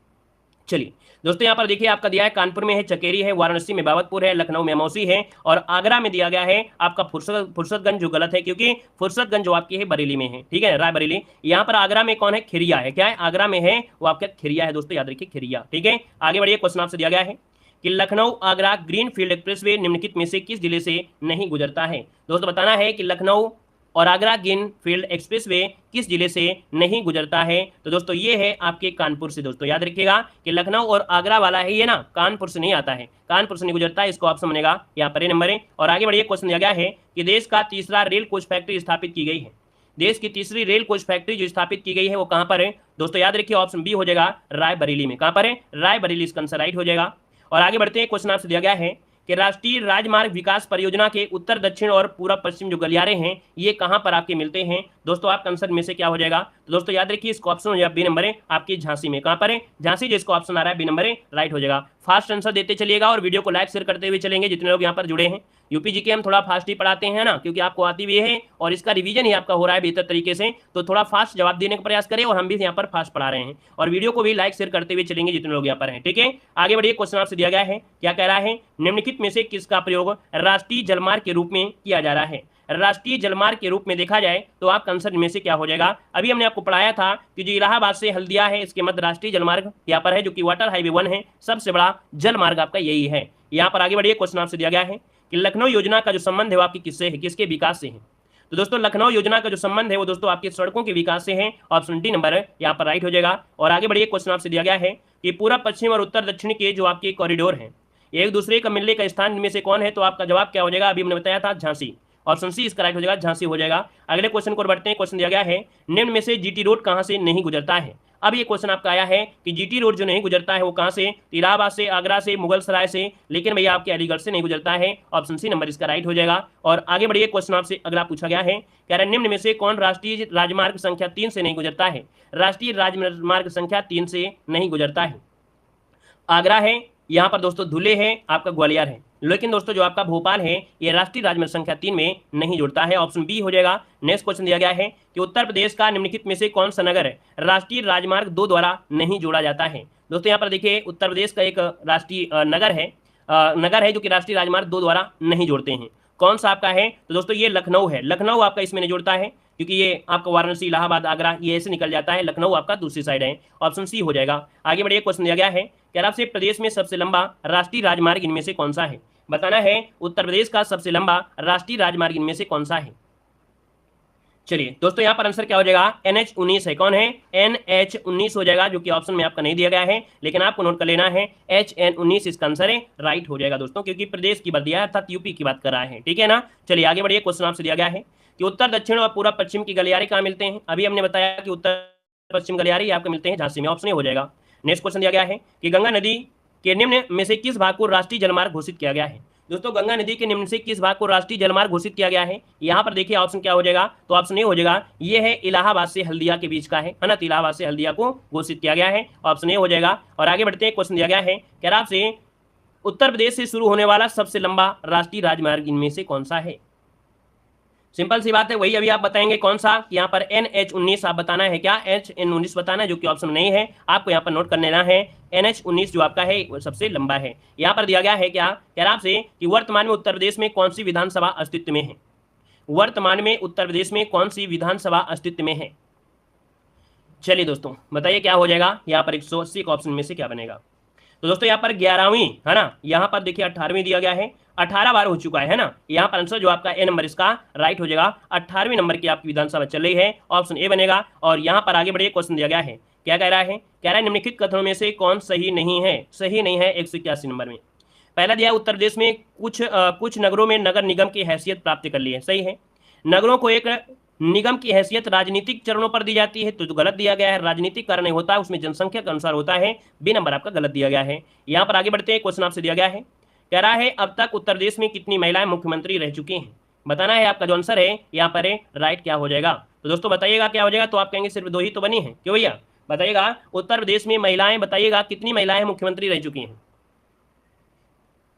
चलिए दोस्तों यहाँ पर देखिए आपका दिया है कानपुर में है चकेरी है, वाराणसी में बाबतपुर है, लखनऊ में मौसी है और आगरा में दिया गया है आपका फुर्सतगंज, जो गलत है क्योंकि फुर्सतगंज जो आपकी है बरेली में है, ठीक है, रायबरेली। यहाँ पर आगरा में कौन है, खिरिया है, क्या है, आगरा में है वो आपका खिरिया है, दोस्तों याद रखिए खिरिया, ठीक है। आगे बढ़िए, क्वेश्चन आपसे दिया गया है कि लखनऊ आगरा ग्रीनफील्ड एक्सप्रेसवे निम्नलिखित में से किस जिले से नहीं गुजरता है। दोस्तों बताना है कि लखनऊ और आगरा ग्रीनफील्ड एक्सप्रेसवे किस जिले से नहीं गुजरता है, तो दोस्तों ये है आपके कानपुर से। दोस्तों याद रखिएगा कि लखनऊ और आगरा वाला है ये ना, कानपुर से नहीं आता है, कानपुर से नहीं गुजरता है, इसको ऑप्शन बनेगा यहाँ पर नंबर है। और आगे बढ़िए, क्वेश्चन दिया गया है कि देश का तीसरा रेल कोच फैक्ट्री स्थापित की गई है। देश की तीसरी रेल कोच फैक्ट्री जो स्थापित की गई है वो कहाँ पर है, दोस्तों याद रखिए ऑप्शन बी हो जाएगा रायबरेली में। कहाँ पर है, रायबरेली, इसका आंसर राइट हो जाएगा। और आगे बढ़ते हैं, क्वेश्चन आपसे दिया गया है कि राष्ट्रीय राजमार्ग विकास परियोजना के उत्तर दक्षिण और पूर्व पश्चिम जो गलियारे हैं ये कहां पर आपके मिलते हैं। दोस्तों आपका आंसर में से क्या हो जाएगा, तो दोस्तों याद रखिए इसको ऑप्शन हो जाएगा बी नंबर है आपकी झांसी में। कहां पर है, झांसी, जिसको ऑप्शन आ रहा है बी नंबर है राइट हो जाएगा। फास्ट आंसर देते चलिएगा और वीडियो को लाइक शेयर करते हुए चलेंगे जितने लोग यहाँ पर जुड़े हैं। यूपी जीके हम थोड़ा फास्ट ही पढ़ाते हैं ना, क्योंकि आपको आती भी है और इसका रिवीजन ही आपका हो रहा है बेहतर तरीके से, तो थोड़ा फास्ट जवाब देने का प्रयास करें और हम भी यहाँ पर फास्ट पढ़ा रहे हैं और वीडियो को भी लाइक शेयर करते हुए चलेंगे जितने लोग यहाँ पर हैं, ठीक है। आगे बढ़िए, क्वेश्चन आपसे दिया गया है, क्या कह रहा है, निम्नलिखित में से किसका प्रयोग राष्ट्रीय जलमार्ग के रूप में किया जा रहा है। राष्ट्रीय जलमार्ग के रूप में देखा जाए तो आपका आंसर में से क्या हो जाएगा। अभी हमने आपको पढ़ाया था कि जो इलाहाबाद से हल्दिया है इसके मध्य राष्ट्रीय जलमार्ग यहाँ पर है, जो कि वाटर हाईवे 1 है, सबसे बड़ा जलमार्ग आपका यही है। यहाँ पर आगे बढ़िए, क्वेश्चन आपसे दिया गया है कि लखनऊ योजना का जो संबंध है वो आपकी किससे है, किसके विकास से है। तो दोस्तों लखनऊ योजना का जो संबंध है वो दोस्तों आपके सड़कों के विकास से है, ऑप्शन डी नंबर है यहाँ पर राइट हो जाएगा। और आगे बढ़िए, क्वेश्चन आपसे दिया गया है कि पूर्व पश्चिम और उत्तर दक्षिण के जो आपके कॉरिडोर हैं एक दूसरे का मिलने का स्थान में से कौन है, तो आपका जवाब क्या हो जाएगा, अभी हमने बताया था झांसी, ऑप्शन सी इसका राइट हो जाएगा, झांसी हो जाएगा। अगले क्वेश्चन को बढ़ते हैं, क्वेश्चन दिया गया है, निम्न में से जीटी रोड कहां से नहीं गुजरता है। अब ये क्वेश्चन आपका आया है कि जीटी रोड जो नहीं गुजरता है वो कहां से, इलाहाबाद से, आगरा से, मुगल सराय से, लेकिन भैया आपके अलीगढ़ से नहीं गुजरता है, ऑप्शन सी नंबर इसका राइट हो जाएगा। और आगे बढ़िए, क्वेश्चन आपसे अगला पूछा गया है, कह रहे निम्न में से कौन राष्ट्रीय राजमार्ग संख्या 3 से नहीं गुजरता है। राष्ट्रीय राजमार्ग संख्या 3 से नहीं गुजरता है, आगरा है, यहाँ पर दोस्तों धुले है, आपका ग्वालियर है, लेकिन दोस्तों जो आपका भोपाल है ये राष्ट्रीय राजमार्ग संख्या 3 में नहीं जुड़ता है, ऑप्शन बी हो जाएगा। नेक्स्ट क्वेश्चन दिया गया है कि उत्तर प्रदेश का निम्नलिखित में से कौन सा नगर है राष्ट्रीय राजमार्ग 2 द्वारा नहीं जोड़ा जाता है। दोस्तों यहाँ पर देखिए उत्तर प्रदेश का एक राष्ट्रीय नगर है जो कि राष्ट्रीय राजमार्ग 2 द्वारा नहीं जोड़ते हैं, कौन सा आपका है, तो दोस्तों ये लखनऊ है, लखनऊ आपका इसमें नहीं जुड़ता है। क्योंकि ये आपका वाराणसी, इलाहाबाद, आगरा ये ऐसे निकल जाता है, लखनऊ आपका दूसरी साइड है। ऑप्शन सी हो जाएगा। आगे बढ़िए, क्वेश्चन दिया गया है कि आपसे प्रदेश में सबसे लंबा राष्ट्रीय राजमार्ग इनमें से कौन सा है। बताना है उत्तर प्रदेश का सबसे लंबा राष्ट्रीय राजमार्ग इनमें से कौन सा है। चलिए दोस्तों, यहाँ पर आंसर क्या हो जाएगा, NH19 है। कौन है, NH19 हो जाएगा, जो कि ऑप्शन में आपका नहीं दिया गया है, लेकिन आपको नोट कर लेना है HN19 इसका आंसर है, राइट हो जाएगा दोस्तों, क्योंकि प्रदेश की बात दिया है अर्थात यूपी की बात कर रहा है। ठीक है ना। चलिए आगे बढ़िए, क्वेश्चन आपसे दिया गया है कि उत्तर दक्षिण और पूर्व पश्चिम की गलियारे कहाँ मिलते हैं। अभी हमने बताया कि उत्तर पश्चिम गलियारे आपको मिलते हैं झांसी में, ऑप्शन ए हो जाएगा। नेक्स्ट क्वेश्चन दिया गया है कि गंगा नदी के निम्न में से किस भाग को राष्ट्रीय जलमार्ग घोषित किया गया है। दोस्तों, गंगा नदी के निम्न से किस भाग को राष्ट्रीय जलमार्ग घोषित किया गया है। यहाँ पर देखिए ऑप्शन क्या हो जाएगा, तो ऑप्शन ए हो जाएगा, ये है इलाहाबाद से हल्दिया के बीच का है ना, तो इलाहाबाद से हल्दिया को घोषित किया गया है, ऑप्शन ए हो जाएगा। और आगे बढ़ते हैं, क्वेश्चन दिया गया है कि आपसे उत्तर प्रदेश से शुरू होने वाला सबसे लंबा राष्ट्रीय राजमार्ग इनमें से कौन सा है। सिंपल सी बात है, वही अभी आप बताएंगे कौन सा, यहाँ पर NH19 आप बताना है, क्या HN19 बताना है, जो कि ऑप्शन नहीं है, आपको यहाँ पर नोट कर लेना है NH19 जो आपका है वो सबसे लंबा है। यहाँ पर दिया गया है क्या, कह रहा आपसे कि वर्तमान में उत्तर प्रदेश में कौन सी विधानसभा अस्तित्व में है। वर्तमान में उत्तर प्रदेश में कौन सी विधानसभा अस्तित्व में है। चलिए दोस्तों बताइए क्या हो जाएगा, यहाँ पर 180 का ऑप्शन में से क्या बनेगा। तो दोस्तों यहाँ पर 11वीं है ना, यहाँ पर देखिए 18वीं दिया गया है, 18 बार हो चुका है ना। यहाँ पर आंसर जो आपका ए नंबर इसका राइट हो जाएगा, 18वें नंबर की आपकी विधानसभा चल रही है, ऑप्शन ए बनेगा। और यहाँ पर आगे बढ़िए, क्वेश्चन दिया गया है, क्या कह रहा है, कह रहा है निम्नलिखित कथनों में से कौन सही नहीं है। सही नहीं है 181 नंबर में। पहला दिया उत्तर प्रदेश में कुछ नगरों में नगर निगम की हैसियत प्राप्त कर ली है, सही है। नगरों को एक निगम की हैसियत राजनीतिक चरणों पर दी जाती है, तो गलत दिया गया है, राजनीतिक कारण नहीं होता है, उसमें जनसंख्या के अनुसार होता है, बी नंबर आपका गलत दिया गया है। यहाँ पर आगे बढ़ते हैं, क्वेश्चन आपसे दिया गया है, कह रहा है अब तक उत्तर प्रदेश में कितनी महिलाएं मुख्यमंत्री रह चुकी हैं। बताना है, आपका जो आंसर है यहाँ पर है राइट क्या हो जाएगा। तो दोस्तों बताइएगा क्या हो जाएगा, तो आप कहेंगे सिर्फ 2 ही तो बनी है, क्यों भैया, बताइएगा उत्तर प्रदेश में महिलाएं, बताइएगा कितनी महिलाएं मुख्यमंत्री रह चुकी हैं।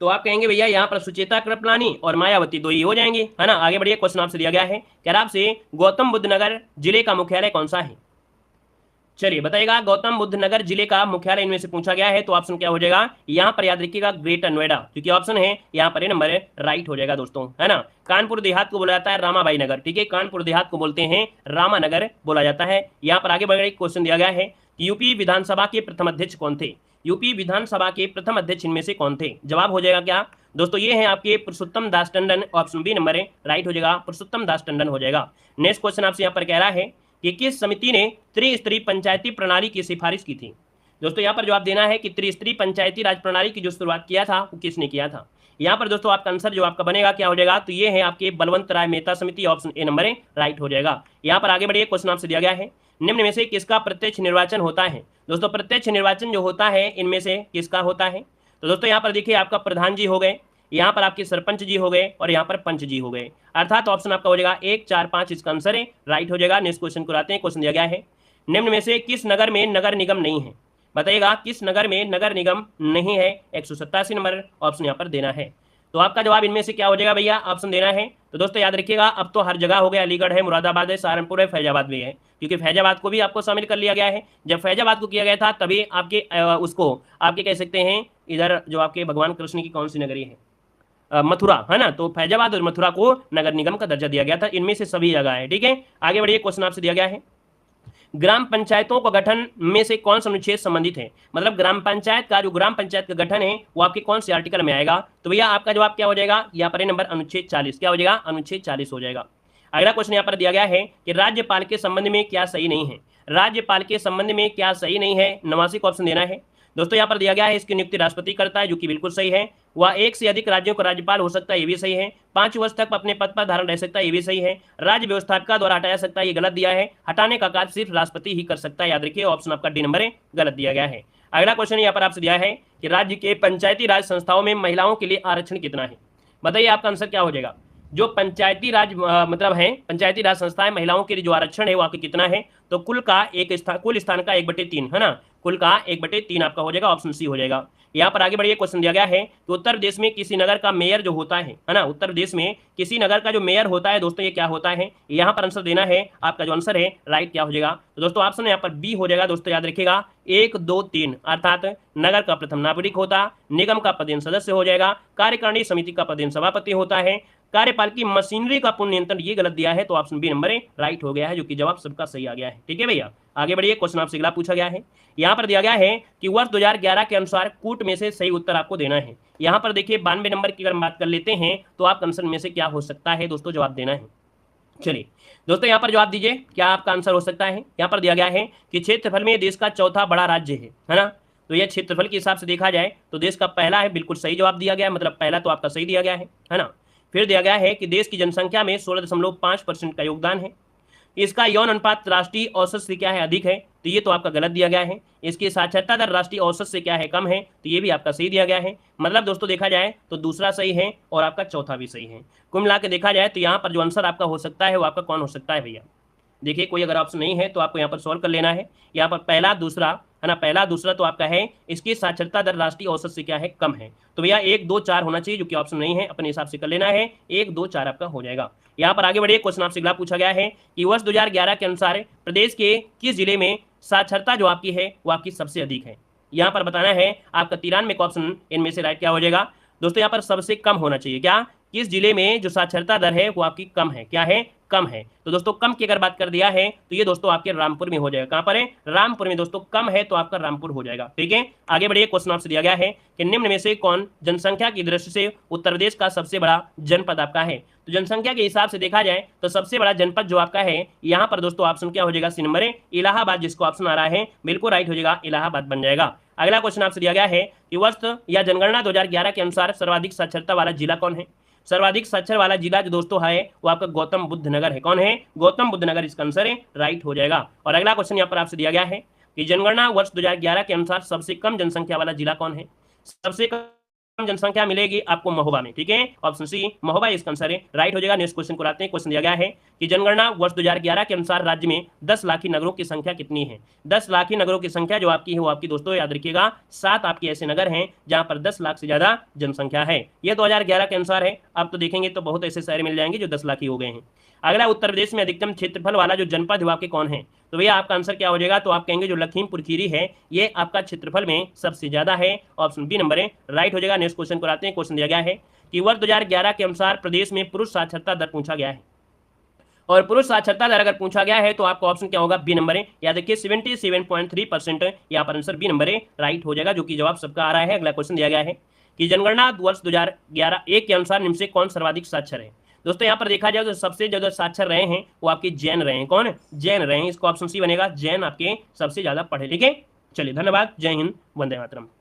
तो आप कहेंगे भैया यहाँ पर सुचेता कृपलानी और मायावती 2 ही हो जाएंगे, है ना। आगे बढ़िए, क्वेश्चन आपसे दिया गया है, कह रहा आपसे गौतम बुद्ध नगर जिले का मुख्यालय कौन सा है। चलिए बताइएगा, गौतम बुद्ध नगर जिले का मुख्यालय इनमें से पूछा गया है, तो ऑप्शन क्या हो जाएगा, यहाँ पर याद रखिएगा ग्रेटर नोएडा, क्योंकि ऑप्शन है यहाँ पर नंबर राइट हो जाएगा दोस्तों, है ना। कानपुर देहात को बोला जाता है रामाबाई नगर, ठीक है, कानपुर देहात को बोलते हैं रामानगर बोला जाता है। यहाँ पर आगे बढ़ क्वेश्चन दिया गया है, यूपी विधानसभा के प्रथम अध्यक्ष कौन थे। यूपी विधानसभा के प्रथम अध्यक्ष इनमें से कौन थे। जवाब हो जाएगा क्या दोस्तों, ये है आपके पुरुषोत्तम Das Tandon, option B number है राइट हो जाएगा, पुरुषोत्तम दास टंडन हो जाएगा। नेक्स्ट क्वेश्चन आपसे यहाँ पर कह रहा है कि किस समिति ने त्रिस्तरीय पंचायती प्रणाली की सिफारिश की थी। दोस्तों यहाँ पर जवाब देना है कि त्रिस्तरीय पंचायती राज प्रणाली की जो शुरुआत किया था वो किसने किया था। यहाँ पर दोस्तों आपका आंसर जो आपका बनेगा क्या हो जाएगा, तो ये है आपके बलवंत राय मेहता समिति, ऑप्शन ए नंबर है राइट हो जाएगा। यहाँ पर आगे बढ़िए, क्वेश्चन आपसे दिया गया है, निम्न में से किसका प्रत्यक्ष निर्वाचन होता है। दोस्तों प्रत्यक्ष निर्वाचन जो होता है इनमें से किसका होता है। तो दोस्तों यहाँ पर देखिए आपका प्रधान जी हो गए, यहाँ पर आपके सरपंच जी हो गए और यहाँ पर पंच जी हो गए, अर्थात ऑप्शन आपका हो जाएगा 1, 4, 5 इसका आंसर है राइट हो जाएगा। नेक्स्ट क्वेश्चन को आते हैं, क्वेश्चन दिया गया है, निम्न में से किस नगर में नगर निगम नहीं है। बताइएगा किस नगर में नगर निगम नहीं है, 187 नंबर ऑप्शन यहाँ पर देना है। तो आपका जवाब इनमें से क्या हो जाएगा भैया, ऑप्शन देना है। तो दोस्तों याद रखिएगा, अब तो हर जगह हो गया, अलीगढ़ है, मुरादाबाद है, सहारनपुर है, फैजाबाद भी है, क्योंकि फैजाबाद को भी आपको शामिल कर लिया गया है। जब फैजाबाद को किया गया था तभी आपके उसको आपके कह सकते हैं, इधर जो आपके भगवान कृष्ण की कौन सी नगरी है, मथुरा, है ना, तो फैजाबाद और मथुरा को नगर निगम का दर्जा दिया गया था। इनमें से सभी जगह है, ठीक है। आगे बढ़िए, क्वेश्चन आपसे दिया गया है, ग्राम पंचायतों का गठन में से कौन सा अनुच्छेद संबंधित है। मतलब ग्राम पंचायत का जो ग्राम पंचायत का गठन है वो आपके कौन से आर्टिकल में आएगा। तो भैया आपका जवाब क्या हो जाएगा, यहाँ पर नंबर अनुच्छेद 40, क्या हो जाएगा, अनुच्छेद 40 हो जाएगा। अगला क्वेश्चन यहाँ पर दिया गया है कि राज्यपाल के संबंध में क्या सही नहीं है। राज्यपाल के संबंध में क्या सही नहीं है, 89 को ऑप्शन देना है। दोस्तों यहाँ पर दिया गया है इसकी नियुक्ति राष्ट्रपति करता है, जो कि बिल्कुल सही है। वह 1 से अधिक राज्यों का राज्यपाल हो सकता है, ये भी सही है। 5 वर्ष तक अपने पद पर धारण रह सकता है, ये भी सही है। राज्य व्यवस्थापिका द्वारा हटाया सकता है, ये गलत दिया है। हटाने का कार्य सिर्फ राष्ट्रपति ही कर सकता है, याद रखिए ऑप्शन आपका डी नंबर है गलत दिया गया है। अगला क्वेश्चन यहाँ पर आपसे दिया है कि राज्य के पंचायती राज संस्थाओं में महिलाओं के लिए आरक्षण कितना है। बताइए आपका आंसर क्या हो जाएगा। जो पंचायती राज मतलब है, पंचायती राज संस्थाएं महिलाओं के लिए जो आरक्षण है वो आपके कितना है, तो कुल स्थान का 1/3, है ना, कुल का 1/3 आपका हो जाएगा, ऑप्शन सी हो जाएगा। यहाँ पर आगे बढ़िए, क्वेश्चन दिया गया है कि उत्तर प्रदेश में किसी नगर का मेयर जो होता है ना, उत्तर प्रदेश में किसी नगर का जो मेयर होता है दोस्तों, ये क्या होता है, यहाँ पर आंसर देना है। आपका जो आंसर है राइट क्या हो जाएगा, तो दोस्तों ऑप्शन यहाँ पर बी हो जाएगा। दोस्तों याद रखिएगा 1, 2, 3 अर्थात नगर का प्रथम नागरिक होता, निगम का पदेन सदस्य हो जाएगा, कार्यकारिणी समिति का पदेन सभापति होता है, कार्यपाल की मशीनरी का पूर्ण नियंत्रण, ये गलत दिया है तो ऑप्शन बी नंबर राइट हो गया है, जो कि जवाब सबका सही आ गया है। ठीक है भैया, आगे बढ़िए। क्वेश्चन आपसे अगला पूछा गया है, यहाँ पर दिया गया है कि वर्ष 2011 के अनुसार कूट में से सही उत्तर आपको देना है। यहाँ पर देखिए 92 नंबर की अगर बात कर लेते हैं तो आप आंसर में से क्या हो सकता है दोस्तों, जवाब देना है। चलिए दोस्तों यहाँ पर जवाब दीजिए, क्या आपका आंसर हो सकता है। यहाँ पर दिया गया है कि क्षेत्रफल में देश का चौथा बड़ा राज्य है ना। तो यह क्षेत्रफल के हिसाब से देखा जाए तो देश का पहला है, बिल्कुल सही जवाब दिया गया है, मतलब पहला तो आपका सही दिया गया है ना। फिर दिया गया है कि देश की जनसंख्या में 16.5% का योगदान है। इसका यौन अनुपात राष्ट्रीय औसत से क्या है, अधिक है, तो ये तो आपका गलत दिया गया है। इसकी साक्षरता दर राष्ट्रीय औसत से क्या है, कम है, तो ये भी आपका सही दिया गया है। मतलब दोस्तों देखा जाए तो दूसरा सही है और आपका चौथा भी सही है। कुल मिला के देखा जाए तो यहाँ पर जो आंसर आपका हो सकता है वो आपका कौन हो सकता है भैया। देखिए कोई अगर ऑप्शन नहीं है तो आपको यहाँ पर सॉल्व कर लेना है। यहाँ पर पहला दूसरा है ना, पहला दूसरा तो आपका है, इसकी साक्षरता दर राष्ट्रीय औसत से क्या है, कम है। तो भैया 1 2 4 होना चाहिए, जो कि ऑप्शन नहीं है, अपने हिसाब से कर लेना है। 1 2 4 आपका हो जाएगा। यहाँ पर आगे बढ़िए। क्वेश्चन आपसे अगला पूछा गया है कि वर्ष 2011 के अनुसार प्रदेश के किस जिले में साक्षरता जो आपकी है वो आपकी सबसे अधिक है। यहाँ पर बताना है आपका 93 का ऑप्शन इनमें से राइट क्या हो जाएगा दोस्तों। यहाँ पर सबसे कम होना चाहिए, क्या, किस जिले में जो साक्षरता दर है वो आपकी कम है, क्या है, कम है। तो दोस्तों कम की अगर बात कर दिया है तो ये दोस्तों आपके रामपुर में हो जाएगा। कहां पर है, रामपुर में दोस्तों। कम है तो आपका रामपुर हो जाएगा। ठीक है, आगे बढ़िए। क्वेश्चन आपसे दिया गया है कि निम्न में से कौन जनसंख्या की दृष्टि से उत्तर प्रदेश का सबसे बड़ा जनपद आपका है। तो जनसंख्या के हिसाब से देखा जाए तो सबसे बड़ा जनपद जो आपका है यहाँ पर दोस्तों ऑप्शन क्या हो जाएगा, सी नंबर इलाहाबाद, जिसको ऑप्शन आ रहा है बिल्कुल राइट हो जाएगा, इलाहाबाद बन जाएगा। अगला क्वेश्चन आपसे दिया गया है कि वर्ष या जनगणना 2011 के अनुसार सर्वाधिक साक्षरता वाला जिला कौन है। सर्वाधिक साक्षर वाला जिला जो दोस्तों है वो आपका गौतम बुद्ध नगर है। कौन है, गौतम बुद्ध नगर, इसका आंसर है राइट हो जाएगा। और अगला क्वेश्चन यहाँ पर आपसे दिया गया है कि जनगणना वर्ष 2011 के अनुसार सबसे कम जनसंख्या वाला जिला कौन है। सबसे कम जनसंख्या मिलेगी आपको महोबा में। ठीक है, ऑप्शन सी महोबा इसका आंसर है राइट हो जाएगा। नेक्स्ट क्वेश्चन को आते हैं। क्वेश्चन दिया गया है कि जनगणना वर्ष 2011 के अनुसार राज्य में 10 लाखी नगरों की संख्या कितनी है। 10 लाखी नगरों की संख्या जो आपकी है वो आपकी दोस्तों याद रखिएगा 7 आपके ऐसे नगर हैं जहां पर 10 लाख से ज्यादा जनसंख्या है। यह 2011 के अनुसार है। अब तो देखेंगे तो बहुत ऐसे शहर मिल जाएंगे जो 10 लाखी हो गए हैं। अगला, उत्तर प्रदेश में अधिकतम क्षेत्रफल वाला जो जनपद है आपके कौन है। तो भैया आपका आंसर क्या हो जाएगा, तो आप कहेंगे जो लखीमपुर खीरी है ये आपका क्षेत्रफल में सबसे ज्यादा है। ऑप्शन बी नंबर है राइट हो जाएगा। नेक्स्ट क्वेश्चन को आते हैं। क्वेश्चन दिया गया है कि वर्ष 2011 के अनुसार प्रदेश में पुरुष साक्षरता दर पूछा गया है, और पुरुष साक्षरता दर अगर पूछा गया है तो आपका ऑप्शन क्या होगा, बी नंबर है। याद रखिए 77.3% यहाँ पर आंसर बी नंबर है राइट हो जाएगा, जो कि जवाब सबका आ रहा है। अगला क्वेश्चन दिया गया है कि जनगणना वर्ष 2011 के अनुसार निम्न से कौन सर्वाधिक साक्षर है। दोस्तों यहाँ पर देखा जाए तो सबसे ज्यादा साक्षर रहे हैं वो आपके जैन रहे हैं। कौन, जैन रहे हैं, इसको ऑप्शन सी बनेगा, जैन आपके सबसे ज्यादा पढ़े लिखे। चलिए धन्यवाद, जय हिंद, वंदे मातरम।